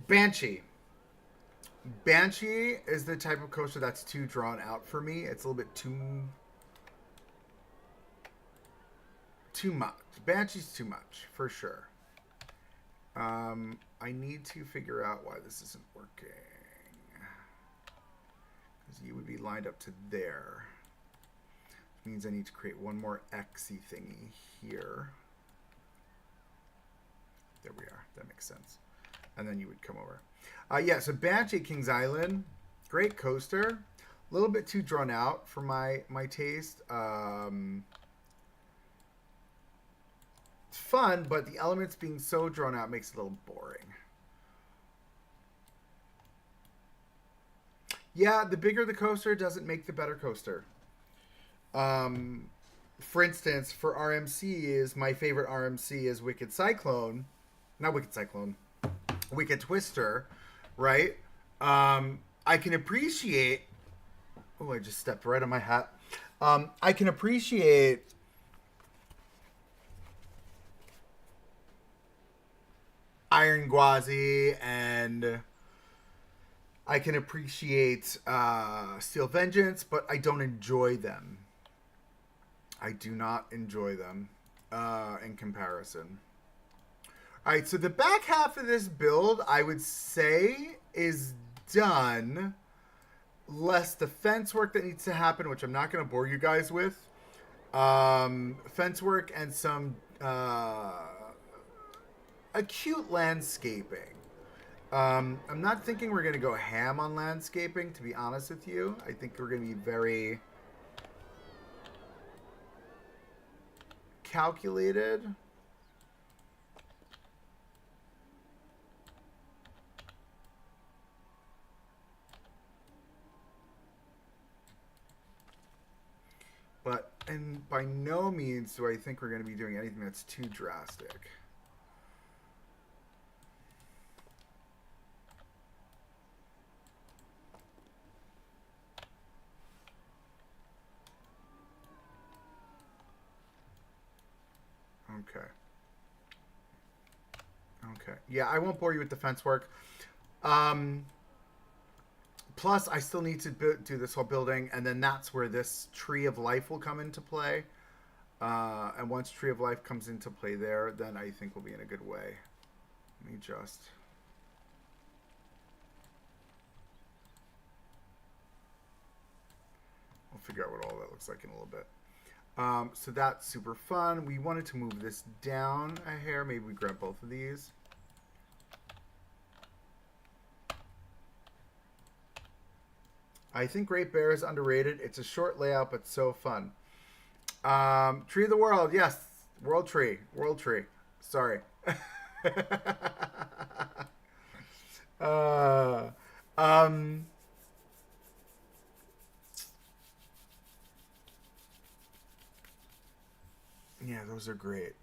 Banshee. Banshee is the type of coaster that's too drawn out for me. It's a little bit too much. Banshee's too much, for sure. I need to figure out why this isn't working. Because you would be lined up to there. Which means I need to create one more X-y thingy here. There we are. That makes sense. And then you would come over. Yeah, so Banshee Kings Island, great coaster. A little bit too drawn out for my taste. fun, but the elements being so drawn out makes it a little boring. Yeah, the bigger the coaster doesn't make the better coaster. For instance, for RMCs, my favorite RMC is Wicked Cyclone. Not Wicked Cyclone. Wicked Twister, right? I can appreciate... Oh, I just stepped right on my hat. I can appreciate... Iron Gwazi, and I can appreciate Steel Vengeance, but I don't enjoy them. I do not enjoy them in comparison. All right, so the back half of this build, I would say, is done. Less the fence work that needs to happen, which I'm not going to bore you guys with. Fence work and some acute landscaping. I'm not thinking we're going to go ham on landscaping, to be honest with you. I think we're going to be very calculated. But, and by no means do I think we're going to be doing anything that's too drastic. Okay. Okay. Yeah, I won't bore you with the fence work. Plus, I still need to do this whole building, and then that's where this Tree of Life will come into play. And once Tree of Life comes into play there, then I think we'll be in a good way. Let me just... We'll figure out what all that looks like in a little bit. So that's super fun. We wanted to move this down a hair. Maybe we grab both of these. I think Great Bear is underrated. It's a short layout, but so fun. Tree of the World. Yes. World Tree. World Tree. Sorry. Yeah, those are great.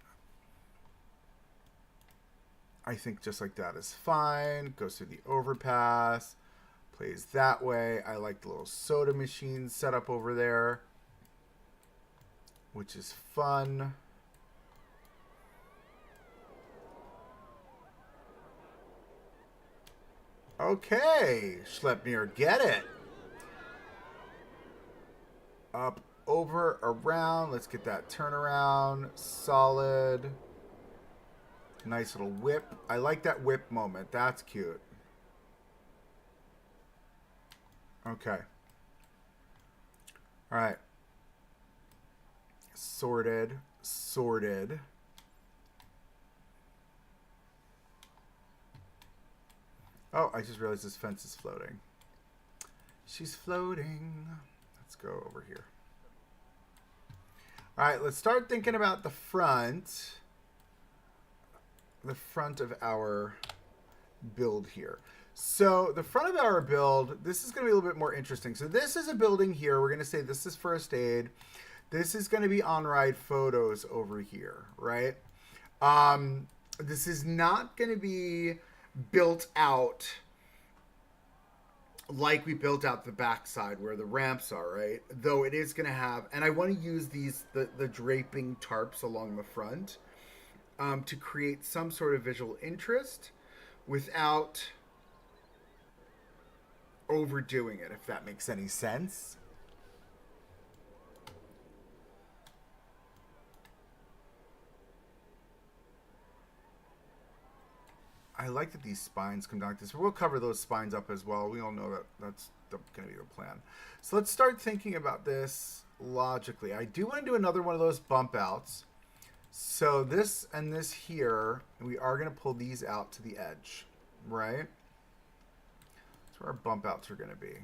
I think just like that is fine. Goes through the overpass. Plays that way. I like the little soda machine set up over there, which is fun. Okay, Schleppnir, get it. Up, over, around. Let's get that turnaround. Solid. Nice little whip. I like that whip moment. That's cute. Okay. All right. Sorted. Sorted. Oh, I just realized this fence is floating. She's floating. Let's go over here. All right, let's start thinking about the front. The front of our build here. So the front of our build, this is going to be a little bit more interesting. So this is a building here. We're going to say this is first aid. This is going to be on-ride photos over here, right? This is not going to be built out like we built out the backside where the ramps are, right? Though it is going to have, and I want to use these, the draping tarps along the front to create some sort of visual interest without overdoing it, if that makes any sense. I like that these spines come down like this. We'll cover those spines up as well. We all know that that's going to be the plan. So let's start thinking about this logically. I do want to do another one of those bump outs. So this and this here, we are going to pull these out to the edge, right? That's where our bump outs are going to be.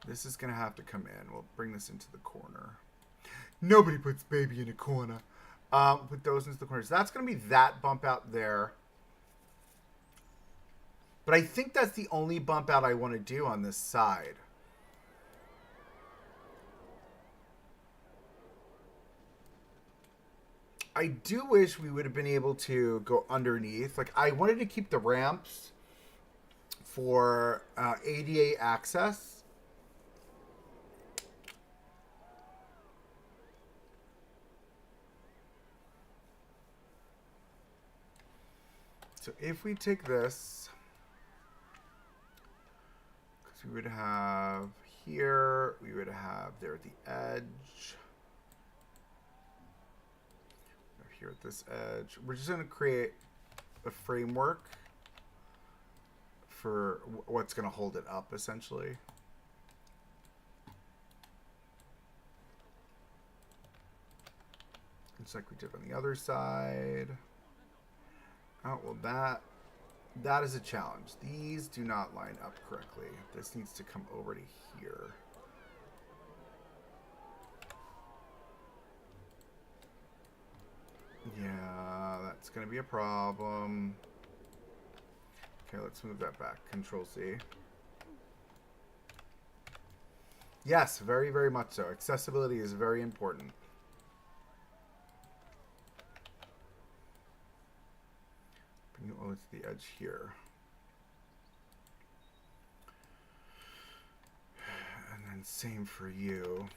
This is going to have to come in. We'll bring this into the corner. Nobody puts baby in a corner. Put those into the corners. That's going to be that bump out there. But I think that's the only bump out I want to do on this side. I do wish we would have been able to go underneath. Like, I wanted to keep the ramps for ADA access. So if we take this, because we would have here, we would have there at the edge. Here at this edge. We're just going to create a framework for what's going to hold it up, essentially. Just like we did on the other side. Oh, well, that is a challenge. These do not line up correctly. This needs to come over to here. Yeah, that's going to be a problem. Okay, let's move that back. Control C. Yes, very, very much so. Accessibility is very important. Bring it over to the edge here. And then same for you.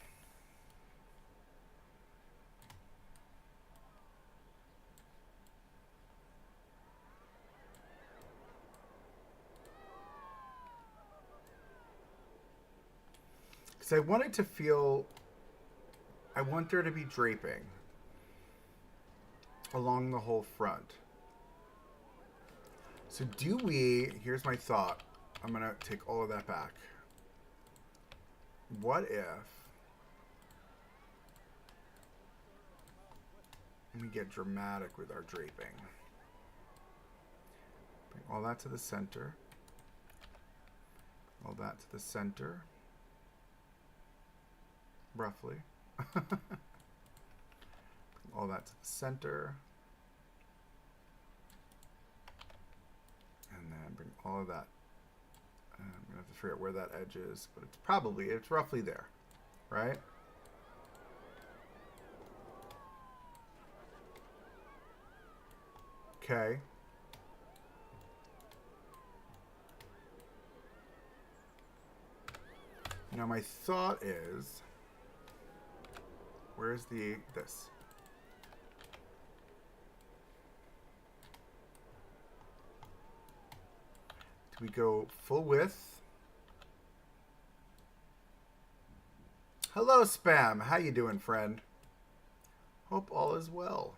Because I want it to feel, I want there to be draping along the whole front. So do we, here's my thought. I'm going to take all of that back. What if we get dramatic with our draping? Bring all that to the center. All that to the center. Roughly. All that to the center. And then bring all of that. I'm going to have to figure out where that edge is, but it's roughly there, right? Okay. Now my thought is, where's this? Do we go full width? Hello, Spam. How you doing, friend? Hope all is well.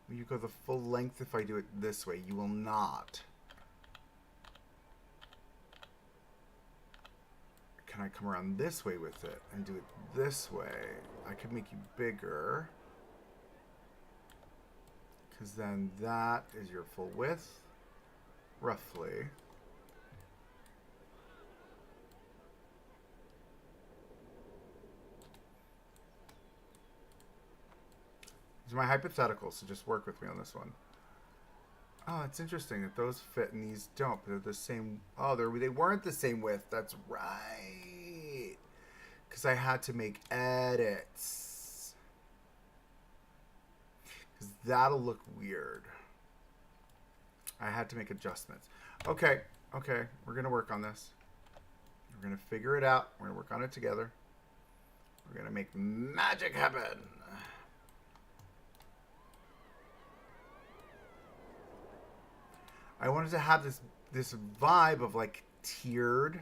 Will you go the full length if I do it this way? You will not. Can I come around this way with it and do it this way? I could make you bigger. Because then that is your full width. Roughly. These are my hypotheticals, so just work with me on this one. Oh, it's interesting that those fit and these don't, but they're the same. Oh, they weren't the same width. That's right. Because I had to make edits. Because that'll look weird. I had to make adjustments. Okay, we're going to work on this. We're going to figure it out. We're going to work on it together. We're going to make magic happen. I wanted to have this vibe of like tiered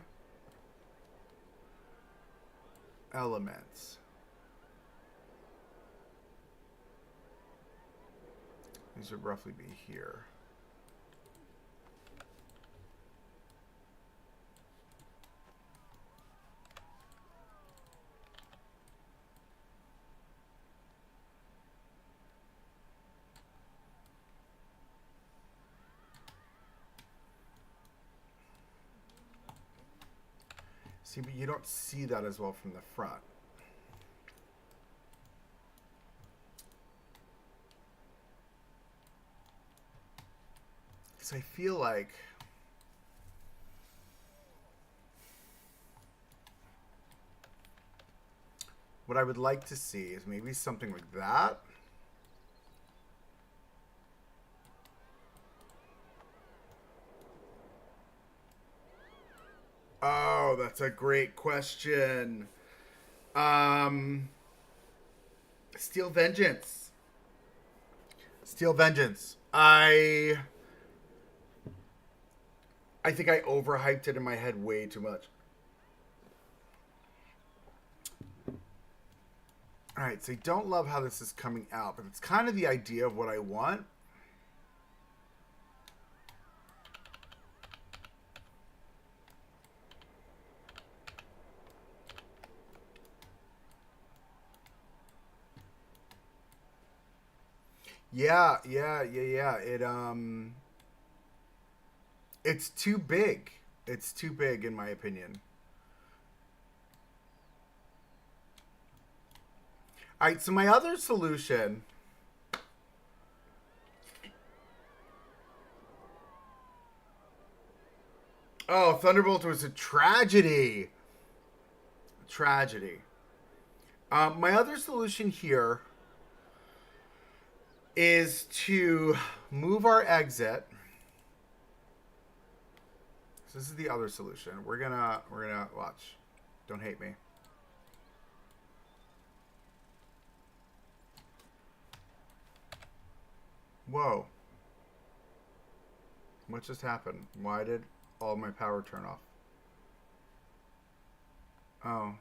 elements. These would roughly be here. See, but you don't see that as well from the front. Because I feel like what I would like to see is maybe something like that. Oh, that's a great question. Um, Steel Vengeance. Steel Vengeance. I think I overhyped it in my head way too much. All right, so I don't love how this is coming out, but it's kind of the idea of what I want. Yeah. It's too big. It's too big in my opinion. All right, so my other solution. Oh, Thunderbolt was a tragedy. Tragedy. My other solution here is to move our exit. So this is the other solution. We're gonna watch. Don't hate me. Whoa. What just happened? Why did all my power turn off? Oh.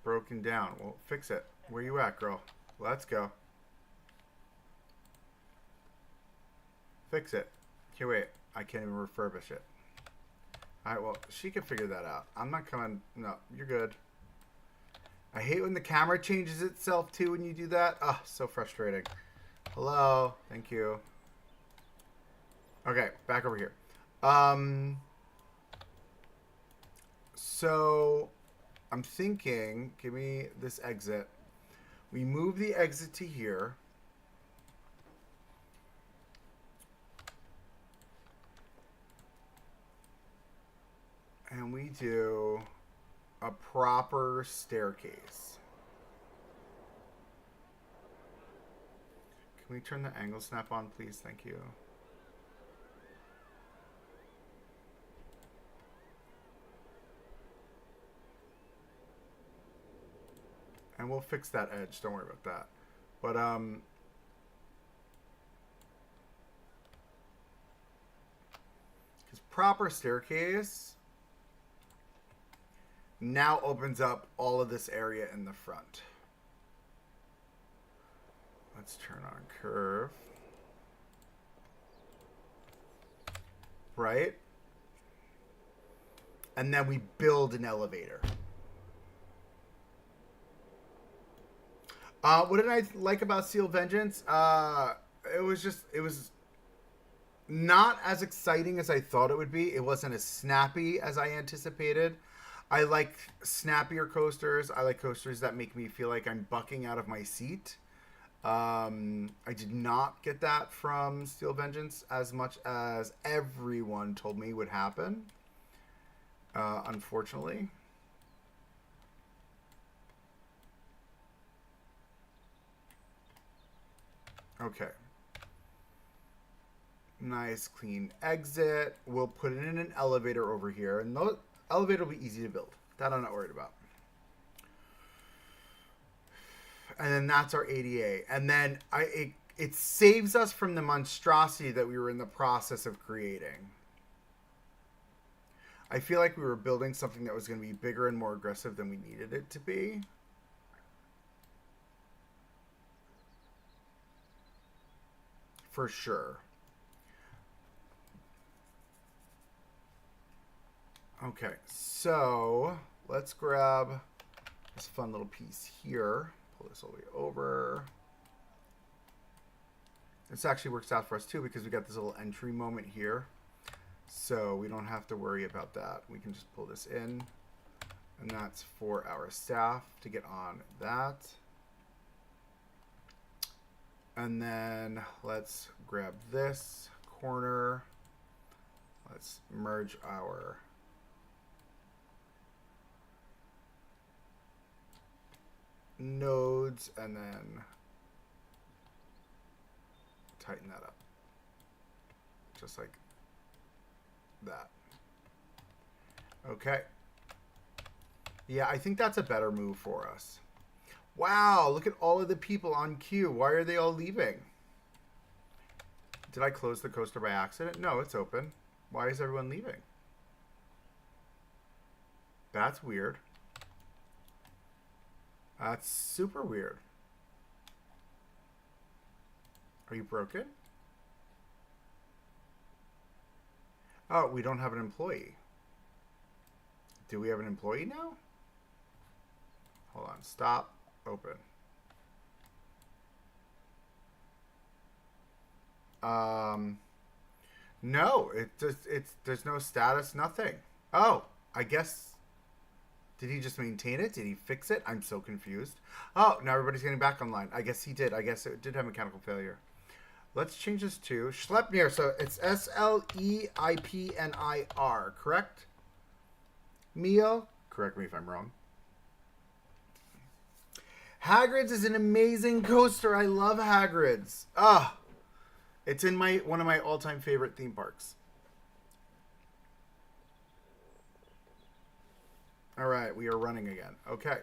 Broken down. Well, fix it. Where you at, girl? Let's go. Fix it. Okay, wait. I can't even refurbish it. Alright, well, she can figure that out. I'm not coming. No, you're good. I hate when the camera changes itself, too, when you do that. Oh, so frustrating. Hello. Thank you. Okay, back over here. So, I'm thinking, give me this exit. We move the exit to here. And we do a proper staircase. Can we turn the angle snap on, please? Thank you. And we'll fix that edge. Don't worry about that. But, because proper staircase now opens up all of this area in the front. Let's turn on curve. Right? And then we build an elevator. What did I like about Steel Vengeance? It was not as exciting as I thought it would be. It wasn't as snappy as I anticipated. I like snappier coasters. I like coasters that make me feel like I'm bucking out of my seat. I did not get that from Steel Vengeance as much as everyone told me would happen. Unfortunately. Okay. Nice clean exit. We'll put it in an elevator over here, and the elevator will be easy to build. That I'm not worried about. And then that's our ADA. And then it saves us from the monstrosity that we were in the process of creating. I feel like we were building something that was going to be bigger and more aggressive than we needed it to be. For sure. Okay, so let's grab this fun little piece here. Pull this all the way over. This actually works out for us too because we got this little entry moment here. So we don't have to worry about that. We can just pull this in. And that's for our staff to get on that. And then let's grab this corner. Let's merge our nodes and then tighten that up. Just like that. Okay. Yeah, I think that's a better move for us. Wow, look at all of the people on queue. Why are they all leaving? Did I close the coaster by accident? No, it's open. Why is everyone leaving? That's weird. That's super weird. Are you broken? Oh, we don't have an employee. Do we have an employee now? Hold on. Stop. Open. No, there's no status, nothing. Oh, I guess, did he just maintain it? Did he fix it? I'm so confused. Oh, now everybody's getting back online. I guess he did. I guess it did have mechanical failure. Let's change this to Schleipnir. So it's Sleipnir, correct? Mio? Correct me if I'm wrong. Hagrid's is an amazing coaster. I love Hagrid's. Ah, it's in one of my all-time favorite theme parks. All right, we are running again. Okay.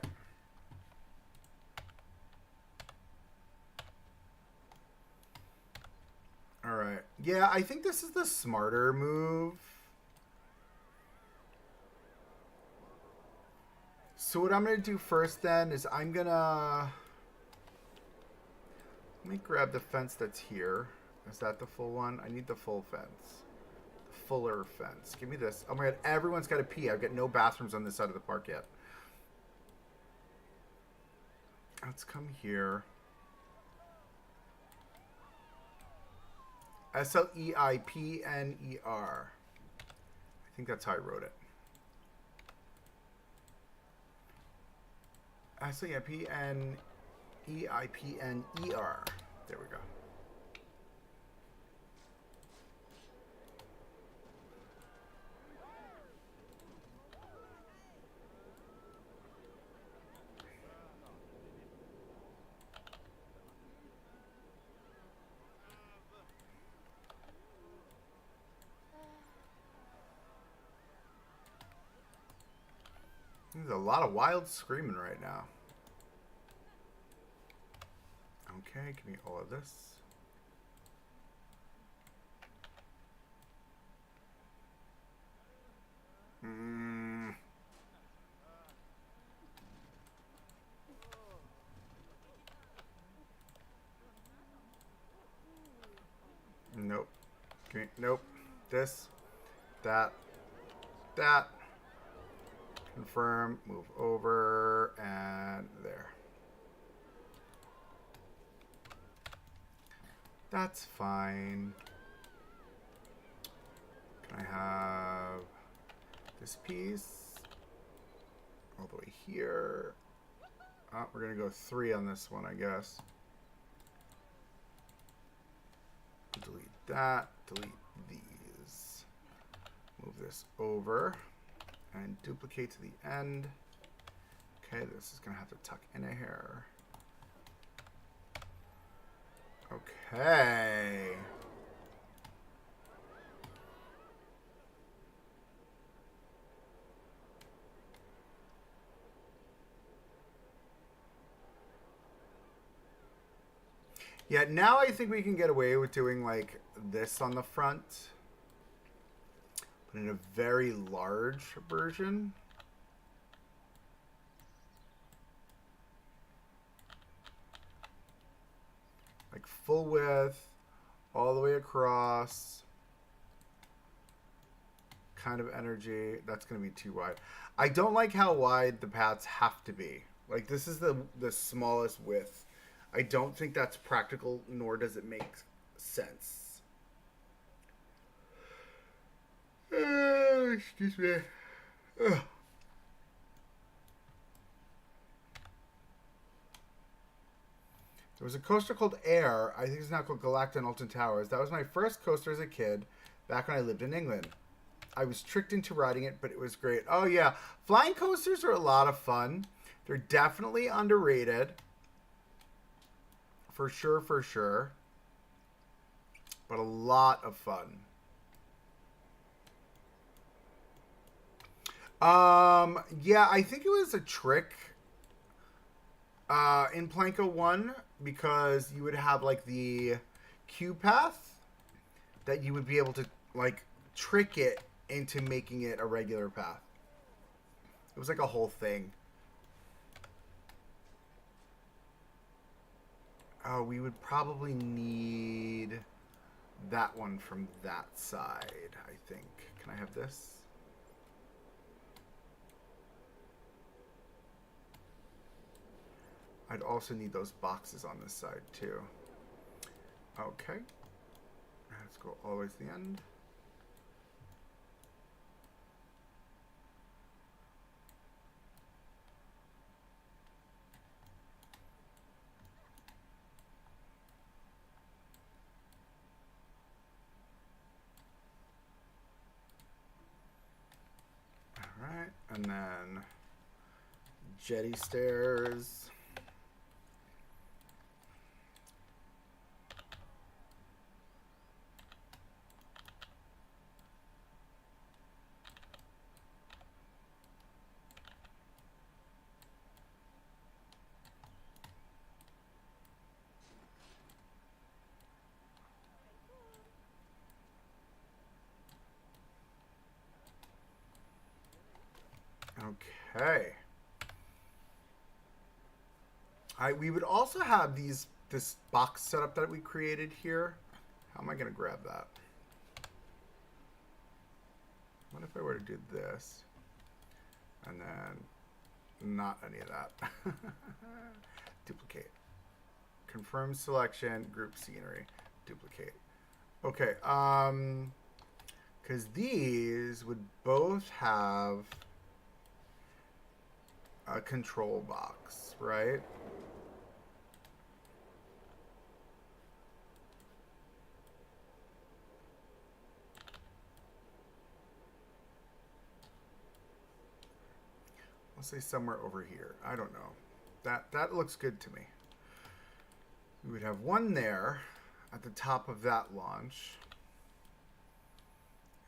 All right. Yeah, I think this is the smarter move. So what I'm going to do first then is I'm going to... Let me grab the fence that's here. Is that the full one? I need the full fence. The fuller fence. Give me this. Oh my god, everyone's got to pee. I've got no bathrooms on this side of the park yet. Let's come here. Sleipnir. I think that's how I wrote it. Sleipnir. There we go. There's a lot of wild screaming right now. Okay, give me all of this. Nope. Okay, nope. This. That. That. Confirm. Move over. And there. That's fine. Can I have this piece all the way here? Oh, we're going to go 3 on this one, I guess. Delete that. Delete these. Move this over. And duplicate to the end. Okay, this is going to have to tuck in a hair. Okay. Yeah, now I think we can get away with doing like this on the front. But in a very large version. Like full width, all the way across. Kind of energy. That's going to be too wide. I don't like how wide the paths have to be. Like this is the smallest width. I don't think that's practical, nor does it make sense. Excuse me. Ugh. There was a coaster called Air. I think it's now called Galacta and Alton Towers. That was my first coaster as a kid back when I lived in England. I was tricked into riding it, but it was great. Oh, yeah. Flying coasters are a lot of fun. They're definitely underrated. For sure, for sure. But a lot of fun. Yeah, I think it was a trick in Planko 1 because you would have like the queue path that you would be able to like trick it into making it a regular path. It was like a whole thing. Oh, we would probably need that one from that side, I think. Can I have this? I'd also need those boxes on this side too. Okay. Let's go all the way to the end. All right, and then jetty stairs. Okay. We would also have this box setup that we created here. How am I going to grab that? What if I were to do this? And then not any of that. Duplicate. Confirm selection, group scenery. Duplicate. Okay, because these would both have a control box, right? I'll say somewhere over here. I don't know. That looks good to me. We would have one there at the top of that launch.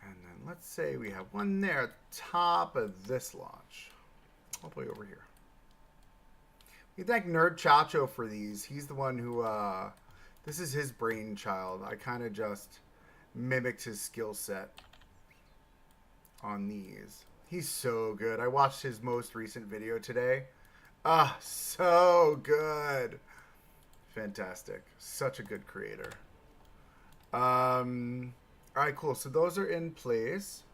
And then let's say we have one there at the top of this launch. All the way over here. We thank Nerd Chacho for these. He's the one who, this is his brainchild. I kind of just mimicked his skill set on these. He's so good. I watched his most recent video today. Ah, so good. Fantastic. Such a good creator. All right, cool. So those are in place.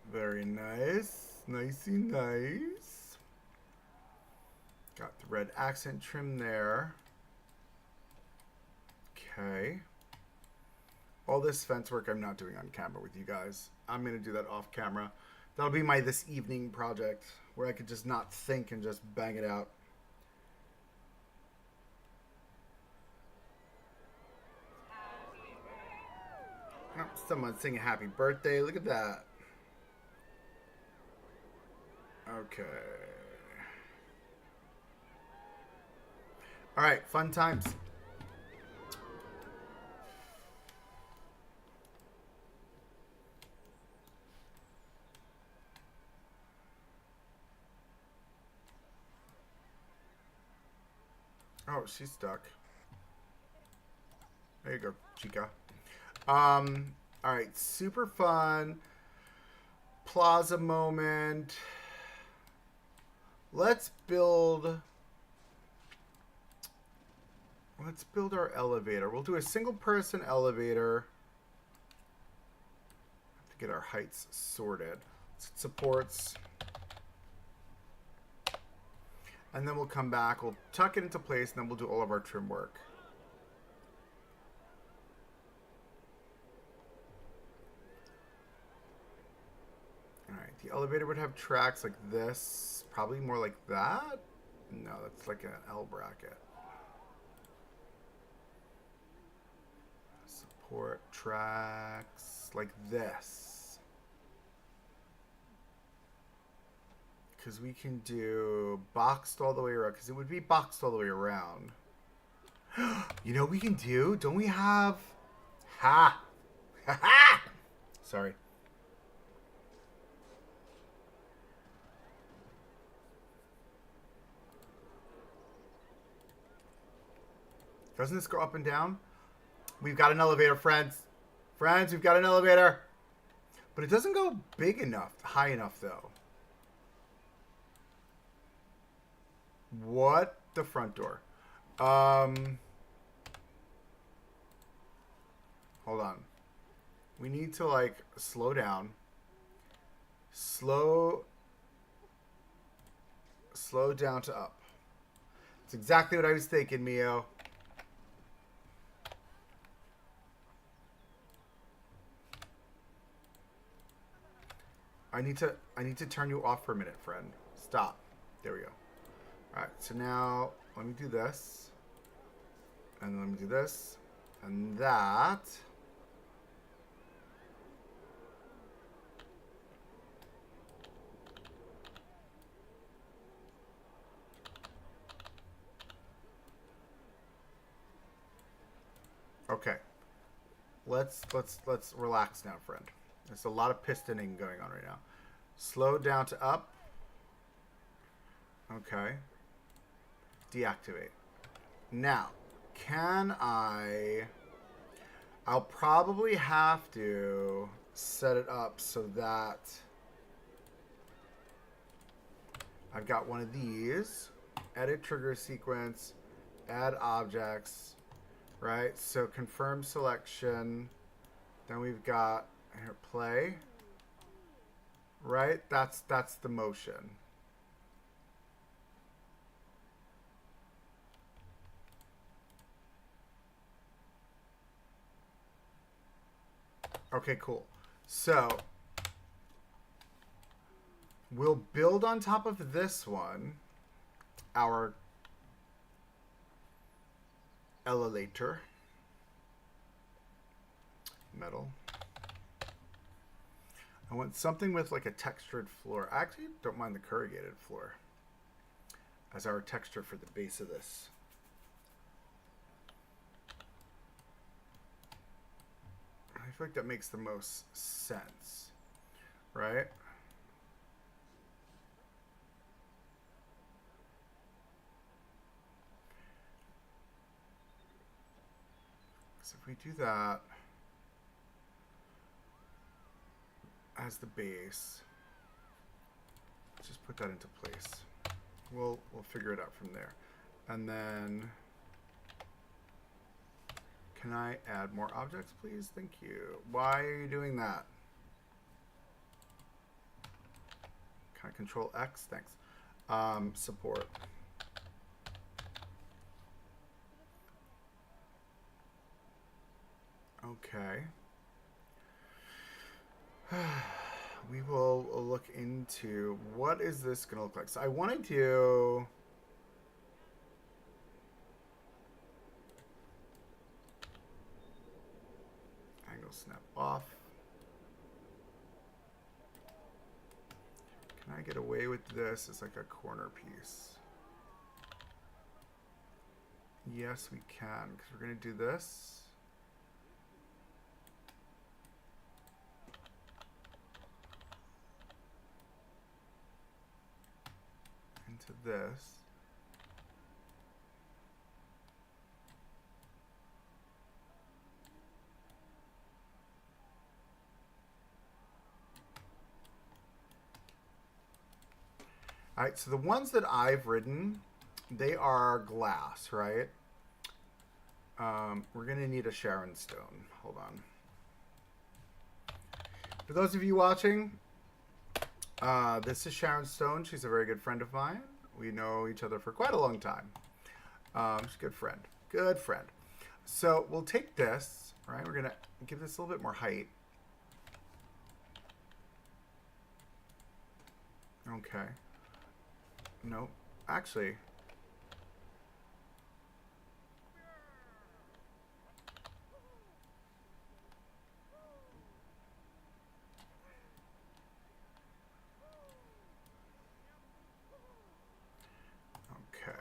Very nice. Nicey nice. Got the red accent trim there. Okay. All this fence work I'm not doing on camera with you guys. I'm going to do that off camera. That'll be my this evening project where I could just not think and just bang it out. Oh, someone's singing happy birthday. Look at that. Okay. All right, fun times. Oh, she's stuck. There you go, chica. All right, super fun plaza moment. Let's build our elevator. We'll do a single person elevator. Have to get our heights sorted. Supports. And then we'll come back, we'll tuck it into place, and then we'll do all of our trim work. The elevator would have tracks like this. Probably more like that. No, that's like an L bracket. Support tracks like this. Because we can do boxed all the way around. Because it would be boxed all the way around. You know what we can do? Don't we have... Ha! Ha ha! Sorry. Doesn't this go up and down? We've got an elevator, friends. Friends, we've got an elevator. But it doesn't go big enough, high enough, though. What? The front door. Hold on. We need to, like, slow down. Slow down to up. It's exactly what I was thinking, Mio. I need to turn you off for a minute, friend. Stop. There we go. Alright, so now let me do this. And then let me do this. And that. Okay. Let's relax now, friend. There's a lot of pistoning going on right now. Slow down to up. Okay. Deactivate. Now, can I'll probably have to set it up so that I've got one of these. Edit trigger sequence. Add objects. Right? So confirm selection. Then we've got here, play. Right? That's the motion. Okay, cool. So we'll build on top of this one our elevator. Metal. I want something with like a textured floor. I actually don't mind the corrugated floor as our texture for the base of this. I feel like that makes the most sense, right? So if we do that as the base, let's just put that into place. We'll figure it out from there. And then, can I add more objects, please? Thank you. Why are you doing that? Can I control X? Thanks. Support. Okay. We will look into what is this going to look like. So I want to do... Angle snap off. Can I get away with this as like a corner piece? Yes, we can, because we're going to do this. Into this. All right, so the ones that I've ridden, they are glass, right? We're going to need a Sharon Stone. Hold on. For those of you watching, this is Sharon Stone. She's a very good friend of mine. We know each other for quite a long time. She's a good friend. Good friend. So we'll take this, right? We're going to give this a little bit more height. Okay. Nope. Actually. Okay.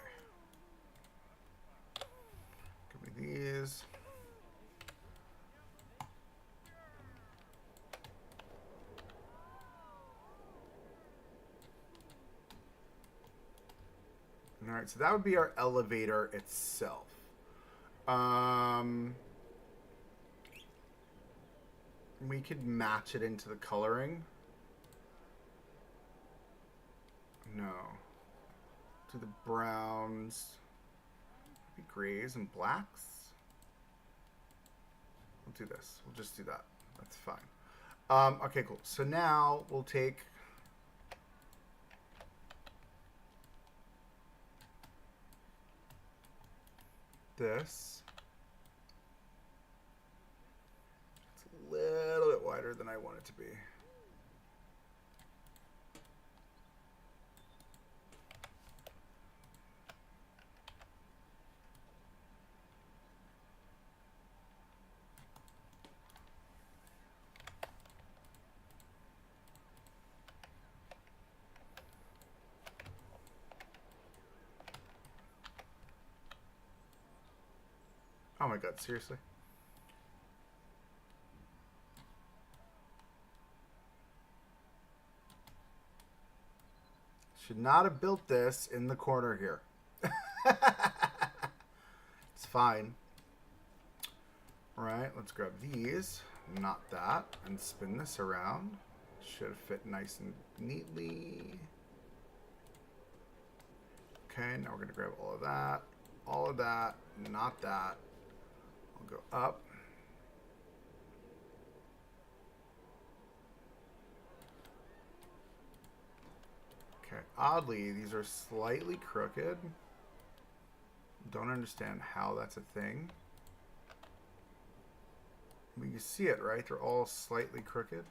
Give me these. All right, so that would be our elevator itself. We could match it into the coloring. No. To the browns. Maybe grays and blacks. We'll do this. We'll just do that. That's fine. Okay, cool. So now we'll take this. It's a little bit wider than I want it to be. Oh my god, seriously? Should not have built this in the corner here. It's fine. Alright, let's grab these. Not that. And spin this around. Should fit nice and neatly. Okay, now we're going to grab all of that. All of that. Not that. We'll go up. Okay, oddly, these are slightly crooked. Don't understand how that's a thing. But you see it, right? They're all slightly crooked.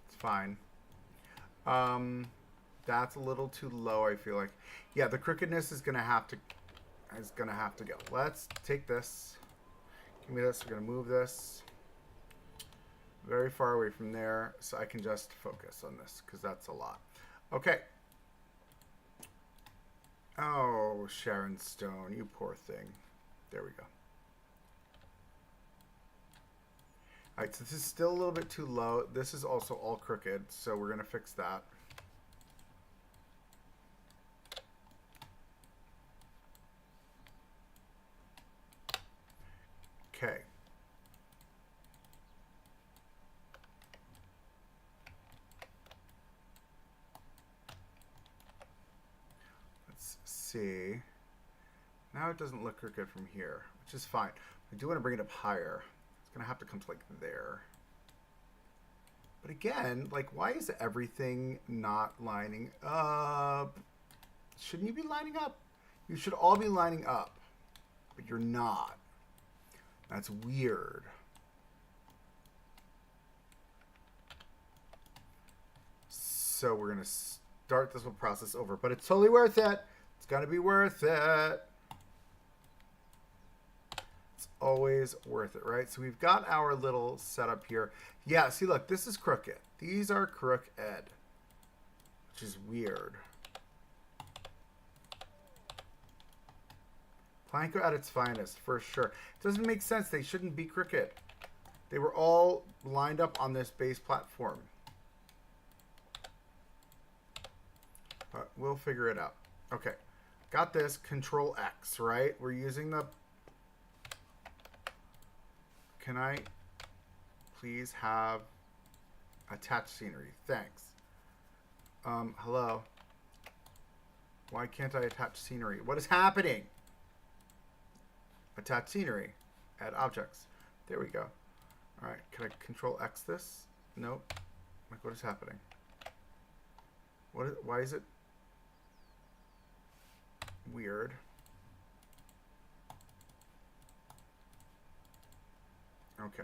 It's fine. That's a little too low, I feel like. Yeah, the crookedness is gonna have to go. Let's take this. Give me this. We're gonna move this very far away from there so I can just focus on this because that's a lot. Okay. Oh, Sharon Stone, you poor thing. There we go. All right, so this is still a little bit too low. This is also all crooked, so we're gonna fix that. Okay. Let's see. Now it doesn't look crooked from here, which is fine. I do want to bring it up higher. It's going to have to come to like there. But again, like, why is everything not lining up? Shouldn't you be lining up? You should all be lining up, but you're not. That's weird. So we're going to start this whole process over, but it's totally worth it. It's going to be worth it. It's always worth it, right? So we've got our little setup here. Yeah, see, look, this is crooked. These are crooked, which is weird. Planko at its finest, for sure. It doesn't make sense. They shouldn't be crooked. They were all lined up on this base platform. But we'll figure it out. Okay. Got this. Control X, right? We're using the... Can I please have attached scenery? Thanks. Hello. Why can't I attach scenery? What is happening? Attach scenery. Add objects. There we go. All right. Can I control X this? Nope. Like, what is happening? Why is it? weird. Okay.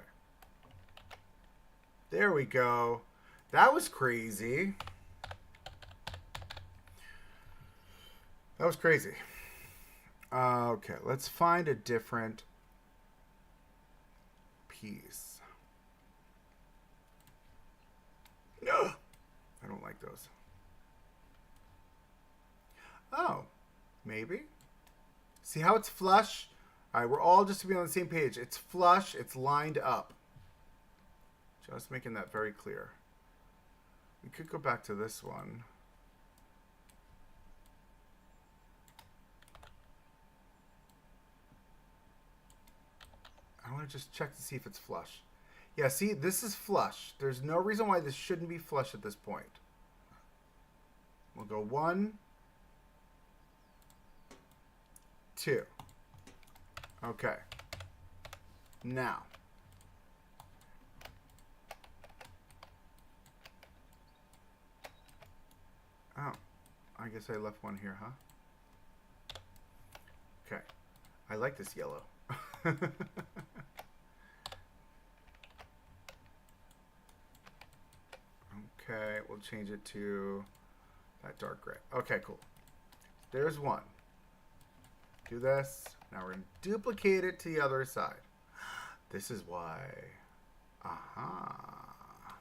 There we go. That was crazy. That was crazy. Okay, let's find a different piece. No, I don't like those. Oh, maybe. See how it's flush? All right, we're all just to be on the same page. It's flush. It's lined up. Just making that very clear. We could go back to this one. I want to just check to see if it's flush. Yeah, see, this is flush. There's no reason why this shouldn't be flush at this point. We'll go 1, 2. Okay. Now. Oh, I guess I left one here, huh? Okay. I like this yellow. Okay, we'll change it to that dark gray. Okay, cool. There's one. Do this. Now we're going to duplicate it to the other side. This is why. Aha.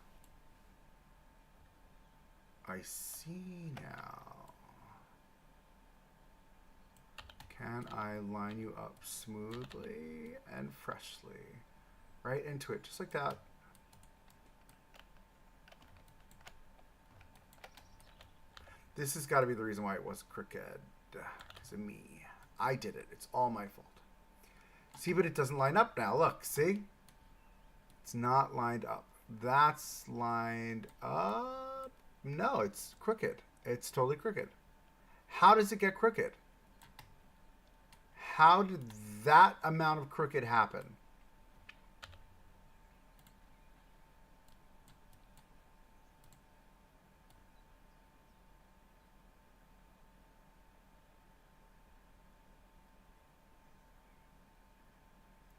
I see now. Can I line you up smoothly and freshly? Right into it, just like that. This has got to be the reason why it was crooked. Because of me. I did it. It's all my fault. See, but it doesn't line up now. Look, see? It's not lined up. That's lined up. No, it's crooked. It's totally crooked. How does it get crooked? How did that amount of crooked happen?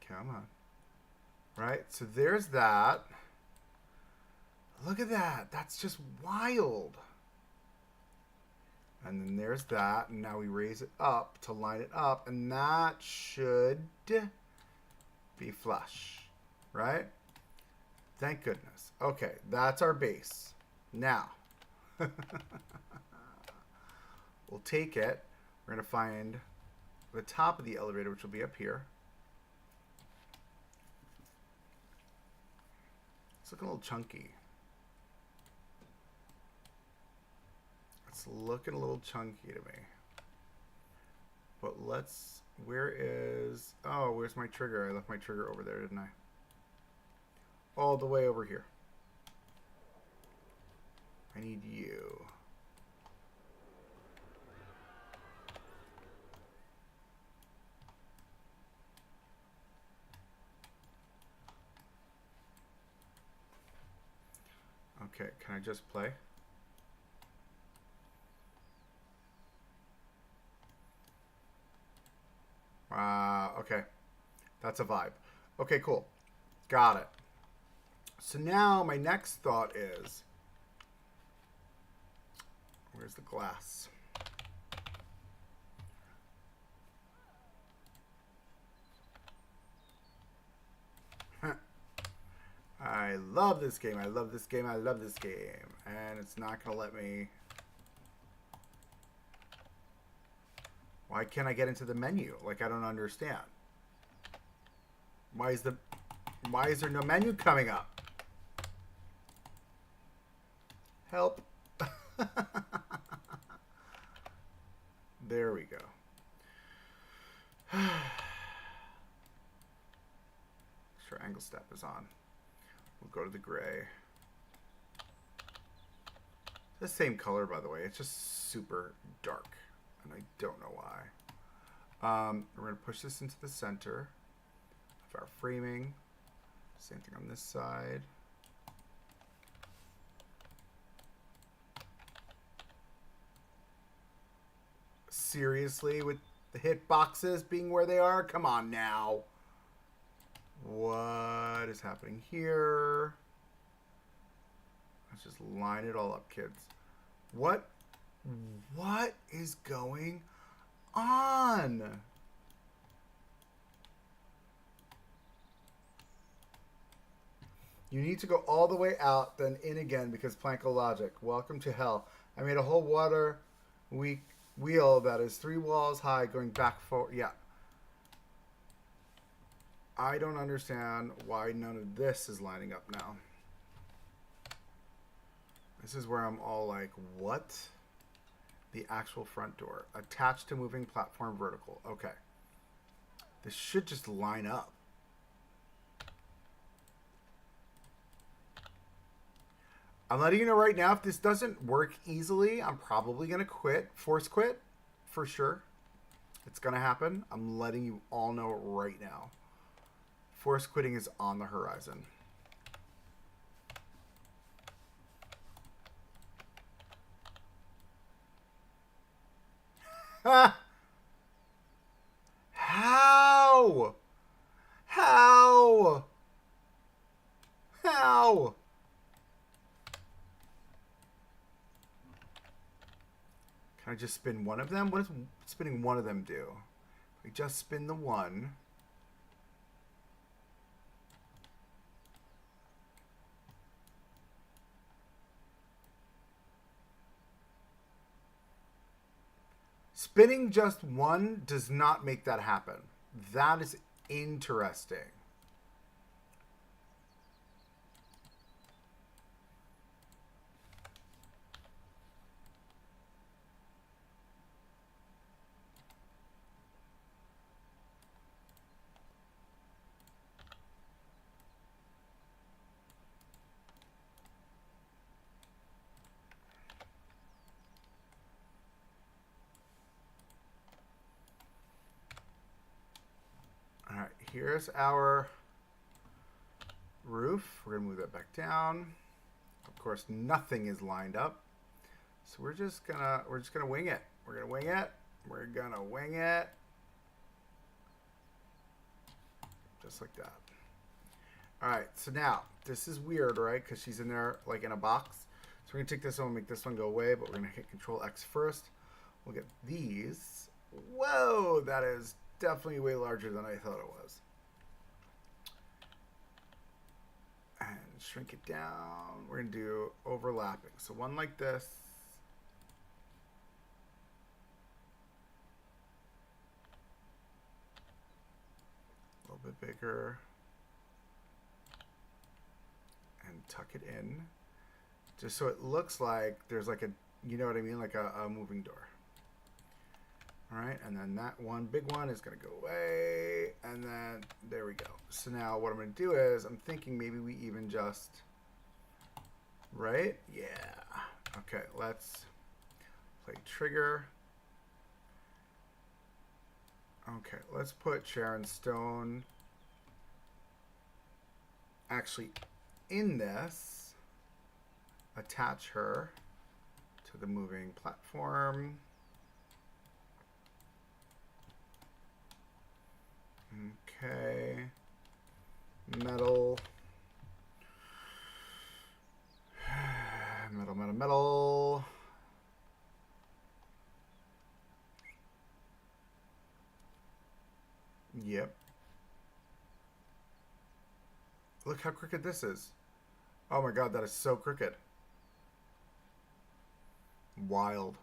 Come on. Right? So there's that. Look at that. That's just wild. And then there's that. And now we raise it up to line it up. And that should be flush. Right? Thank goodness. Okay. That's our base. Now. We'll take it. We're going to find the top of the elevator, which will be up here. It's looking a little chunky. It's looking a little chunky to me. But let's... Where is... Oh, where's my trigger? I left my trigger over there, didn't I? All the way over here. I need you. Okay, can I just play? Okay. That's a vibe. Okay, cool. Got it. So now my next thought is, where's the glass? I love this game. I love this game. I love this game. And it's not going to let me... Why can't I get into the menu? Like, I don't understand. Why is there no menu coming up? Help. There we go. Sure, angle step is on. We'll go to the gray. The same color, by the way. It's just super dark. And I don't know why. We're going to push this into the center of our framing. Same thing on this side. seriously with the hitboxes being where they are? Come on now. What is happening here? Let's just line it all up, kids. What is going on? You need to go all the way out, then in again because Planko logic. Welcome to hell. I made a whole water wheel that is 3 walls high going back forward. Yeah. I don't understand why none of this is lining up now. This is where I'm all like, what? The actual front door. Attached to moving platform vertical. Okay. This should just line up. I'm letting you know right now, if this doesn't work easily, I'm probably going to quit. Force quit, for sure. It's going to happen. I'm letting you all know right now. Force quitting is on the horizon. How? How? How? Can I just spin one of them? What does spinning one of them do? We just spin the one. Spinning just one does not make that happen. That is interesting. All right, here's our roof. We're gonna move that back down. Of course, nothing is lined up, so we're just gonna wing it. We're gonna wing it. We're gonna wing it, just like that. All right, so now this is weird, right? Because she's in there like in a box. So we're gonna take this one, and make this one go away, but we're gonna hit Control X first. We'll get these. Whoa, that is definitely way larger than I thought it was. And shrink it down. We're going to do overlapping. So one like this. A little bit bigger. And tuck it in. Just so it looks like there's like a, you know what I mean? Like a moving door. All right, and then that one big one is going to go away, and then there we go. So now what I'm going to do is I'm thinking maybe we even just, right? Yeah. Okay, let's play trigger. Okay, let's put Sharon Stone actually in this. Attach her to the moving platform. Okay, metal, metal. Yep. Look how crooked this is. Oh my god, that is so crooked. Wild.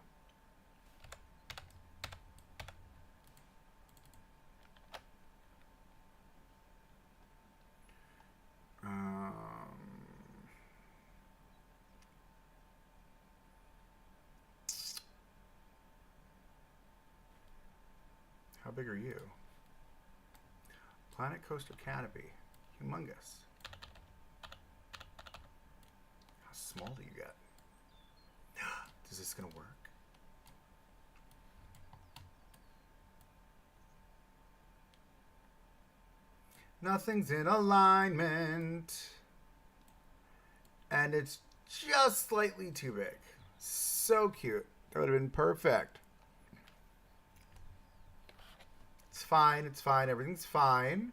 How big are you? Planet Coaster Canopy. Humongous. How small do you get? Is this going to work? Nothing's in alignment. And it's just slightly too big. So cute. That would have been perfect. It's fine. It's fine. Everything's fine.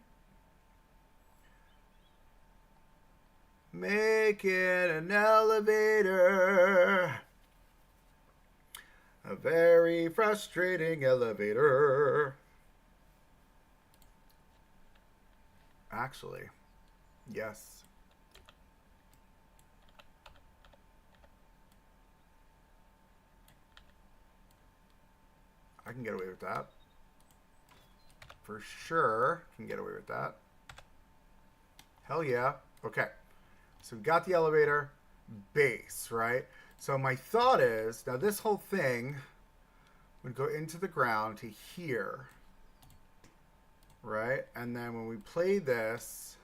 Make it an elevator. A very frustrating elevator. Actually, yes. I can get away with that. For sure, can get away with that. Hell yeah. Okay. So we got the elevator base, right? So my thought is, now this whole thing would go into the ground to here, right? And then when we play this,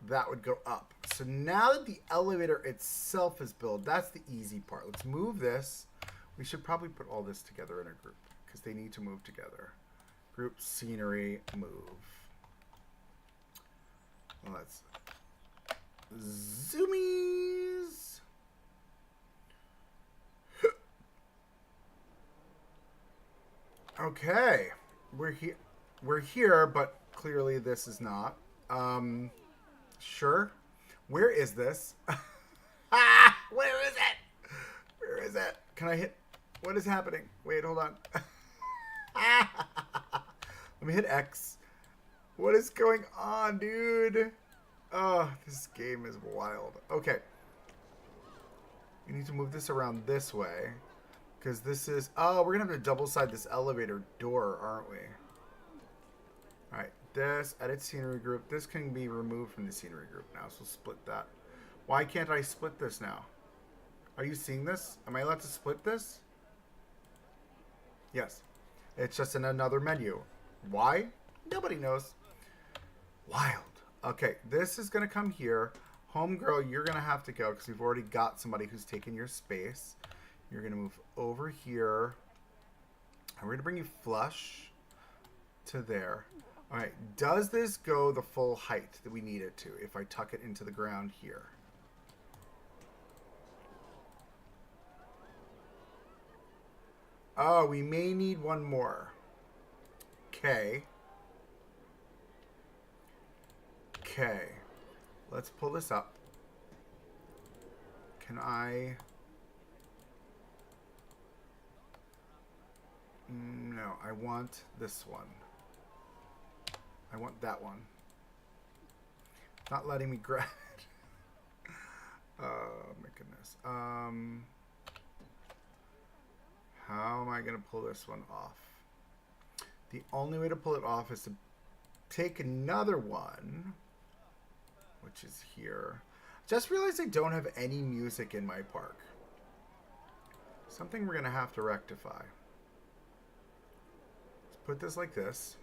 that would go up. So now that the elevator itself is built, that's the easy part. Let's move this. We should probably put all this together in a group because they need to move together. Group, scenery, move. Well, let's zoomies. Okay, we're here. We're here, but clearly this is not. Sure. Where is this? Ah, where is it? Where is it? Can I hit? What is happening? Wait, hold on. Let me hit X. What is going on, dude? Oh, this game is wild. Okay. You need to move this around this way. Because this is... Oh, we're going to have to double-side this elevator door, aren't we? Alright, this, edit scenery group. This can be removed from the scenery group now, so split that. Why can't I split this now? Are you seeing this? Am I allowed to split this? Yes. It's just in another menu. Why? Nobody knows. Wild. Okay, this is going to come here. Homegirl, you're going to have to go because we've already got somebody who's taken your space. You're going to move over here. And we're going to bring you flush to there. All right, does this go the full height that we need it to if I tuck it into the ground here? Oh, we may need one more. Okay. Okay. Let's pull this up. Can I... No, I want this one. I want that one. Not letting me grab it. Oh my goodness. How am I going to pull this one off? The only way to pull it off is to take another one, which is here. Just realized I don't have any music in my park. Something we're going to have to rectify. Let's put this like this.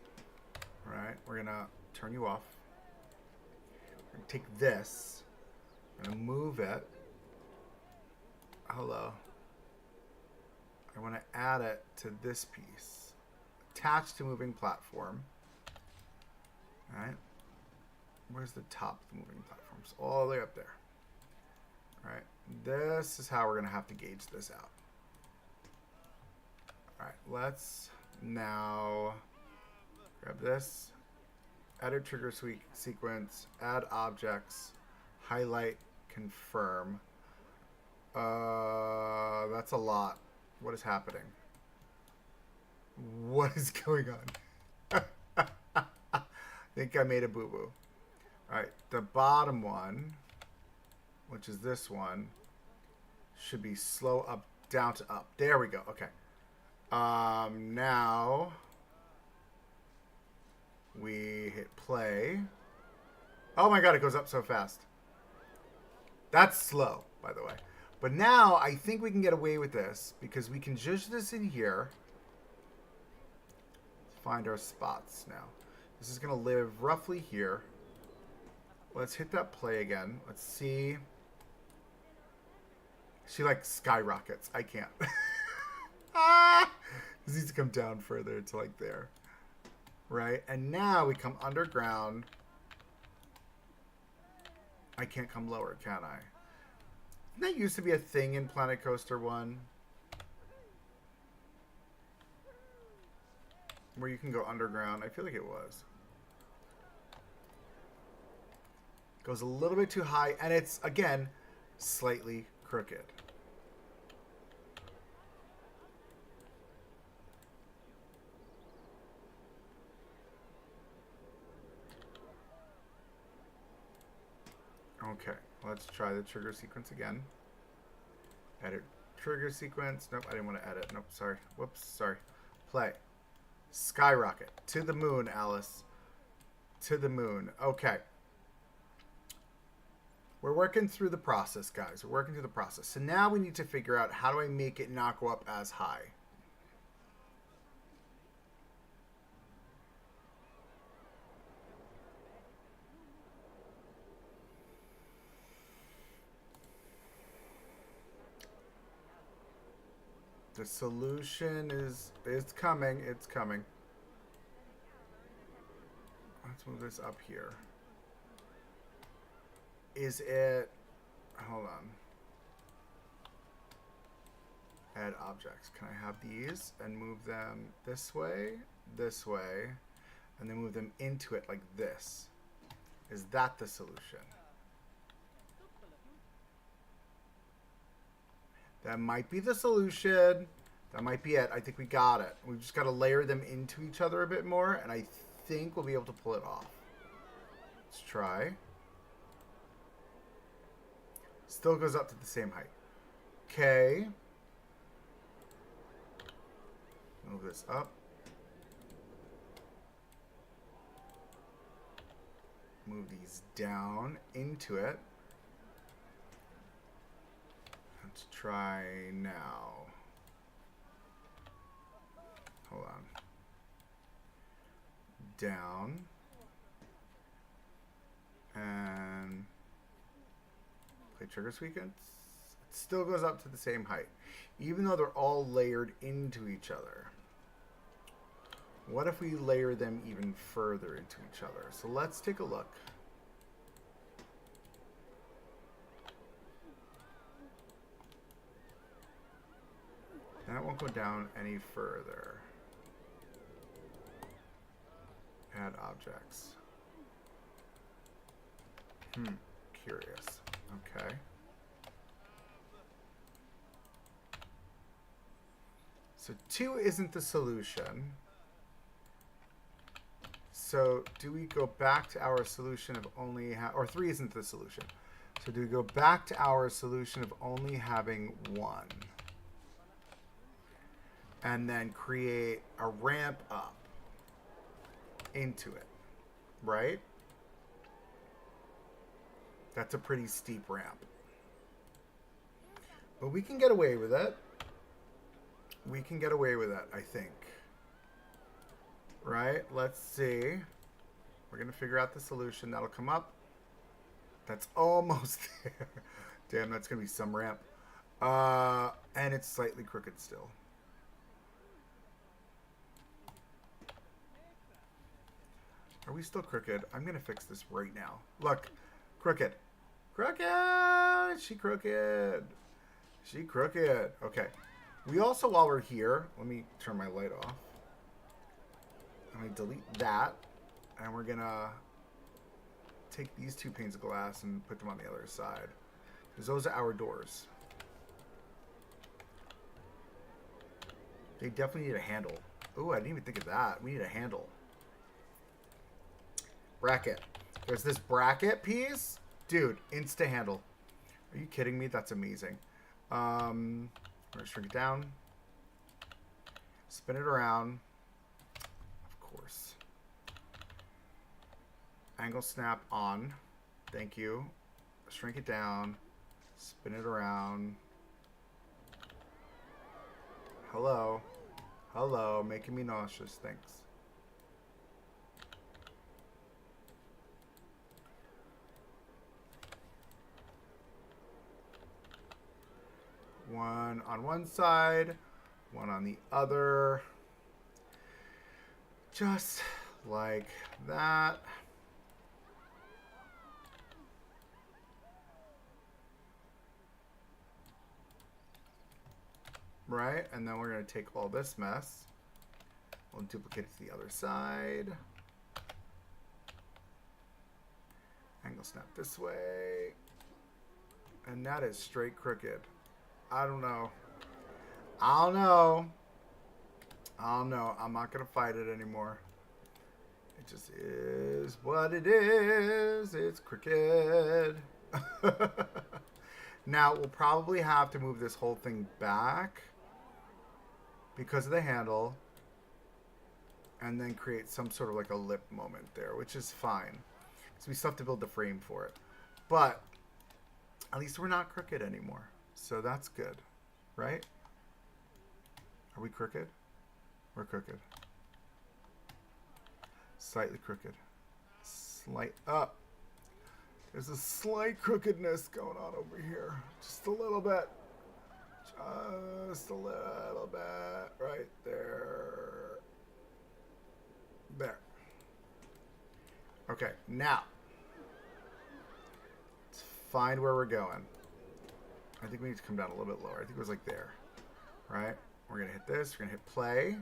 All right, we're going to turn you off. We're going to take this. I'm going to move it. Hello. I want to add it to this piece. Attached to moving platform. All right. Where's the top of the moving platforms? All the way up there. All right. This is how we're going to have to gauge this out. All right. Let's now grab this. Edit trigger sequence. Add objects. Highlight. Confirm. That's a lot. What is happening? What is going on? I think I made a boo-boo. Alright, the bottom one, which is this one, should be slow up, down to up. There we go. Okay. Now we hit play. Oh my god, it goes up so fast. That's slow, by the way. But now I think we can get away with this because we can zhuzh this in here. Let's find our spots now. This is going to live roughly here. Let's hit that play again. Let's see. She like skyrockets. I can't. Ah! This needs to come down further to like there. Right? And now we come underground. I can't come lower, can I? That used to be a thing in Planet Coaster 1. where you can go underground. I feel like it was. Goes a little bit too high, and it's, again, slightly crooked. Okay, let's try the trigger sequence again. Edit trigger sequence. Nope, I didn't want to edit. Nope, sorry. Whoops, sorry. Play. Skyrocket. To the moon, Alice. To the moon. Okay. We're working through the process, guys. We're working through the process. So now we need to figure out, how do I make it not go up as high? The solution is coming. It's coming. Let's move this up here. Is it... Hold on. Add objects. Can I have these and move them this way, and then move them into it like this? Is that the solution? That might be the solution. That might be it. I think we got it. We've just got to layer them into each other a bit more, and I think we'll be able to pull it off. Let's try. Still goes up to the same height. Okay. Move this up. Move these down into it. Let's try now. Hold on. Down. And play trigger sequence. It still goes up to the same height, even though they're all layered into each other. What if we layer them even further into each other? So let's take a look. That won't go down any further. Add objects. Curious. Okay. So 2 isn't the solution. So do we go back to our solution of only or 3 isn't the solution. So do we go back to our solution of only having 1? And then create a ramp up into it, right? That's a pretty steep ramp. But we can get away with it. We can get away with it, I think. Right? Let's see. We're going to figure out the solution. That'll come up. That's almost there. Damn, that's going to be some ramp. And it's slightly crooked still. Are we still crooked? I'm going to fix this right now. Look. Crooked. Crooked! She crooked. She crooked. Okay. We also, while we're here, let me turn my light off. Let me delete that. And we're going to take these 2 panes of glass and put them on the other side. Because those are our doors. They definitely need a handle. Ooh, I didn't even think of that. We need a handle. Bracket. There's this bracket piece. Dude, insta handle. Are you kidding me? That's amazing. We're going to shrink it down. Spin it around. Of course. Angle snap on. Thank you. Shrink it down. Spin it around. Hello. Hello. Making me nauseous. Thanks. One on one side, one on the other. Just like that. Right? And then we're going to take all this mess. We'll duplicate it to the other side. Angle snap this way. And that is straight crooked. I don't know. I don't know. I don't know. I'm not going to fight it anymore. It just is what it is. It's crooked. Now, we'll probably have to move this whole thing back because of the handle. And then create some sort of like a lip moment there, which is fine. So we still have to build the frame for it. But at least we're not crooked anymore. So that's good, right? Are we crooked? We're crooked. Slightly crooked. Slight up. There's a slight crookedness going on over here. Just a little bit. Just a little bit. Right there. There. Okay, now. Let's find where we're going. I think we need to come down a little bit lower. I think it was like there. Right? We're going to hit this. We're going to hit play.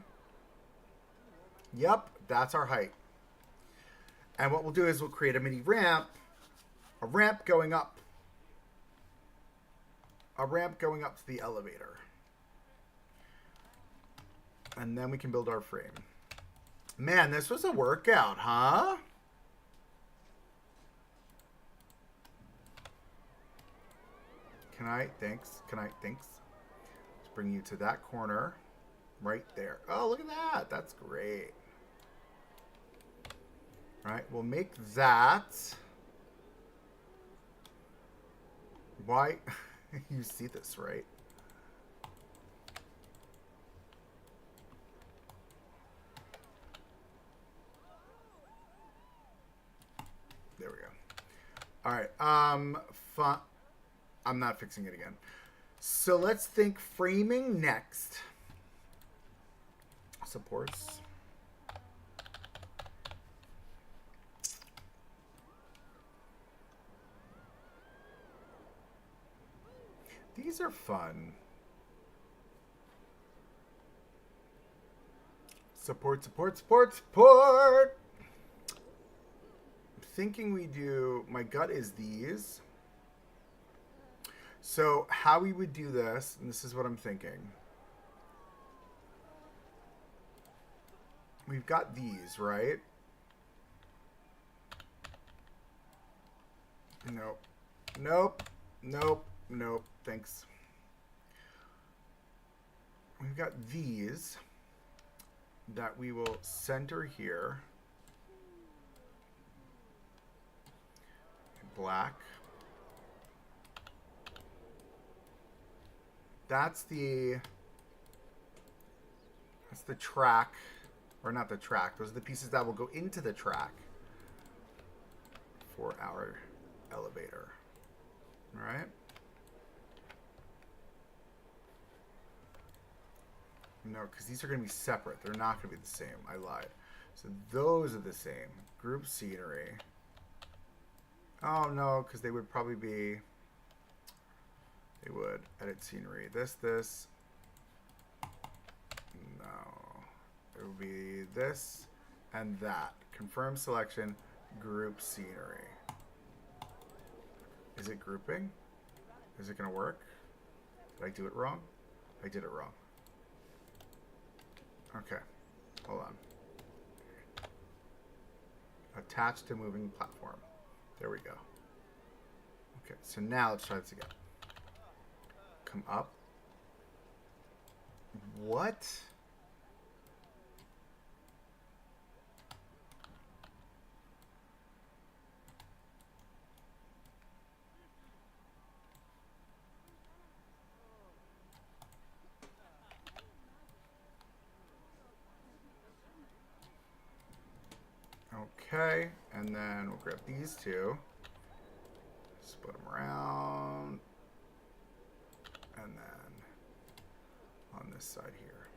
Yep, that's our height. And what we'll do is we'll create a mini ramp. A ramp going up. A ramp going up to the elevator. And then we can build our frame. Man, this was a workout, huh? Can I? Thanks. Can I? Thanks. Let's bring you to that corner. Right there. Oh, look at that. That's great. All right, we'll make that. Why? You see this, right? There we go. All right. Fun. I'm not fixing it again. So let's think framing next. Supports. These are fun. Support, support, support, support. I'm thinking we do, my gut is these. So how we would do this, and this is what I'm thinking. We've got these, right? Nope. Nope. Nope. Nope. Thanks. We've got these that we will center here. Black. That's the track, or not the track. Those are the pieces that will go into the track for our elevator. All right. No, because these are going to be separate. They're not going to be the same. I lied. So those are the same. Group scenery. Oh, no, because they would probably be... They would. Edit scenery. This. No. It would be this and that. Confirm selection. Group scenery. Is it grouping? Is it going to work? Did I do it wrong? I did it wrong. Okay, hold on. Attached to moving platform. There we go. Okay, so now let's try this again. Come up. What? Okay, and then we'll grab these two, split them around, and then on this side here.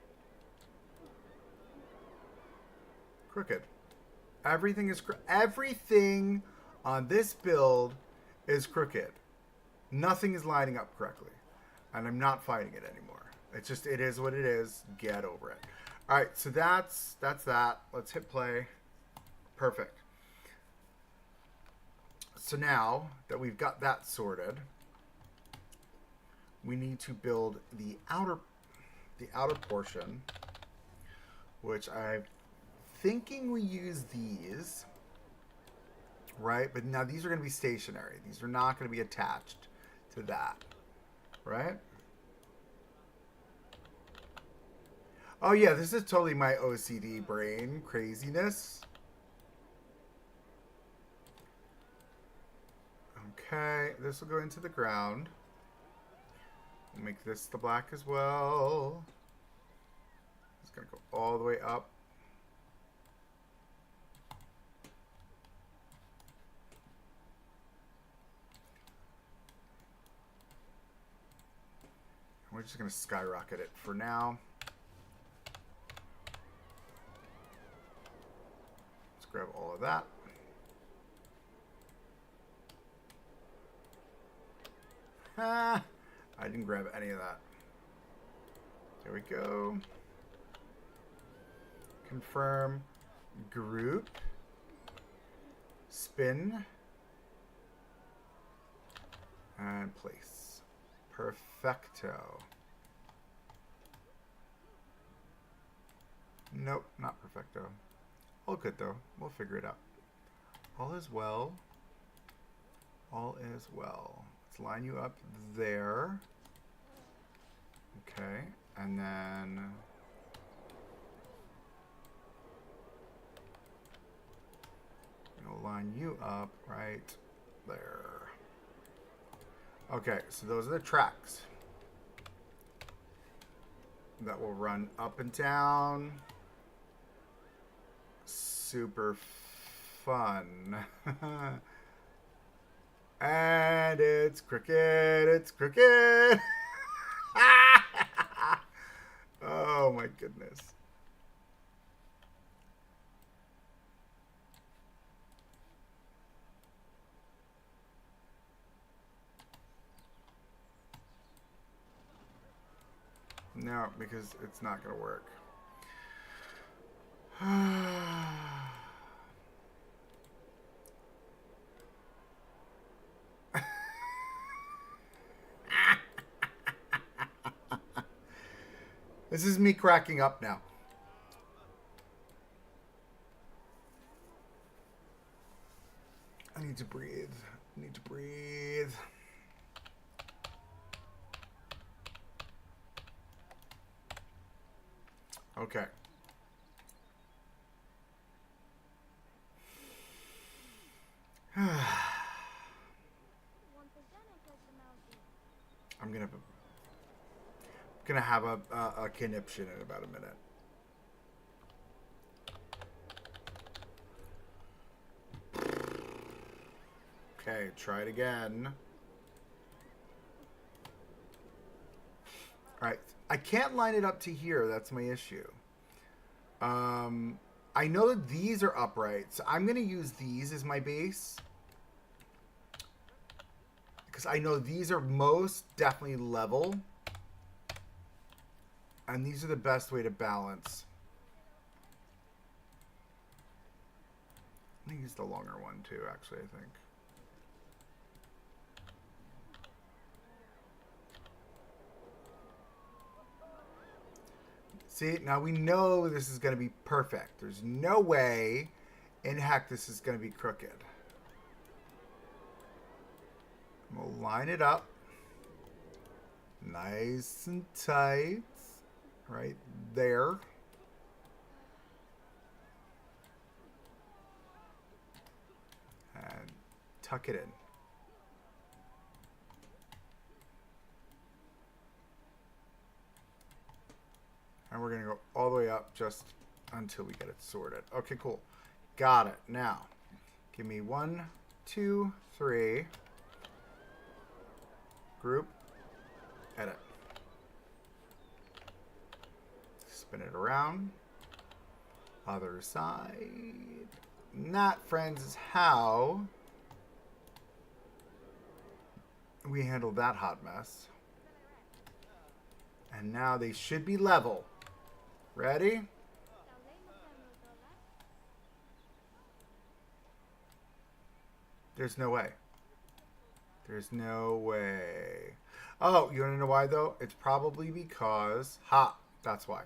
Crooked. Everything on this build is crooked. Nothing is lining up correctly, and I'm not fighting it anymore. It's just, it is what it is. Get over it. All right, so that's that. Let's hit play. Perfect. So now that we've got that sorted, we need to build the outer portion, which I'm thinking we use these, right? But now these are going to be stationary. These are not going to be attached to that, right? Oh yeah, this is totally my OCD brain craziness. Okay, this will go into the ground. We'll make this the black as well. It's gonna go all the way up. We're just gonna skyrocket it for now. Let's grab all of that. Ah, I didn't grab any of that. There we go. Confirm group. Spin. And place. Perfecto. Nope, not perfecto. All good though. We'll figure it out. All is well. All is well. Let's line you up there. Okay, and then we'll line you up right there. Okay, so those are the tracks that will run up and down. Super fun. And it's cricket, it's cricket. Oh my goodness. No, because it's not going to work. This is me cracking up now. I need to breathe. I need to breathe. Okay. I'm gonna have a conniption in about a minute. Okay, try it again. Alright, I can't line it up to here. That's my issue. I know that these are upright, so I'm going to use these as my base. Because I know these are most definitely level. And these are the best way to balance. I'm going to use the longer one too, actually, I think. See, now we know this is going to be perfect. There's no way in heck this is going to be crooked. We'll line it up. Nice and tight. Right there. And tuck it in. And we're going to go all the way up just until we get it sorted. Okay, cool. Got it. Now, give me 1, 2, 3. Group. Edit. Spin it around. Other side. And that, friends, is how we handle that hot mess. And now they should be level. Ready? There's no way. There's no way. Oh, you want to know why, though? It's probably because... Ha! That's why.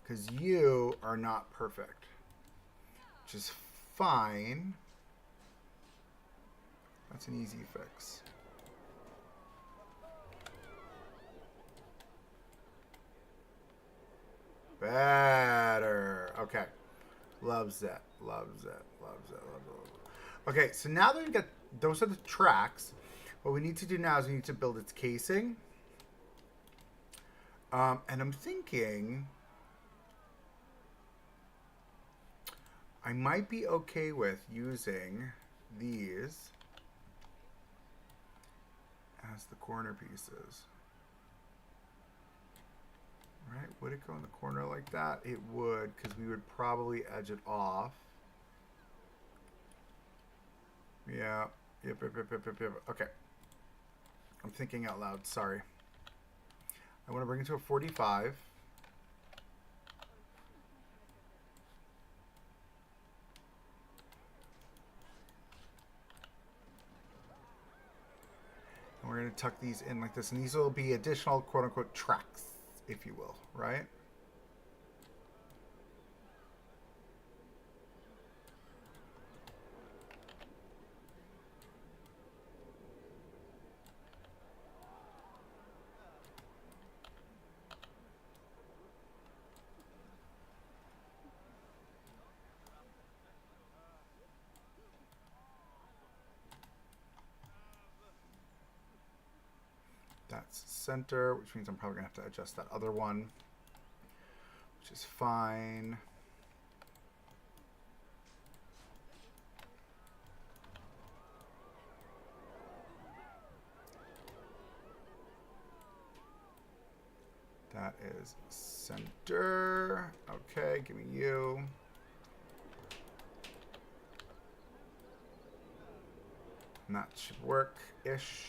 Because you are not perfect. Which is fine. That's an easy fix. Better. Okay. Loves it. Loves it. Loves it. Loves it. Okay, so now that we've got... Those are the tracks. What we need to do now is we need to build its casing. And I'm thinking... I might be okay with using these as the corner pieces. Right? Would it go in the corner like that? It would, because we would probably edge it off. Yeah. Yep. Okay. I'm thinking out loud. Sorry. I want to bring it to a 45. And we're going to tuck these in like this. And these will be additional quote-unquote tracks, if you will, right? That's center, which means I'm probably going to have to adjust that other one, which is fine. That is center. Okay, give me you. And that should work-ish.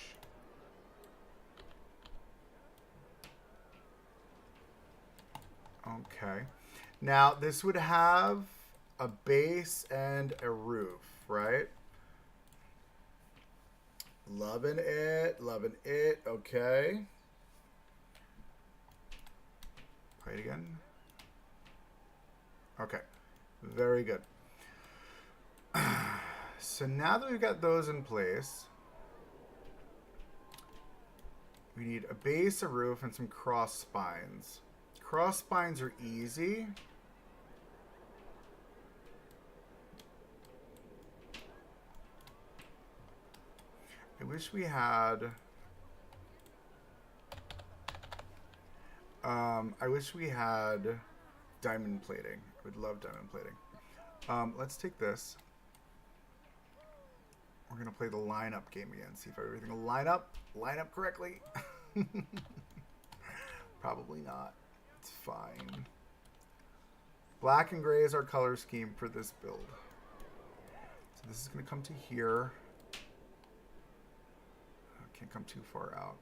Okay. Now, this would have a base and a roof, right? Loving it. Loving it. Okay. Play it again. Okay. Very good. So now that we've got those in place, we need a base, a roof, and some cross spines. Cross spines are easy. I wish we had... I wish we had diamond plating. I would love diamond plating. Let's take this. We're going to play the lineup game again. See if everything will line up correctly. Probably not. It's fine. Black and gray is our color scheme for this build. So this is going to come to here. Can't come too far out.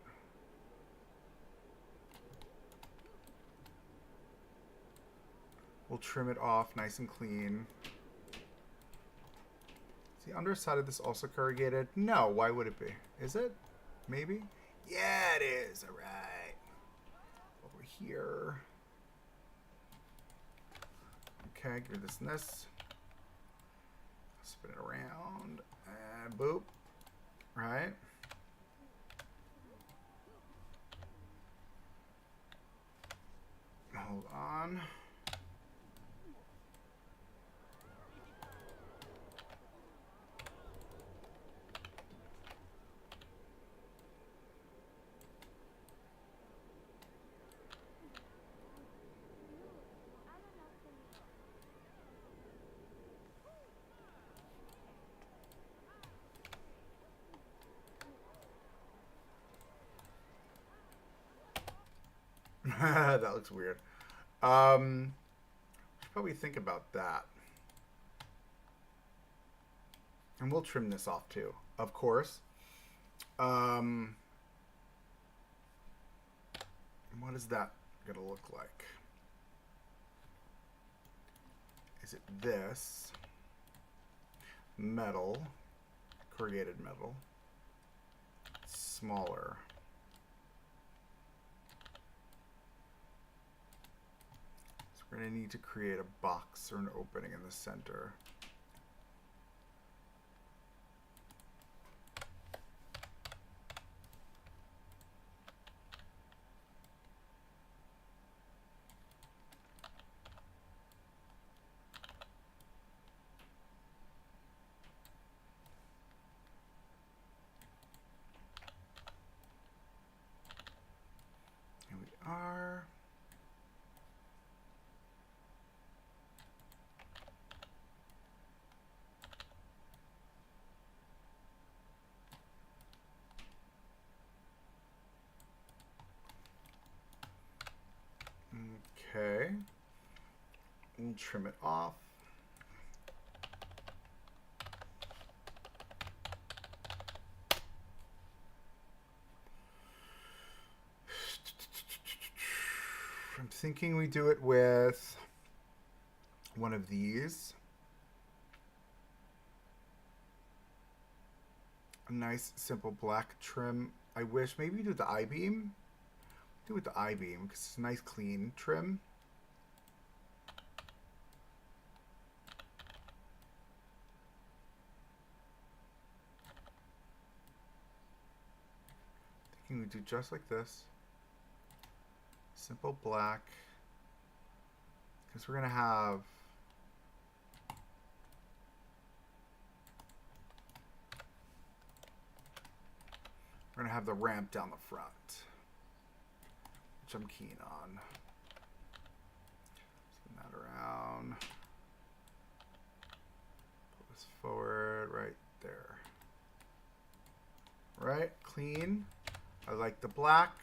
We'll trim it off nice and clean. Is the underside of this also corrugated? No, why would it be? Is it? Maybe? Yeah, it is. All right. Over here. Okay, give me this and this. Spin it around. And boop. Right. Hold on. That looks weird. Should probably think about that. And we'll trim this off too, of course. And what is that gonna look like? Is it this? Metal. corrugated metal. Smaller. So we're going to need to create a box or an opening in the center. Are okay. And trim it off. I'm thinking we do it with one of these. A nice simple black trim. I wish maybe do the I-beam. Do it with the I-beam because it's a nice clean trim. Thinking we do just like this. Simple black. Because we're going to have the ramp down the front, which I'm keen on. Spin that around. Pull this forward right there. Right, clean. I like the black.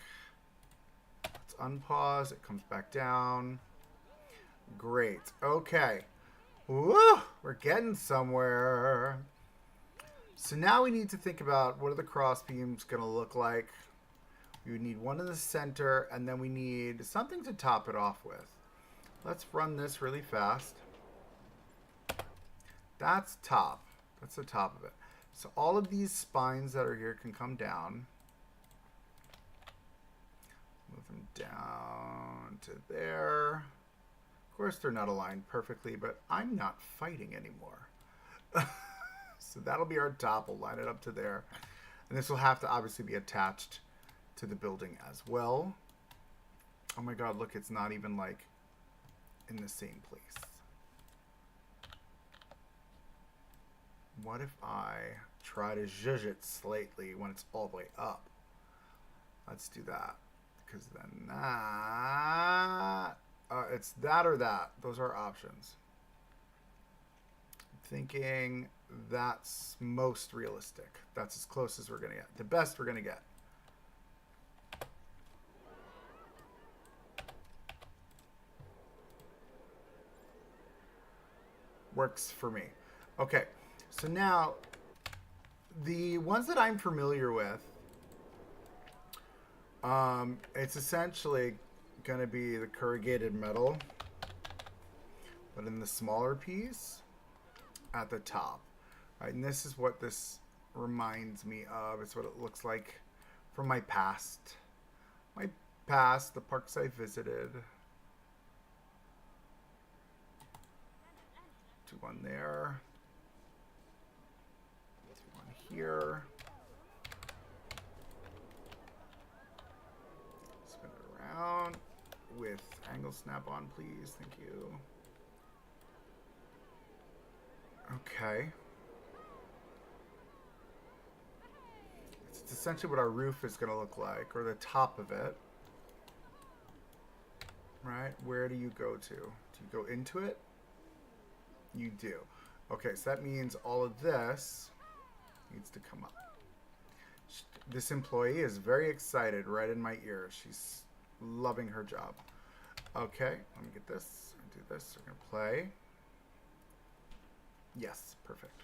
Let's unpause. It comes back down. Great. Okay. Woo! We're getting somewhere. So now we need to think about what are the cross beams going to look like. We would need one in the center, and then we need something to top it off with. Let's run this really fast. That's top. That's the top of it. So all of these spines that are here can come down. Move them down to there. Of course, they're not aligned perfectly, but I'm not fighting anymore. So that'll be our top. We'll line it up to there. And this will have to obviously be attached to the building as well. Oh my God, look, it's not even like in the same place. What if I try to zhuzh it slightly when it's all the way up? Let's do that. Because then that... it's that or that. Those are options. I'm thinking that's most realistic. That's as close as we're going to get. The best we're going to get. Works for me. Okay. So now, the ones that I'm familiar with, it's essentially going to be the corrugated metal, but in the smaller piece at the top. Right, and this is what this reminds me of. It's what it looks like from my past. The parks I visited. Do one there. Do one here. Spin it around with angle snap on, please. Thank you. Okay. It's essentially what our roof is going to look like, or the top of it. Right? Where do you go to? Do you go into it? You do. Okay, so that means all of this needs to come up. This employee is very excited right in my ear. She's loving her job. Okay, let me get this. Do this. We're going to play. Yes, perfect.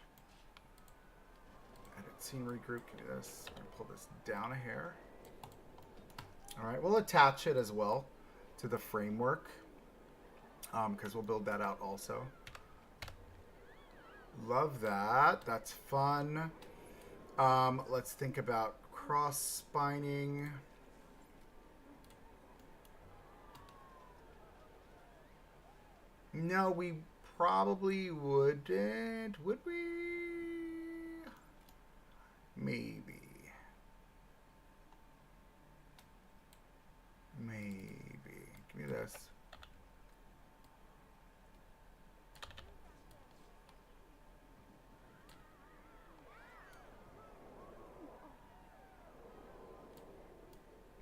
Edit scenery group. Give me this. I'm going to pull this down a hair. All right, we'll attach it as well to the framework because we'll build that out also. Love that. That's fun. Let's think about cross spining. No, we probably wouldn't. Would we? Maybe. Maybe. Give me this.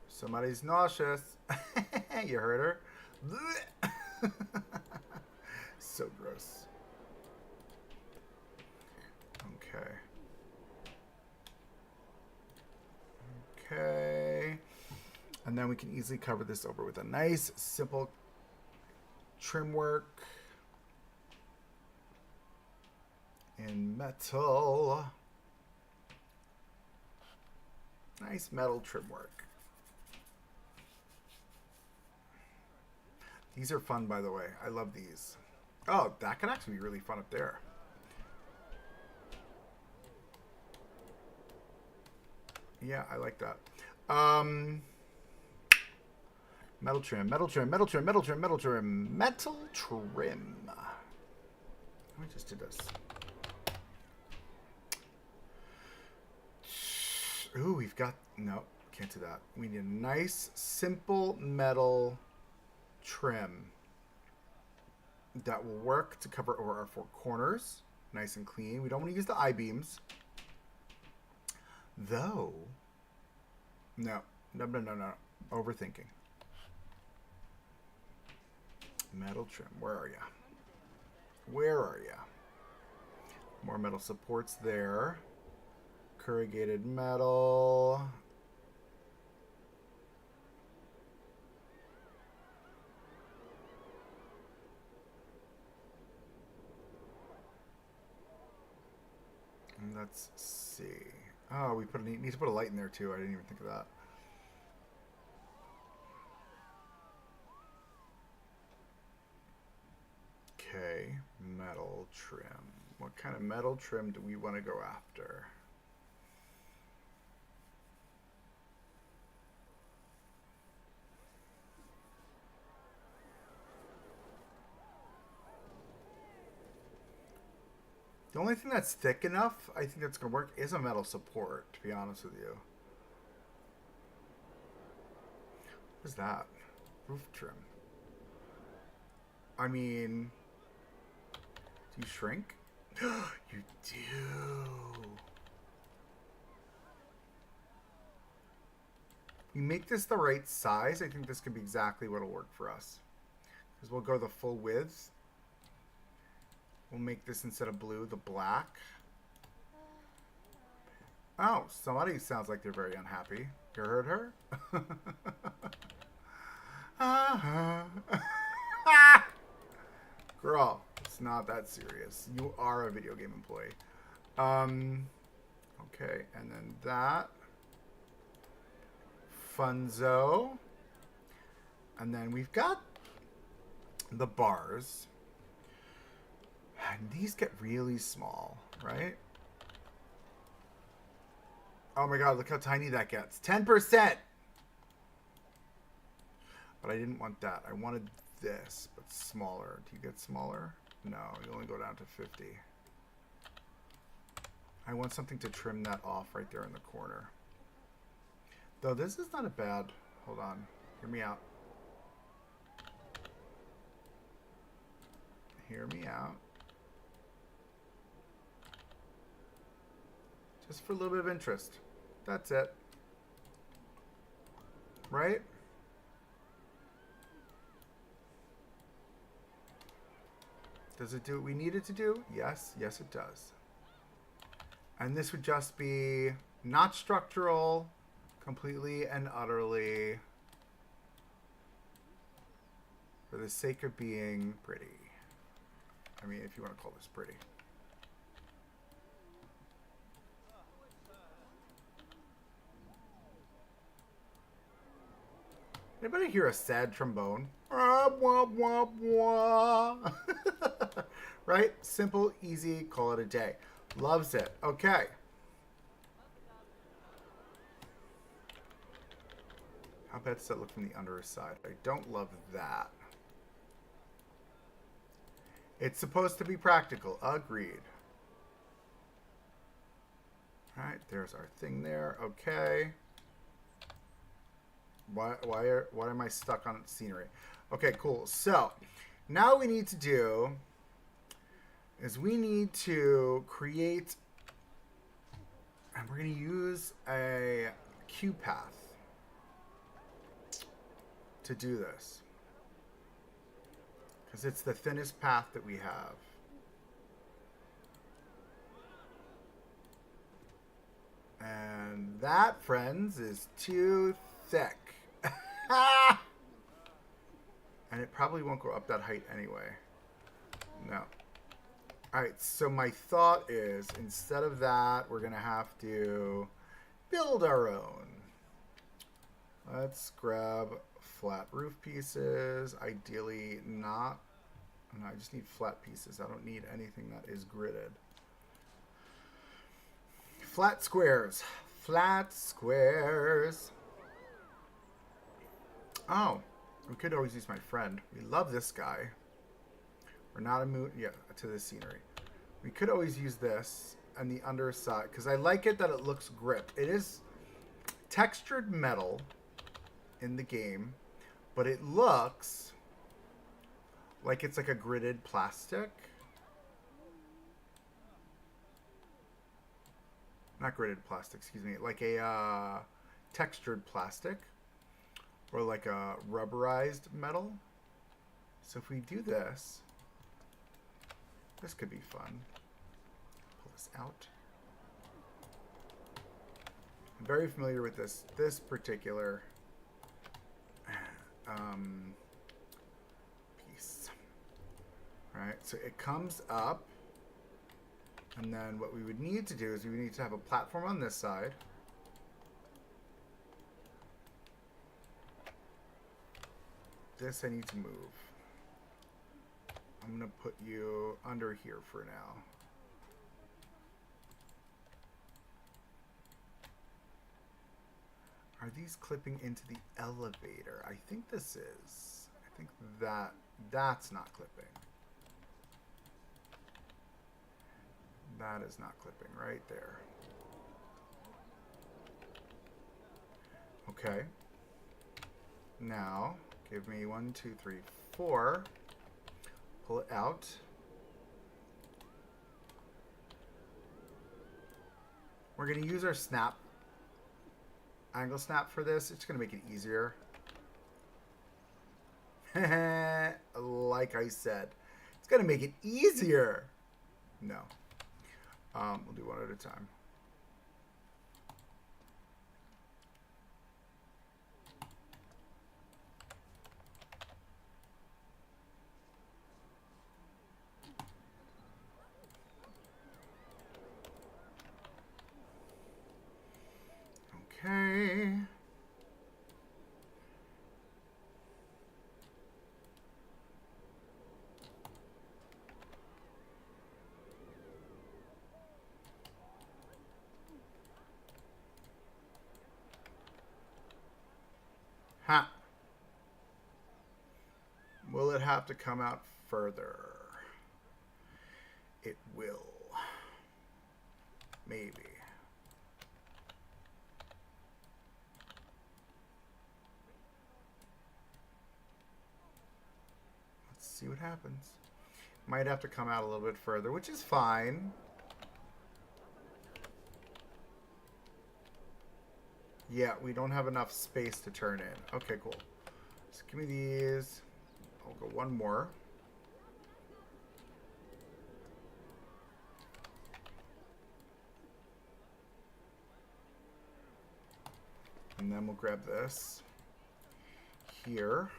Somebody's nauseous. You heard her? So gross. Okay. Okay. And then we can easily cover this over with a nice, simple trim work in metal. Nice metal trim work. These are fun, by the way. I love these. Oh, that could actually be really fun up there. Yeah, I like that. Metal trim, metal trim, metal trim, metal trim, metal trim, metal trim. Let me just do this. Ooh, we've got... No, can't do that. We need a nice, simple metal trim that will work to cover over our 4 corners. Nice and clean. We don't want to use the I-beams. Though... No. No. Overthinking. Metal trim. Where are ya? Where are ya? More metal supports there. Corrugated metal. And let's see. Oh, we need to put a light in there too. I didn't even think of that. Okay, metal trim. What kind of metal trim do we want to go after? The only thing that's thick enough, I think that's going to work, is a metal support, to be honest with you. What is that? Roof trim. I mean, do you shrink? You do. You make this the right size, I think this could be exactly what will work for us. Because we'll go the full width. We'll make this, instead of blue, the black. Oh, somebody sounds like they're very unhappy. You heard her? Girl, it's not that serious. You are a video game employee. Okay, and then that. Funzo. And then we've got the bars. And these get really small, right? Oh my god, look how tiny that gets. 10%! But I didn't want that. I wanted this, but smaller. Do you get smaller? No, you only go down to 50. I want something to trim that off right there in the corner. Though this is not a bad... Hold on. Hear me out. Hear me out. Just for a little bit of interest. That's it. Right? Does it do what we need it to do? Yes. Yes, it does. And this would just be not structural, completely and utterly for the sake of being pretty. I mean, if you want to call this pretty. Anybody hear a sad trombone? Right? Simple, easy, call it a day. Loves it. Okay. How bad does that look from the underside? I don't love that. It's supposed to be practical. Agreed. Alright, there's our thing there. Okay. Why am I stuck on scenery? Okay, cool. So, now what we need to do is we need to create, and we're going to use a queue path to do this. Because it's the thinnest path that we have. And that, friends, is too thick. And it probably won't go up that height anyway. No. Alright, so my thought is, instead of that, we're going to have to build our own. Let's grab flat roof pieces. Ideally not. No, I just need flat pieces. I don't need anything that is gridded. Flat squares. Flat squares. Oh, we could always use my friend. We love this guy. We're not immune, yeah, to the scenery. We could always use this and the underside because I like it that it looks grip. It is textured metal in the game, but it looks like it's like a gridded plastic. Not gridded plastic, excuse me. Like a textured plastic. Or like a rubberized metal. So if we do this, this could be fun. Pull this out. I'm very familiar with this particular piece. All right, so it comes up, and then what we would need to do is we would need to have a platform on this side. This I need to move. I'm going to put you under here for now. Are these clipping into the elevator? I think this is. I think that's not clipping. That is not clipping right there. Okay. Now, give me 1, 2, 3, 4. Pull it out. We're going to use our snap, angle snap for this. It's going to make it easier. Like I said, it's going to make it easier. No. We'll do one at a time. Okay. Ha. Will it have to come out further? It will. Maybe. Let's see what happens. Might have to come out a little bit further, which is fine. Yeah, we don't have enough space to turn in. Okay, cool. So give me these. I'll go one more. And then we'll grab this here.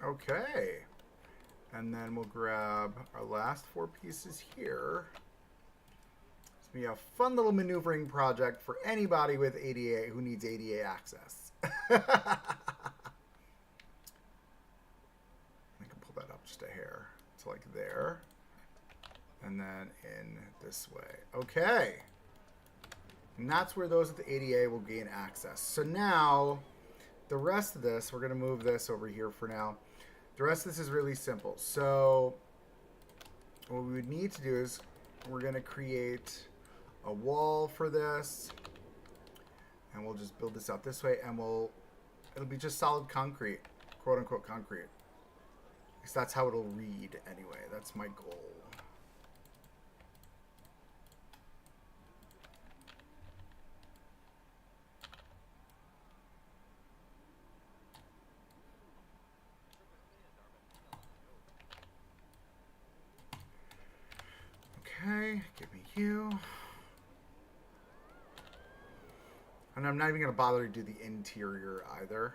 Okay. And then we'll grab our last 4 pieces here. It's going to be a fun little maneuvering project for anybody with ADA who needs ADA access. I can pull that up just a hair. It's like there. And then in this way. Okay. And that's where those with the ADA will gain access. So now, the rest of this, we're going to move this over here for now. The rest of this is really simple. So what we would need to do is we're going to create a wall for this. And we'll just build this out this way. And it'll be just solid concrete, quote unquote concrete. Because that's how it'll read anyway. That's my goal. Okay, give me you. And I'm not even going to bother to do the interior either.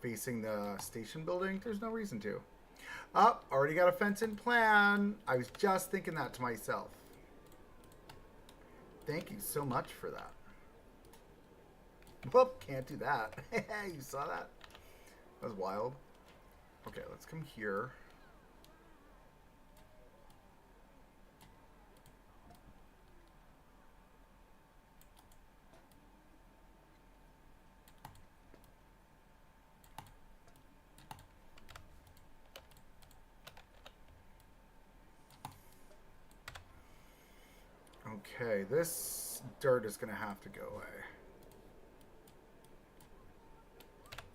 Facing the station building, there's no reason to. Oh, already got a fence in plan. I was just thinking that to myself. Thank you so much for that. Whoop, can't do that. You saw that? That was wild. Okay, let's come here. Okay, this dirt is going to have to go away.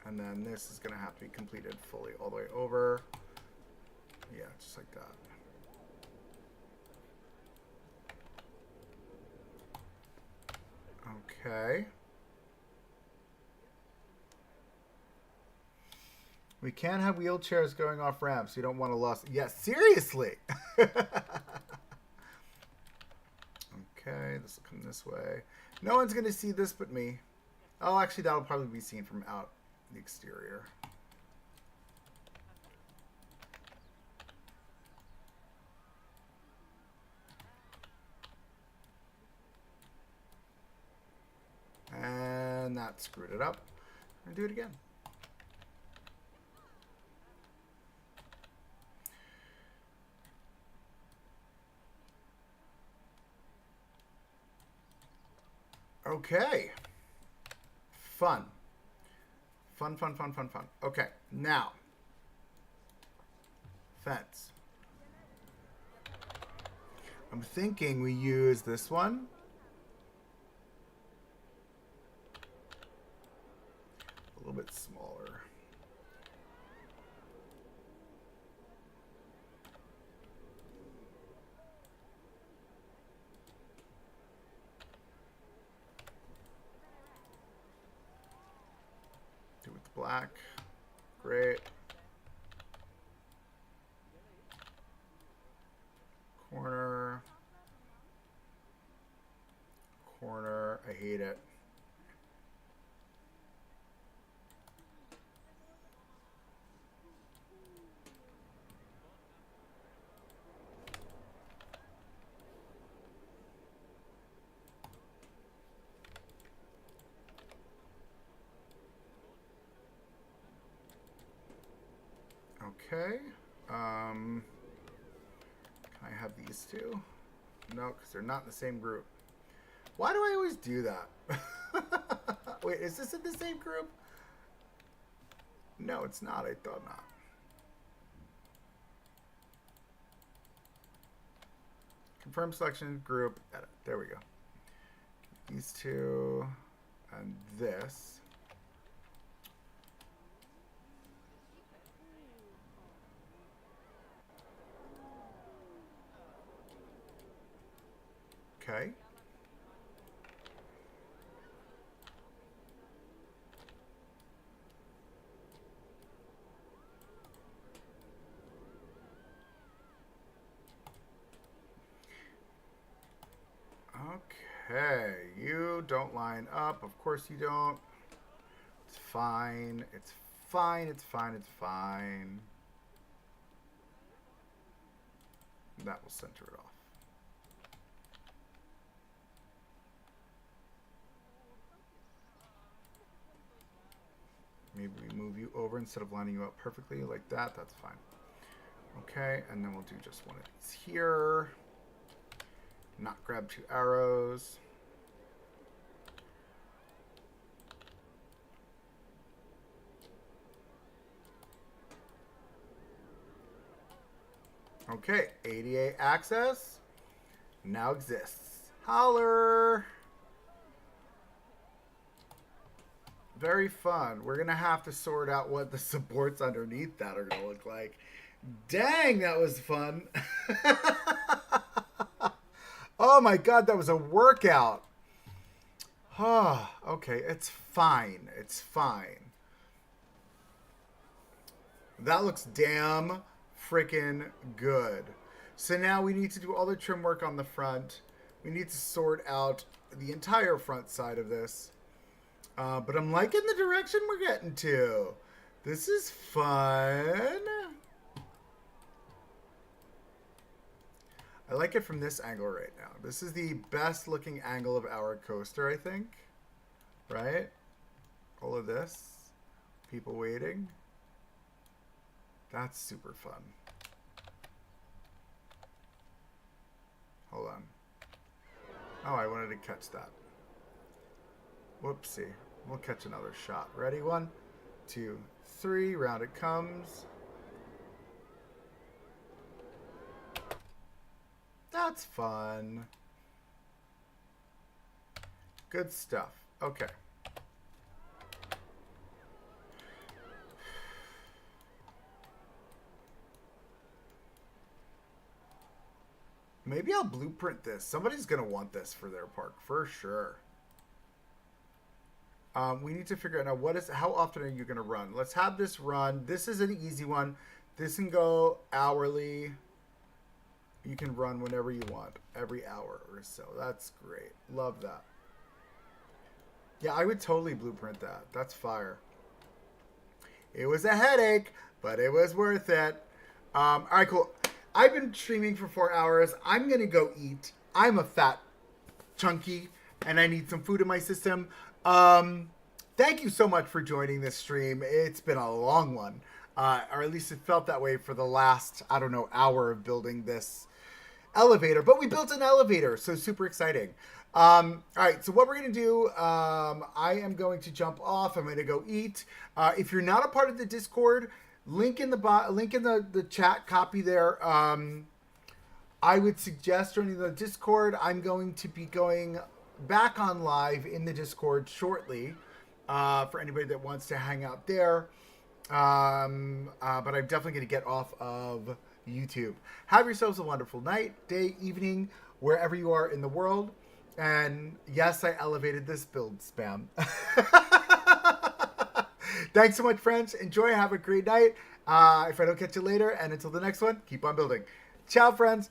And then this is going to have to be completed fully all the way over. Yeah, just like that. Okay. We can't have wheelchairs going off ramps. You don't want to lose. Yeah, seriously. Okay, this will come this way. No one's going to see this but me. Oh, actually, that'll probably be seen from out the exterior. And that screwed it up. And do it again. Okay. Fun. Fun, fun, fun, fun, fun. Okay, now. Fence. I'm thinking we use this one. A little bit smaller. Do it with black. Great. Corner. Corner. I hate it. Okay. Can I have these two? No, because they're not in the same group. Why do I always do that? Wait, is this in the same group? No, it's not. I thought not. Confirm selection group. Edit. There we go. These two and this. Okay. Okay, you don't line up. Of course you don't. It's fine. It's fine. It's fine. It's fine. That will center it off. Maybe we move you over instead of lining you up perfectly like that. That's fine. Okay, and then we'll do just one of these here. Not grab 2 arrows. Okay, ADA access now exists. Holler! Very fun. We're going to have to sort out what the supports underneath that are going to look like. Dang, that was fun. Oh my god, that was a workout. Oh, okay, it's fine. It's fine. That looks damn freaking good. So now we need to do all the trim work on the front. We need to sort out the entire front side of this. But I'm liking the direction we're getting to. This is fun. I like it from this angle right now. This is the best looking angle of our coaster, I think. Right? All of this. People waiting. That's super fun. Hold on. Oh, I wanted to catch that. Whoopsie. We'll catch another shot. Ready? 1, 2, 3. Round it comes. That's fun. Good stuff. Okay. Maybe I'll blueprint this. Somebody's going to want this for their park, for sure. We need to figure out now how often are you going to run? Let's have this run. This is an easy one. This can go hourly. You can run whenever you want, every hour or so. That's great. Love that. Yeah, I would totally blueprint that. That's fire. It was a headache, but it was worth it. All right, cool. I've been streaming for 4 hours. I'm going to go eat. I'm a fat chunky, and I need some food in my system. Thank you so much for joining this stream. It's been a long one, or at least it felt that way for the last, I don't know, hour of building this elevator. But we built an elevator, so super exciting. All right, so what we're going to do, I am going to jump off. I'm going to go eat. If you're not a part of the Discord, link in the chat, copy there. I would suggest joining the Discord. I'm going to be going back on live in the Discord shortly for anybody that wants to hang out there. But I'm definitely going to get off of YouTube. Have yourselves a wonderful night, day, evening, wherever you are in the world. And yes, I elevated this build spam. Thanks so much, friends. Enjoy. Have a great night. If I don't catch you later, and until the next one, keep on building. Ciao, friends.